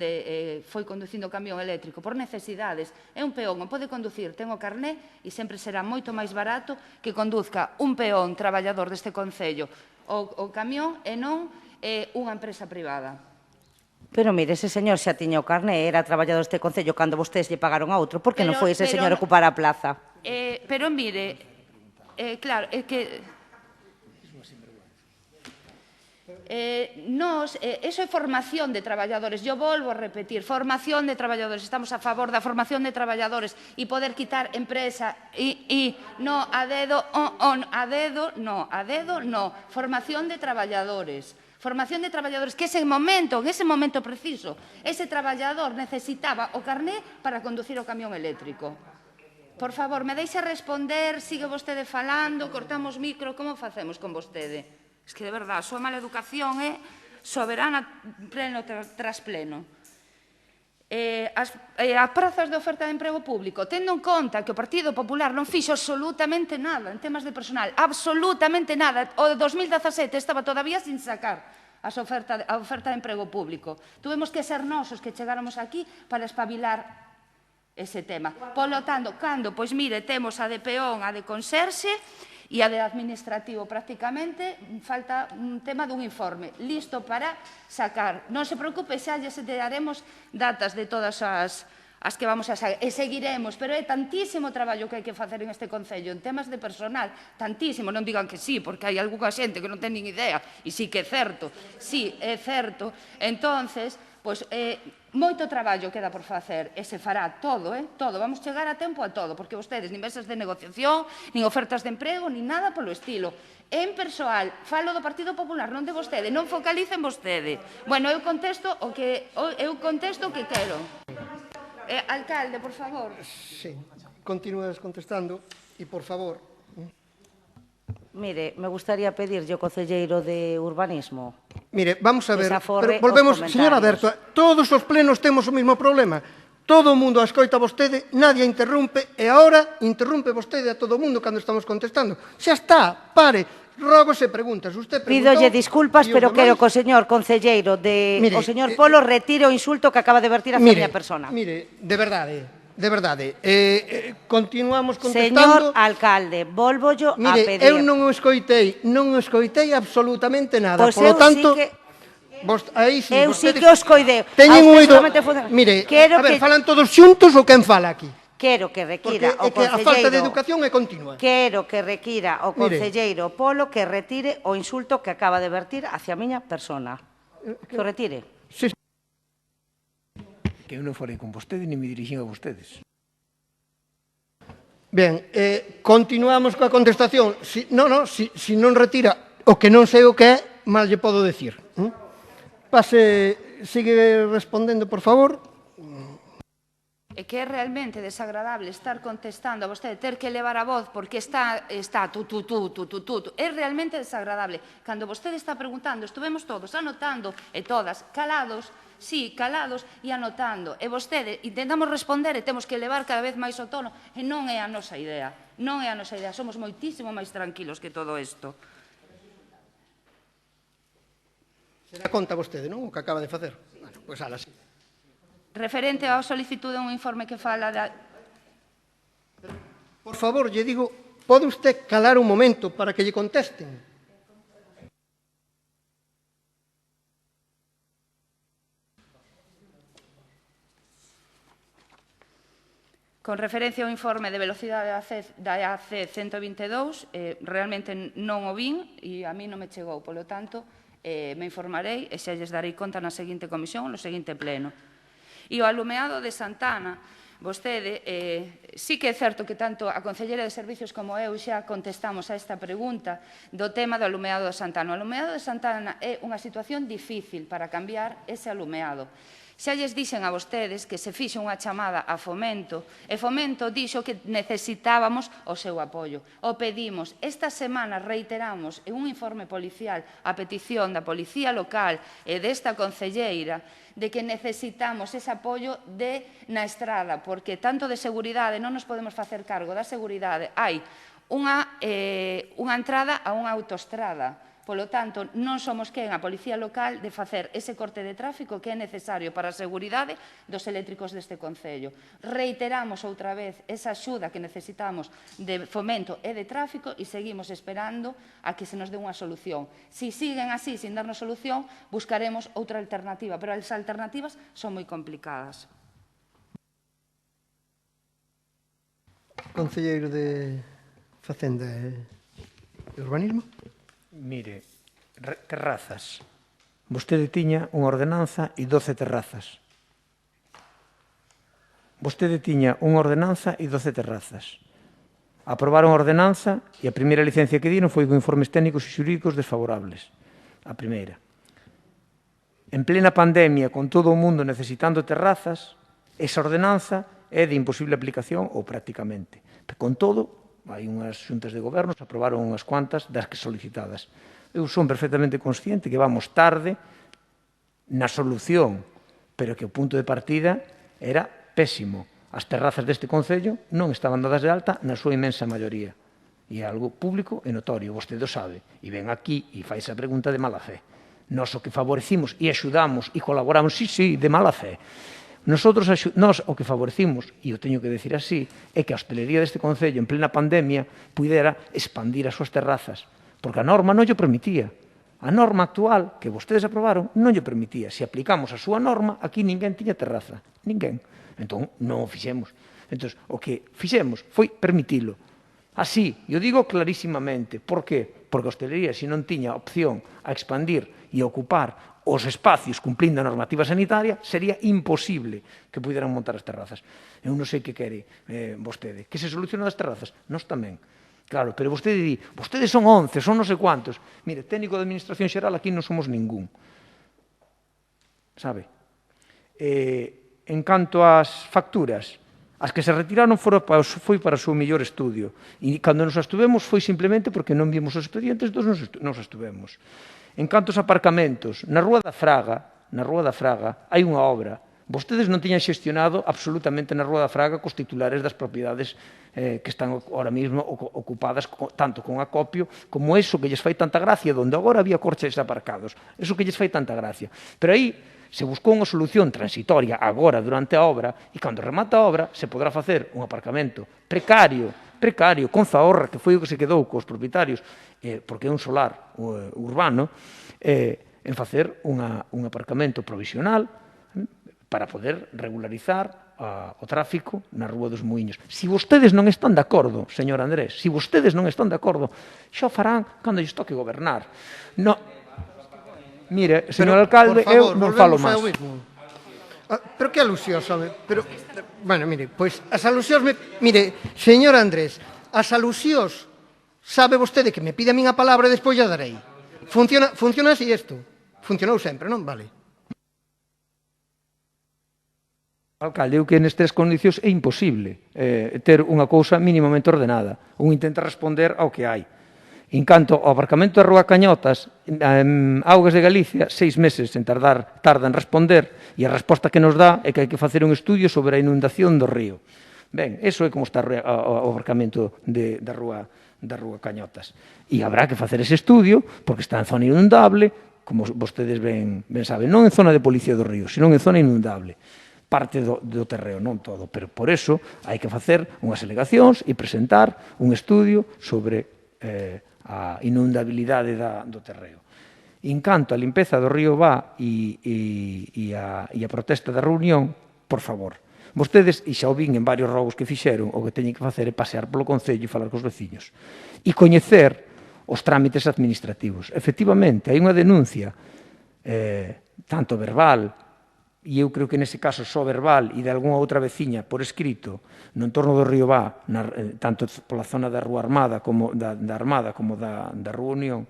foi conducindo un camión eléctrico por necesidades. É un peón, o pode conducir, ten o carné e sempre será moito máis barato que conduzca un peón traballador deste Concello o camión e non unha empresa privada. Pero mire, ese señor xa tiña o carné, era traballador deste Concello cando vostedes lle pagaron a outro. Por que non foi ese señor a ocupar a plaza? Pero mire, claro, é que... Eso é formación de traballadores. Yo volvo a repetir, formación de traballadores. Estamos a favor da formación de traballadores e poder quitar empresa no, a dedo, no. Formación de traballadores. Formación de traballadores, que en ese momento preciso, ese traballador necesitaba o carné para conducir o camión eléctrico. Por favor, me deixa responder, sigue vostede falando, cortamos micro, como facemos con vostede? Es que, de verdade, a súa mala educación é soberana pleno tras pleno. As prazas de oferta de emprego público, tendo en conta que o Partido Popular non fixo absolutamente nada en temas de personal, absolutamente nada. O 2017 estaba todavía sin sacar a oferta de emprego público. Tuvemos que ser nosos que chegáramos aquí para espabilar ese tema. Polo tanto, cando, pois mire, temos a de peón, a de conserxe, e a de administrativo prácticamente falta un tema dun informe listo para sacar. Non se preocupe, xa lle daremos datas de todas as que vamos a sacar. E seguiremos, pero é tantísimo traballo que hai que facer en este Concello en temas de personal, tantísimo, non digan que sí, porque hai algunha xente que non ten nin idea, e sí que é certo, sí, é certo. Entonces, pois, moito traballo queda por facer e se fará todo, todo. Vamos chegar a tempo a todo, porque vostedes nin mesas de negociación, nin ofertas de emprego, nin nada polo estilo. En persoal, falo do Partido Popular, non de vostede, non focalicen vostede. Bueno, eu contesto o que quero. Alcalde, por favor. Sí, continúas contestando e, por favor. Mire, me gustaría pedirlle ao concelleiro de Urbanismo. Mire, vamos a ver, Desaforre pero volvemos, os señora Berto, todos os plenos temos o mesmo problema. Todo o mundo a escoita vostede, nadie interrumpe, e agora interrumpe vostede a todo o mundo cando estamos contestando. Xa está, pare, rogos e preguntas. Usted preguntou... Pídolle disculpas, pero quero que o señor concelleiro, o señor Polo, retire o insulto que acaba de vertir a miña persona. Mire, de verdade, continuamos contestando... Señor alcalde, volvollo a pedir. Mire, eu non o escoitei absolutamente nada. Pois Por lo tanto, eu sí que o escoitei. Teñen un oído... Mire, a ver, falan todos xuntos ou quen fala aquí? Quero que requira o concelleiro... a falta de educación é continua. Quero que requira o concelleiro Polo que retire o insulto que acaba de vertir hacia a miña persona. Que o retire. Sí. Que eu non falei con vostedes, ni me dirixín a vostedes. Ben, continuamos coa contestación. Si non retira o que non sei o que é, mal lle podo decir. Sigue respondendo, por favor. É que é realmente desagradable estar contestando a vostede, ter que elevar a voz porque está tu. É realmente desagradable. Cando vostede está preguntando, estuvemos todos anotando, e todas, calados, sí, calados e anotando. E vostede, intentamos responder e temos que elevar cada vez máis o tono. E non é a nosa idea. Non é a nosa idea. Somos moitísimo máis tranquilos que todo isto. Se dá conta vostede, non? O que acaba de facer. Bueno, pois ala, sí. Referente á solicitude un informe que fala da... Por favor, lle digo, pode usted calar un momento para que lle contesten? Con referencia ao informe de velocidade da AC 122, realmente non o vin e a mí non me chegou, polo tanto, me informarei e xa lles darei conta na seguinte comisión, no seguinte pleno. E o alumeado de Santana, vostede, sí que é certo que tanto a Concelleira de Servicios como eu xa contestamos a esta pregunta do tema do alumeado de Santana. O alumeado de Santana é unha situación difícil para cambiar ese alumeado. Xa lles dixen a vostedes que se fixe unha chamada a Fomento e Fomento dixo que necesitábamos o seu apoio. O pedimos. Esta semana reiteramos en un informe policial a petición da Policía Local e desta Concelleira de que necesitamos ese apoio na estrada, porque tanto de seguridade non nos podemos facer cargo da seguridade. Hai unha entrada a unha autoestrada. Polo tanto, non somos quen a Policía Local de facer ese corte de tráfico que é necesario para a seguridade dos eléctricos deste Concello. Reiteramos outra vez esa axuda que necesitamos de Fomento e de tráfico e seguimos esperando a que se nos dé unha solución. Si siguen así, sin darnos solución, buscaremos outra alternativa, pero as alternativas son moi complicadas. Concelleiro de Facenda e Urbanismo. Mire, Terrazas. Vostede tiña unha ordenanza e 12 terrazas. Vostede tiña unha ordenanza e 12 terrazas. Aprobaron a ordenanza e a primeira licencia que dieron foi con informes técnicos e xurídicos desfavorables. A primeira. En plena pandemia, con todo o mundo necesitando terrazas, esa ordenanza é de imposible aplicación ou prácticamente. Con todo, hai unhas xuntas de gobernos que aprobaron unhas cuantas das que solicitadas. Eu son perfectamente consciente que vamos tarde na solución, pero que o punto de partida era pésimo. As terrazas deste Concello non estaban dadas de alta na súa inmensa maioría. E é algo público e notorio, vostede o sabe. E ven aquí e fai esa pregunta de mala fe. Nós o que favorecimos e axudamos e colaboramos, sí, de mala fe. Nós o que favorecimos, e o teño que decir así, é que a hostelería deste Concello en plena pandemia pudera expandir as súas terrazas, porque a norma non lle permitía. A norma actual que vostedes aprobaron non lle permitía. Se aplicamos a súa norma, aquí ninguén tiña terraza. Ninguén. Entón, non o fixemos. Entón, o que fixemos foi permitilo. Así, eu digo clarísimamente. Por qué? Porque a hostelería, se non tiña opción a expandir e a ocupar os espacios cumplindo a normativa sanitaria, sería imposible que puderan montar as terrazas. Eu non sei que quere vostede. Que se solucione das terrazas? Nós tamén. Claro, pero vostede di, vostedes son 11, son non sei cuantos. Mire, técnico de administración xeral aquí non somos ningún. Sabe? En canto ás facturas, as que se retiraron foi para o seu mellor estudio. E cando nos estuvemos foi simplemente porque non vimos os expedientes, nos estuvemos. En canto aos aparcamentos, na Rúa da Fraga, hai unha obra. Vostedes non tiñan xestionado absolutamente na Rúa da Fraga cos titulares das propiedades que están ahora mesmo ocupadas tanto con acopio como eso que lles fai tanta gracia, donde agora había corches aparcados. Eso que lles fai tanta gracia. Pero aí se buscou unha solución transitoria agora durante a obra e cando remata a obra se podrá facer un aparcamento precario, con zahorra, que foi o que se quedou cos propietarios, porque é un solar urbano, en facer un aparcamento provisional para poder regularizar o tráfico na Rúa dos Muíños. Se vostedes non están de acordo, señor Andrés, se vostedes non están de acordo, xa farán cando lles toque gobernar. Mire, señor alcalde, eu non falo máis. Pero que alusións, home? Bueno, mire, pois as alusións... Mire, señor Andrés, as alusións, sabe vostede que me pide a min a palabra e despois ya darei. Funciona así isto? Funcionou sempre, non? Vale. Alcalde, eu que nestes condicións é imposible ter unha cousa mínimamente ordenada. Un intenta responder ao que hai. En canto ao aparcamento da Rúa Cañotas, Augas de Galicia, 6 meses en tarda en responder, e a resposta que nos dá é que hai que facer un estudio sobre a inundación do río. Ben, eso é como está o aparcamento da Rúa Cañotas. E habrá que facer ese estudio, porque está en zona inundable, como vostedes ben saben, non en zona de policía do río, senón en zona inundable. Parte do terreo, non todo, pero por eso hai que facer unhas alegacións e presentar un estudio sobre a inundabilidade do terreo. En canto a limpeza do río Vá e a protesta da reunión, por favor, vostedes, e xa o vin en varios rogos que fixeron, o que teñen que facer é pasear polo Concello e falar cos veciños e coñecer os trámites administrativos. Efectivamente, hai unha denuncia tanto verbal, e eu creo que nese caso só verbal e de algunha outra veciña por escrito no entorno do río Vá, tanto pola zona da Rúa Armada como da Armada como da Rúa Unión,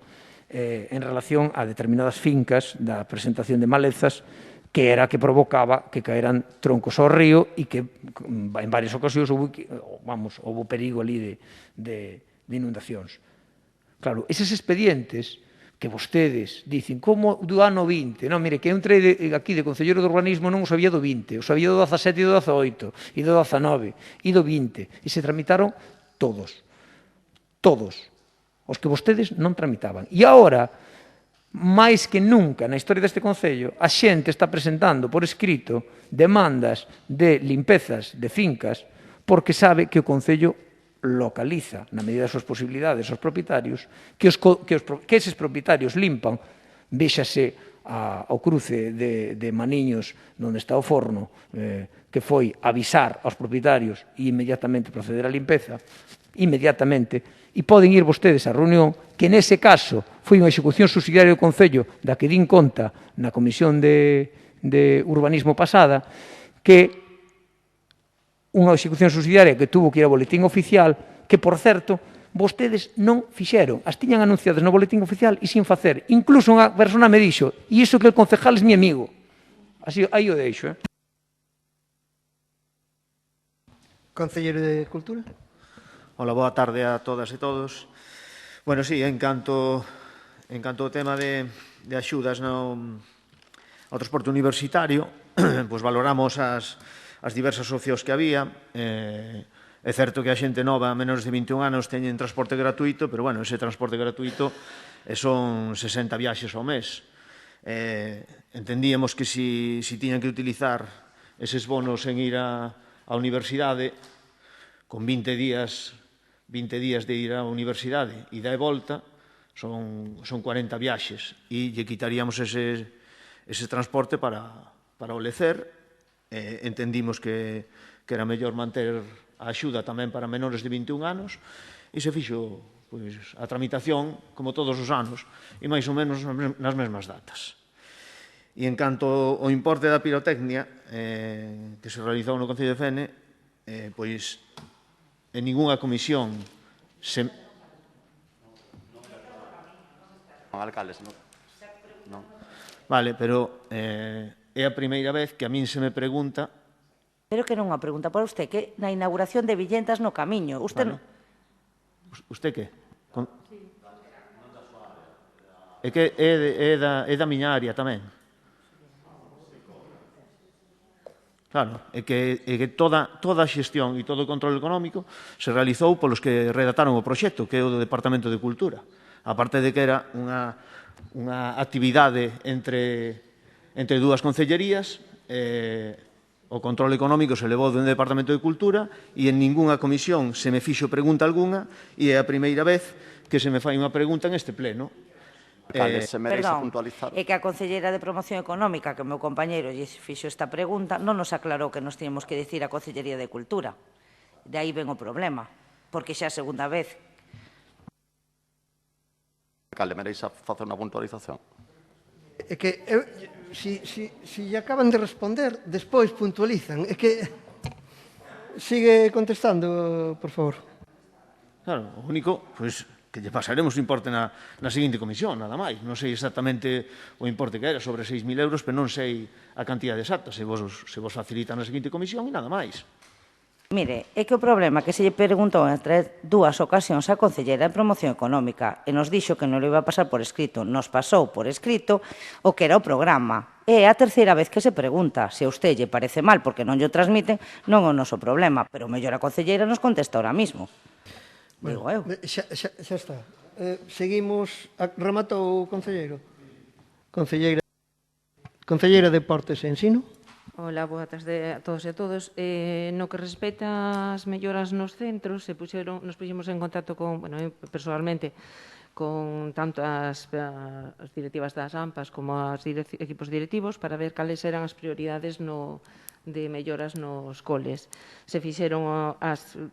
en relación a determinadas fincas da presentación de malezas que era que provocaba que caeran troncos ao río e que en varias ocasións houve perigo ali de inundacións. Claro, eses expedientes que vostedes dicen, como do ano 20, non, mire, que eu entrei aquí de Concelleiro de Urbanismo non o sabía do 20, o sabía do 17 e do 18, e do 19, e do 20, e se tramitaron todos, os que vostedes non tramitaban. E agora, máis que nunca na historia deste Concello, a xente está presentando por escrito demandas de limpezas de fincas porque sabe que o Concello localiza, na medida das súas posibilidades, os propietarios, que eses propietarios limpan, véxase ao cruce de Maniños, onde está o forno, que foi avisar aos propietarios e inmediatamente proceder á limpeza, inmediatamente, e poden ir vostedes á reunión, que nese caso foi unha execución subsidiaria do Concello da que din conta na Comisión de Urbanismo pasada, que unha execución subsidiaria que tuvo que ir ao boletín oficial, que, por certo, vostedes non fixeron. As tiñan anunciadas no boletín oficial e sin facer. Incluso unha persona me dixo, e iso que el concejal é mi amigo. Así, aí o deixo, Concelleiro de Cultura. Hola, boa tarde a todas e todos. Bueno, sí, en canto ao tema de axudas ao transporte universitario, pois valoramos as diversas opcións que había. É certo que a xente nova, a menores de 21 anos, teñen transporte gratuito, pero, bueno, ese transporte gratuito son 60 viaxes ao mes. Entendíamos que si tiñan que utilizar eses bonos en ir á universidade, con 20 días de ir á universidade e da volta, son 40 viaxes, e lle quitaríamos ese transporte para o lecer. Entendimos que era mellor manter a axuda tamén para menores de 21 anos, e se fixo a tramitación, como todos os anos, e máis ou menos nas mesmas datas. E en canto ao importe da pirotecnia que se realizou no Concello de Fene, pois en ningunha comisión se... Alcaldes, non. Vale, pero é a primeira vez que a min se me pregunta... Pero que non unha pregunta para usted, que na inauguración de Villentas no Camiño, usted... Usted que? É que é da miña área tamén. Claro, é que toda a xestión e todo o control económico se realizou polos que redactaron o proxecto, que é o do Departamento de Cultura. Aparte de que era unha actividade entre dúas concellerías, o control económico se levou do Departamento de Cultura e en ningunha comisión se me fixo pregunta alguna, e é a primeira vez que se me fai unha pregunta en este pleno. Perdón, é que a Concelleira de Promoción Económica, que o meu compañeiro lle fixo esta pregunta, non nos aclarou que nos teníamos que dicir a Concellería de Cultura. De aí ven o problema, porque xa é a segunda vez. Alcalde, mereis a facer unha puntualización? É que, se lle acaban de responder, despois puntualizan. É que... Sigue contestando, por favor. Claro, o único, pois, que lle pasaremos o importe na seguinte comisión, nada máis. Non sei exactamente o importe que era, sobre 6.000 euros, pero non sei a cantidade exacta, se vos facilitan na seguinte comisión e nada máis. Mire, é que o problema que se lle preguntou entre dúas ocasións á Concelleira de Promoción Económica e nos dixo que non lo iba a pasar por escrito, nos pasou por escrito o que era o programa. É a terceira vez que se pregunta. Se a usted lle parece mal porque non lle transmiten, non é o noso problema, pero mellor a Concelleira nos contesta ahora mismo. Digo eu. Xa está. Seguimos. Rematou o concelleiro. Concelleira de Deportes e Ensino. Hola, boa tarde a todos e a todos. No que respecta ás melloras nos centros, nos puxemos en contacto con, bueno, personalmente, con tanto as directivas das AMPAs como os equipos directivos para ver cales eran as prioridades de melloras nos coles. Se fixeron,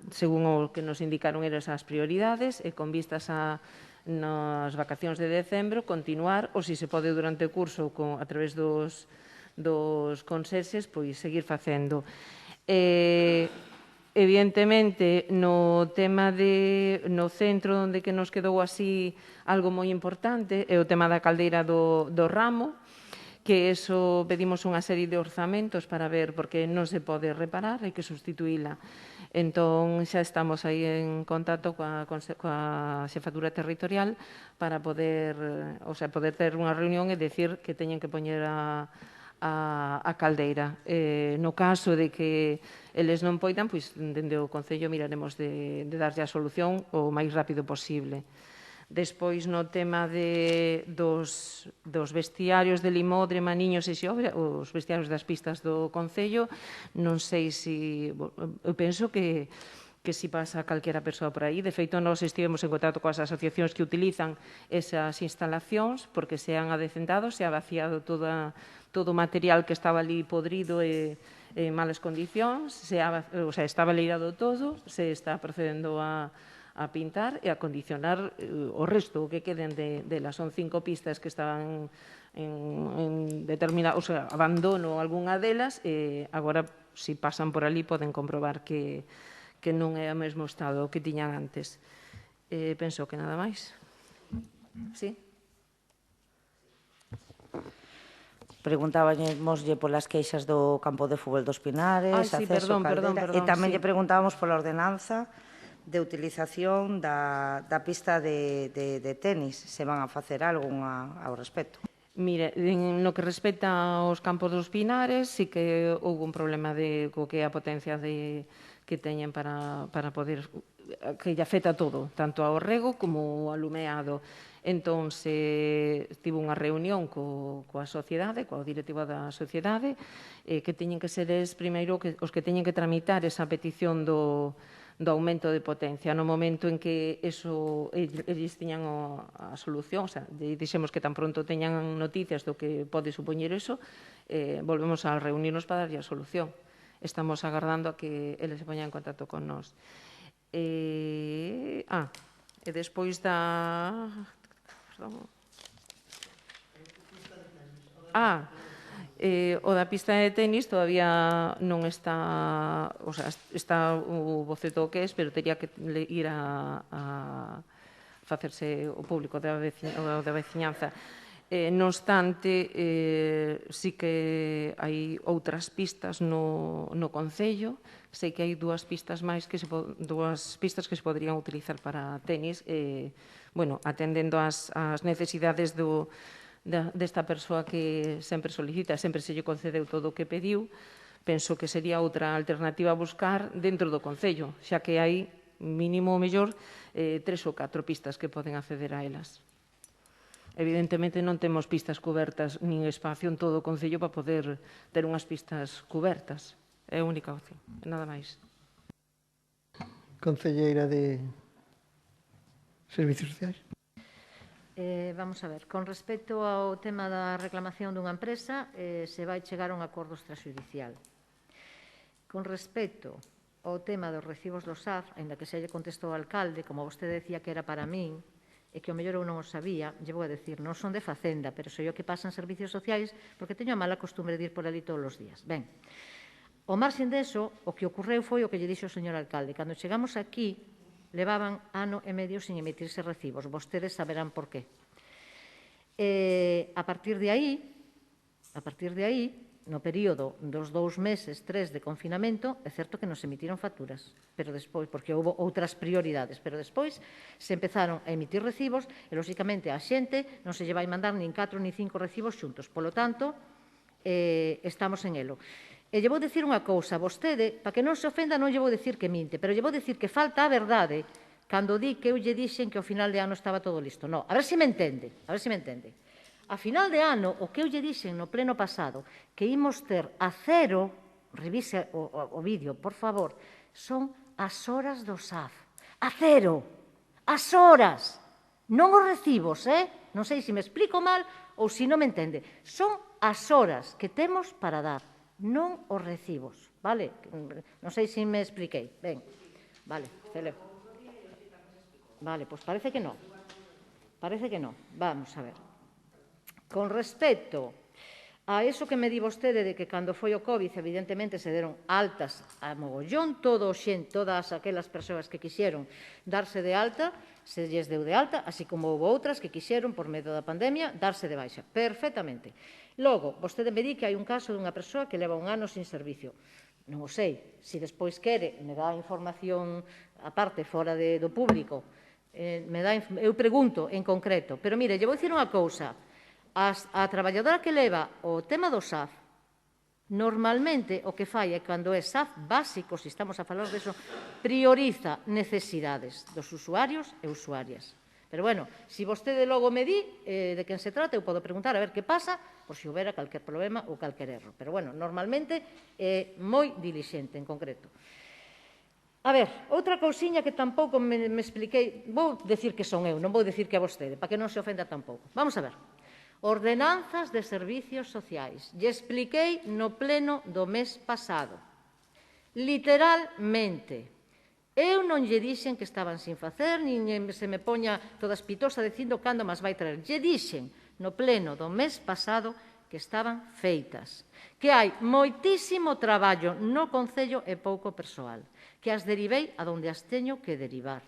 según o que nos indicaron, eran as prioridades e con vistas nas vacacións de decembro continuar, ou se pode durante o curso a través dos conserxes, pois seguir facendo. Evidentemente, no tema no centro onde que nos quedou así algo moi importante é o tema da caldeira do ramo, que eso pedimos unha serie de orzamentos para ver porque non se pode reparar, hai que sustituíla. Entón, xa estamos aí en contacto coa xefatura territorial para poder ter unha reunión e decir que teñen que poñer a caldeira. No caso de que eles non poidan, pois, dende o Concello miraremos de darlle a solución o máis rápido posible. Despois, no tema dos vestiarios de Limodre, Maniños e Xeobra, os vestiarios das pistas do Concello, non sei se... Eu penso que si pasa calquera persoa por aí. De feito, nós estivemos en contacto coas asociacións que utilizan esas instalacións porque se han adecentado, se ha vaciado todo o material que estaba ali podrido e en malas condicións, estaba leirado todo, se está procedendo a a pintar e a condicionar o resto que queden delas. Son 5 pistas que estaban en determinado, o sea, abandono algunha delas, e agora, se pasan por ali, poden comprobar que non é o mesmo estado que tiñan antes. Penso que nada máis. Sí? Preguntábamoslle polas queixas do campo de fútbol dos Pinares, sí, acceso perdón, Caldera, e perdón, tamén sí. lle preguntábamos pola ordenanza de utilización da pista de tenis, se van a facer algo ao respecto. Mire, no que respecta aos campos dos Pinares, sí que houve un problema co que é a potencia que teñen para poder, que lle afecta todo, tanto ao rego como ao alumeado. Entón, tive unha reunión coa sociedade, coa directiva da sociedade, que teñen que ser primeiro os que teñen que tramitar esa petición do aumento de potencia. No momento en que eles tiñan a solución, o sea, dixemos que tan pronto teñan noticias do que pode supoñer eso, volvemos a reunirnos para darlle a solución. Estamos agardando a que eles se poñan en contacto con nós. E despois o da pista de tenis todavía non está, o sea, está o boceto que é, pero teria que ir a facerse o público da veciñanza. Non obstante, sí que hai outras pistas no Concello. Sei que hai dúas pistas que se poderían utilizar para tenis, atendendo ás necesidades desta persoa que sempre solicita, sempre se lle concedeu todo o que pediu. Penso que sería outra alternativa a buscar dentro do Concello, xa que hai mínimo o mellor 3 ou 4 pistas que poden acceder a elas. Evidentemente non temos pistas cubertas nin espacio en todo o Concello para poder ter unhas pistas cubertas. É a única opción, nada máis. Concelleira de Servicios Sociais. Vamos a ver, con respecto ao tema da reclamación dunha empresa, se vai chegar a un acordo extrajudicial. Con respecto ao tema dos recibos do SAF, ainda que se lle contestou ao alcalde, como vostede decía que era para min, e que o mellor eu non o sabía, lle vou a decir, non son de Facenda, pero sei o que pasa en Servicios Sociais, porque teño a mala costumbre de ir por ali todos os días. Ben, ao marxen deso, o que ocorreu foi o que lle dixo o señor alcalde. Cando chegamos aquí, levaban ano e medio sin emitirse recibos. Vostedes saberán por qué. A partir de aí, no período dos 2 meses, 3 de confinamento, é certo que nos emitiron facturas, pero despois, porque houve outras prioridades, pero despois se empezaron a emitir recibos e, lóxicamente, a xente non se lle vai mandar nin 4 nin 5 recibos xuntos. Polo tanto, estamos en elo. E lle vou dicir unha cousa, vostede, para que non se ofenda, non lle vou dicir que minte, pero lle vou dicir que falta a verdade cando di que eu lle dixen que ao final de ano estaba todo listo. Non, a ver se me entende, A final de ano, o que eu lle dixen no pleno pasado, que imos ter a cero, revise o vídeo, por favor, son as horas do SAF. A cero, as horas, non os recibos, Non sei se me explico mal ou se non me entende. Son as horas que temos para dar, non os recibos, vale? Non sei se me expliquei. Ben, vale, celebro. Vale, pois parece que non. Vamos a ver. Con respecto a eso que me di vostede de que cando foi o COVID, evidentemente, se deron altas a mogollón, todas aquelas persoas que quixeron darse de alta, se lles deu de alta, así como houve outras que quixeron, por medio da pandemia, darse de baixa. Perfectamente. Logo, vostede me di que hai un caso dunha persoa que leva 1 ano sin servicio. Non o sei. Se despois quere, me dá información aparte, fora do público. Eu pregunto en concreto. Pero, mire, lle vou dicir unha cousa. A traballadora que leva o tema do SAF, normalmente o que fai é, cando é SAF básico, se estamos a falar deso, prioriza necesidades dos usuarios e usuarias. Pero, bueno, se vostede logo me di de quen se trata, eu podo preguntar a ver que pasa, por se houbera calquer problema ou calquer erro. Pero, bueno, normalmente é moi dilixente en concreto. A ver, outra cousiña que tampouco me expliquei, vou dicir que son eu, non vou dicir que é vostede, para que non se ofenda tampouco. Vamos a ver. Ordenanzas de servicios sociais. Lle expliquei no pleno do mes pasado. Literalmente, Eu non lle dixen que estaban sin facer, nin se me poña toda espitosa dicindo cando mas vai traer. Lle dixen no pleno do mes pasado que estaban feitas, que hai moitísimo traballo no Concello e pouco persoal, que as derivei a donde as teño que derivar.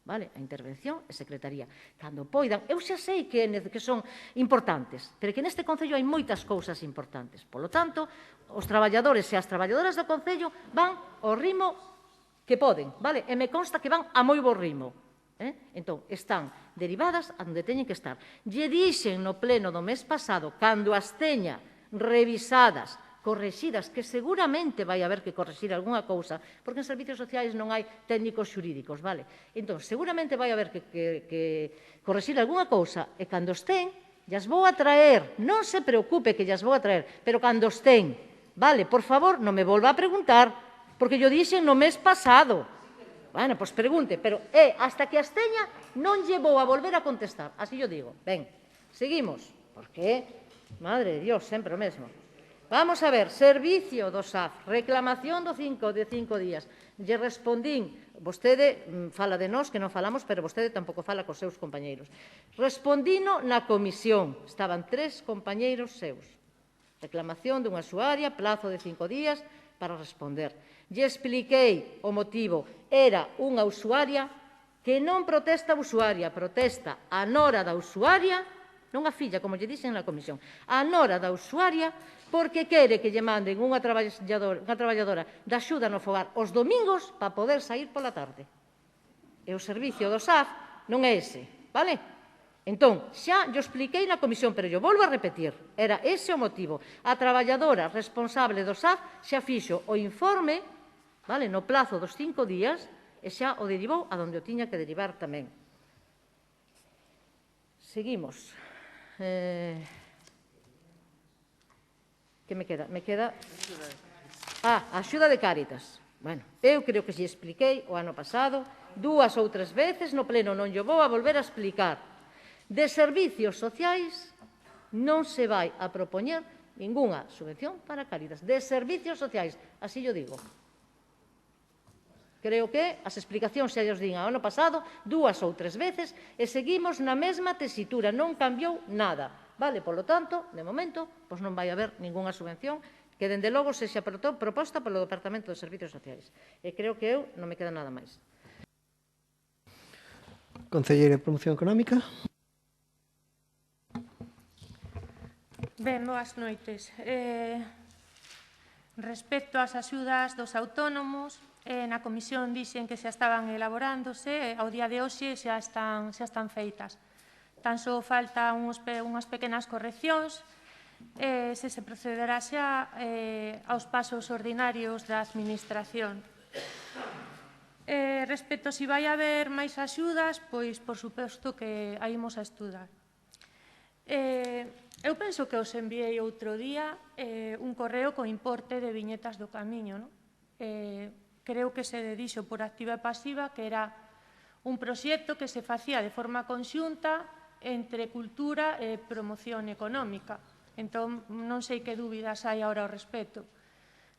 Vale? A intervención e secretaría. Cando poidan, eu xa sei que son importantes, pero que neste Concello hai moitas cousas importantes. Por lo tanto, os traballadores e as traballadoras do Concello van ao ritmo que poden, vale? E me consta que van a moi bo ritmo. Entón, están derivadas a onde teñen que estar. Lle dixen no pleno do mes pasado, cando as teña revisadas, correxidas, que seguramente vai haber que correxir algunha cousa, porque en servicios sociais non hai técnicos xurídicos, vale? Entón, seguramente vai haber que correxir algunha cousa, e cando estén, llas vou a traer. Non se preocupe que llas vou a traer, pero cando estén, vale? Por favor, non me volva a preguntar, porque yo dixen no mes pasado. Bueno, pois pregunte, pero hasta que as teña non lle vou a volver a contestar, así yo digo. Ben, seguimos, porque, madre de Dios, sempre o mesmo. Vamos a ver, servicio do SAF, reclamación de 5 días. Lle respondín, vostede fala de nós, que non falamos, pero vostede tampouco fala cos seus compañeiros. Respondino na comisión, estaban 3 compañeiros seus. Reclamación dunha usuaria, plazo de 5 días para responder. Lle expliquei o motivo. Era unha usuaria que non protesta a usuaria, protesta a nora da usuaria, non a filla, como lle dixen na comisión, a nora da usuaria, porque quere que lle manden unha traballadora da axuda no fogar os domingos para poder sair pola tarde. E o servicio do SAF non é ese, vale? Entón, xa yo expliquei na comisión, pero yo volvo a repetir, era ese o motivo. A traballadora responsable do SAF xa fixo o informe, vale, no plazo dos 5 días, e xa o derivou a donde o tiña que derivar tamén. Seguimos. Que me queda? Me queda... a axuda de Cáritas. Bueno, eu creo que xe expliquei o ano pasado, 2 ou 3 veces, no pleno non yo vou a volver a explicar. De servicios sociais non se vai a propoñer ningunha subvención para Cáritas. De servicios sociais, así yo digo. Creo que as explicacións xa os din ao ano pasado 2 ou 3 veces e seguimos na mesma tesitura, non cambiou nada. Vale, polo tanto, de momento, pois non vai haber ningunha subvención que, dende logo, sexa proposta polo Departamento de Servicios Sociais. E creo que eu non me queda nada máis. Concelleira de Promoción Económica. Ben, boas noites. Respecto ás axudas dos autónomos, na comisión dixen que xa estaban elaborándose, ao día de hoxe xa están feitas. Tan só falta unhas pequenas correccións, se procederá xa aos pasos ordinarios da Administración. Respecto se vai haber máis axudas, pois, por suposto que a imos a estudar. Eu penso que os enviei outro día un correo co importe de viñetas do camiño. Creo que se dixo por activa e pasiva que era un proxecto que se facía de forma conxunta entre cultura e promoción económica. Entón, non sei que dúbidas hai agora ao respecto.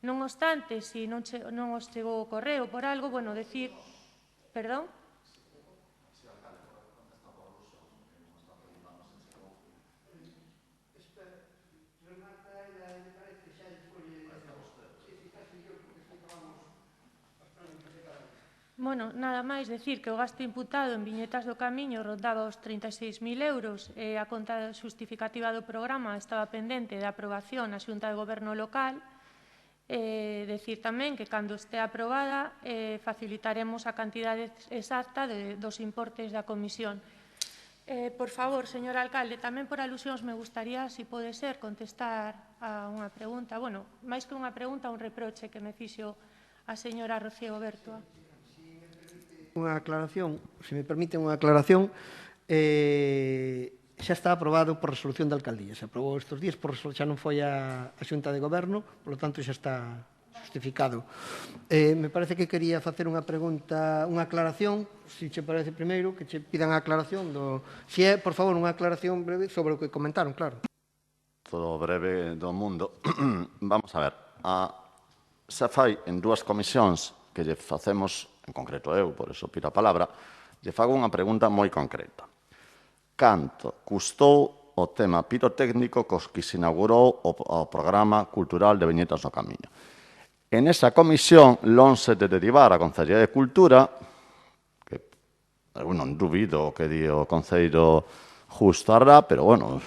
Non obstante, se non os chegou o correo por algo, bueno, decir... Perdón? Bueno, nada máis decir que o gasto imputado en viñetas do camiño rondaba os 36.000 euros e a conta xustificativa do programa estaba pendente de aprobación na Xunta de Goberno local. Decir tamén que, cando este aprobada, facilitaremos a cantidade exacta dos importes da comisión. Por favor, señor alcalde, tamén por alusións me gustaría, se pode ser, contestar a unha pregunta. Bueno, máis que unha pregunta, un reproche que me fixo a señora Rocío Bertoa. Unha aclaración, se me permite unha aclaración, xa está aprobado por resolución da alcaldía, se aprobou estes días, xa non foi a Xunta de Goberno, por lo tanto xa está justificado. Me parece que quería facer unha pregunta, unha aclaración, se che parece primeiro, que che pidan a aclaración se é, por favor, unha aclaración breve sobre o que comentaron, claro. Todo breve do mundo. Vamos a ver, xa fai en 2 comisións que lle facemos en concreto eu, por eso pido a palabra, lle fago unha pregunta moi concreta. Canto custou o tema pirotécnico cos que se inaugurou o programa cultural de Viñetas no Camiño? En esa comisión, lonxe de derivar a Consellería de Cultura, que eu non dubido o que di o Concello Justo Arrá, pero, bueno,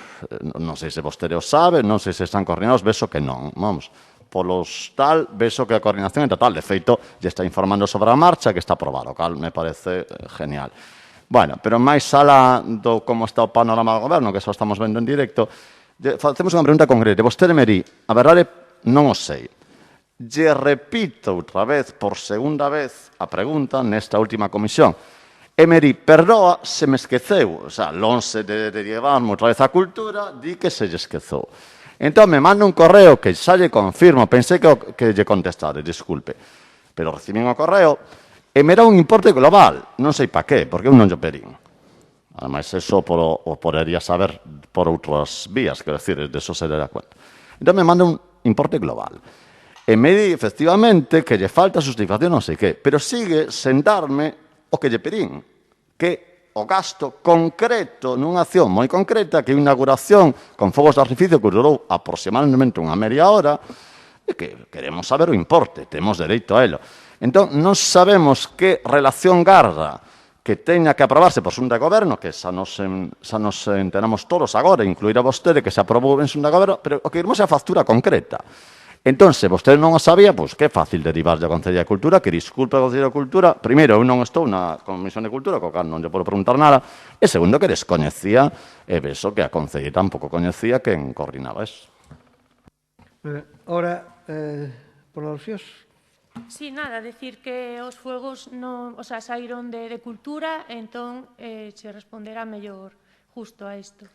non sei se vostede o sabe, non sei se están coordinados, vexo que non, vamos. Polos tal, vexo que a coordinación é total. De feito, lle está informando sobre a marcha que está aprobado, o cal me parece genial. Bueno, pero máis alá do como está o panorama do goberno, que só estamos vendo en directo, facemos unha pregunta concreta. Vostede me di, a verdade, non o sei. Lle repito outra vez, por segunda vez, a pregunta nesta última comisión. E me di, perdoa, se me esqueceu. O sea, lonxe de llevarme outra vez a cultura, di que se lle esquezou. Entón, me manda un correo que xa lle confirmo, pensei que lle contestade, disculpe, pero recibín o correo e me dá un importe global, non sei pa qué, porque eu non lle pedín. Ademais, eso o podería saber por outras vías, quero decir, de eso se dará cuenta. Entón, me manda un importe global. E me di, efectivamente, que lle falta justificación non sei que, pero sigue sen darme o que lle pedín, que o gasto concreto nunha acción moi concreta, que é unha inauguración con fogos de artificio que durou aproximadamente unha media hora, e que queremos saber o importe, temos dereito a elo. Entón, non sabemos que relación garda que teña que aprobarse por xunta de goberno, que xa nos enteramos todos agora, incluir a vostede, que se aprobou en xunta de goberno, pero o que queremos é a factura concreta. Entón, se vostede non o sabía, pois que é fácil derivarlle a Consellería de Cultura, que disculpe a Consellería de Cultura. Primeiro, eu non estou na Comisión de Cultura, co cal non lle podo preguntar nada. E segundo, que descoñecía, e vexo que a Consellería tampouco coñecía quen coordinaba eso. Ora, por alusións. Sí, nada, decir que os fuegos non, o sea, saíron de cultura, entón se responderá mellor justo a isto.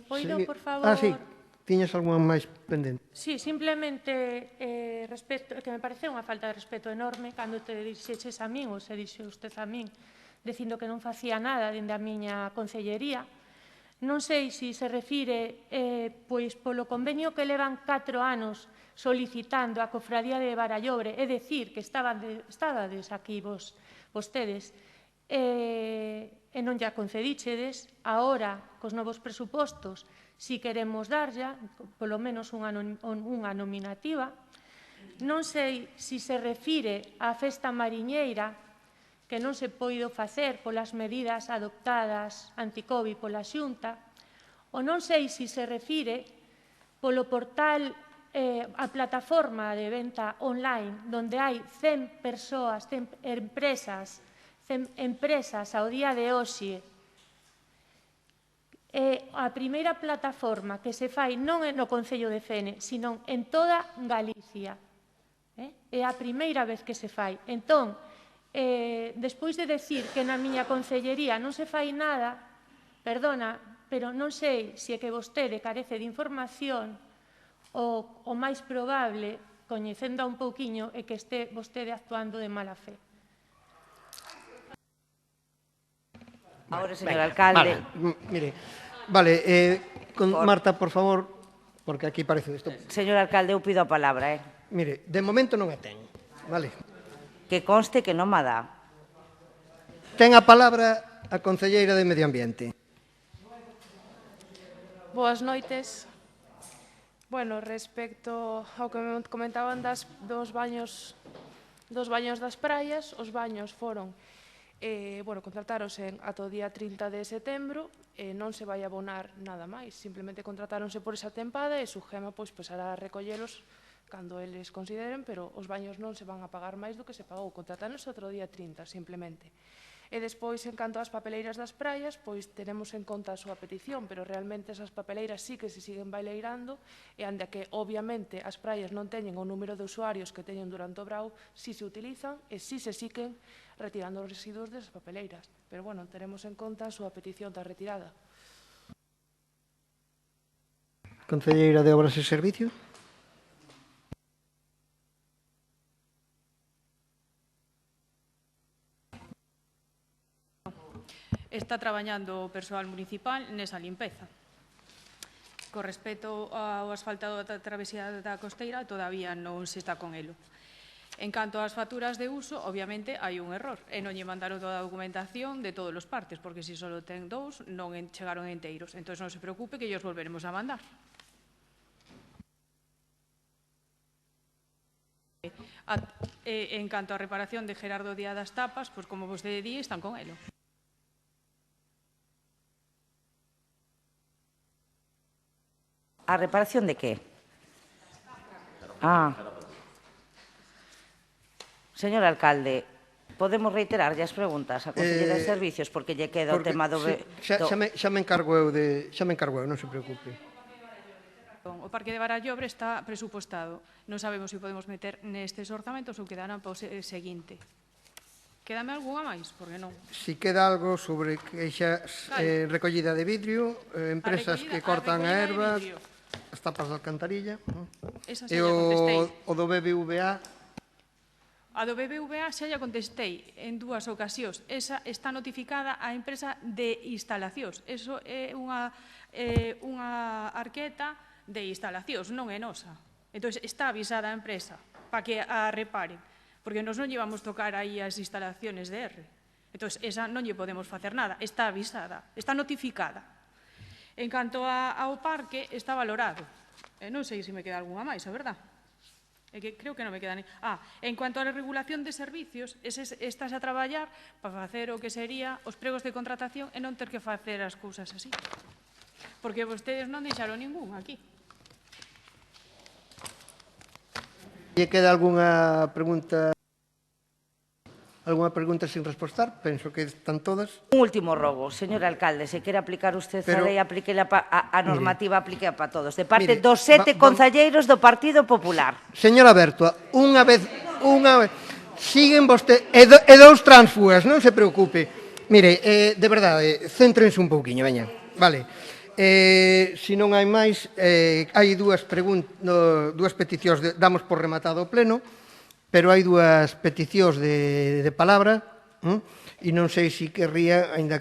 Poido, por favor... Sí, tiñas algunha máis pendente? Sí, simplemente respecto, que me parece unha falta de respeto enorme cando te dixeches a min, ou se dixe usted a min, dicindo que non facía nada dende a miña concellería. Non sei se se refire pois polo convenio que levan 4 anos solicitando a Cofradía de Barallobre, é dicir, que estabades aquí vostedes, e non lla concedíchedes. Agora, cos novos presupostos, si queremos darlla, polo menos unha nominativa. Non sei se se refire á festa mariñeira, que non se poido facer polas medidas adoptadas anti-Covid pola Xunta, ou non sei se se refire polo portal, a plataforma de venta online, onde hai 100 persoas, 100 empresas ao día de hoxe. A primeira plataforma que se fai non no Concello de Fene, sino en toda Galicia. É a primeira vez que se fai. Entón, despois de decir que na miña concellería non se fai nada, perdona, pero non sei se é que vostede carece de información ou o máis probable, coñecendo un pouquiño, é que este vostede actuando de mala fe. Ahora, señor alcalde. Mire, Marta, por favor, porque aquí parece isto. Señor alcalde, eu pido a palabra, Mire, de momento non a ten, vale? Que conste que non ma dá. Ten a palabra a concelleira de Medio Ambiente. Boas noites. Bueno, respecto ao que me comentaban dos baños das praias, os baños foron, contratáronse ata o día 30 de setembro, non se vai abonar nada máis, simplemente contratáronse por esa tempada e Sugema pasará a recollelos cando eles consideren, pero os baños non se van a pagar máis do que se pagou, contratáronse outro día 30, simplemente. E despois, en canto ás papeleiras das praias, pois tenemos en conta a súa petición, pero realmente esas papeleiras sí que se siguen baileirando, e ande que, obviamente, as praias non teñen o número de usuarios que teñen durante o brau, sí se utilizan e sí se siguen retirando os residuos desas papeleiras. Pero, bueno, tenemos en conta a súa petición da retirada. Concelleira de Obras e Servicios. Está traballando o persoal municipal nesa limpeza. Con respecto ao asfaltado da travesía da costeira, todavía non se está con elo. En canto ás facturas de uso, obviamente hai un error, e non lle mandaron toda a documentación de todos os partes, porque se só ten 2, non chegaron enteiros. Entón, non se preocupe que ellos volveremos a mandar. En canto á reparación de Gerardo Díaz das Tapas, pois como vostede di, están con elo. A reparación de que? Señor alcalde, podemos reiterarlle as preguntas á Conselleira de Servicios porque lle queda o tema do... Xa me encargo eu, non se preocupe. O Parque de Barallobre está presupuestado. Non sabemos se podemos meter nestes orzamentos ou quedarán para o seguinte. Quédame algunha máis? Porque non. Si queda algo sobre queixas recollida de vidrio, empresas que cortan a erva, as tapas de alcantarilla, e o do BBVA. A do BBVA xa lle contestei en 2 ocasións. Esa está notificada á empresa de instalacións. Eso é unha arqueta de instalacións, non é nosa. Entón, está avisada a empresa para que a reparen, porque nos non llevamos tocar aí as instalacións de R. Entón, esa non lle podemos facer nada. Está avisada, está notificada. En canto ao parque, está valorado. Non sei se me queda algunha máis, a verdad? É que creo que non me queda ni... en cuanto á regulación de servicios, estás a traballar para facer o que sería os pregos de contratación e non ter que facer as cousas así. Porque vostedes non deixaron ningún aquí. E queda algunha pregunta sin respostar? Penso que están todas. Un último rogo, señor alcalde, se quere aplicar usted a lei, a normativa aplique para todos, de parte dos 7 concelleiros do Partido Popular. Señora Bertua, unha vez, siguen vostede, e 2 tránsfugas, non se preocupe. Mire, de verdade, céntrense un pouquiño, veña, vale. Se non hai máis, hai 2 peticións, damos por rematado o pleno, pero hai 2 peticións de palabra, e non sei se querría, aínda que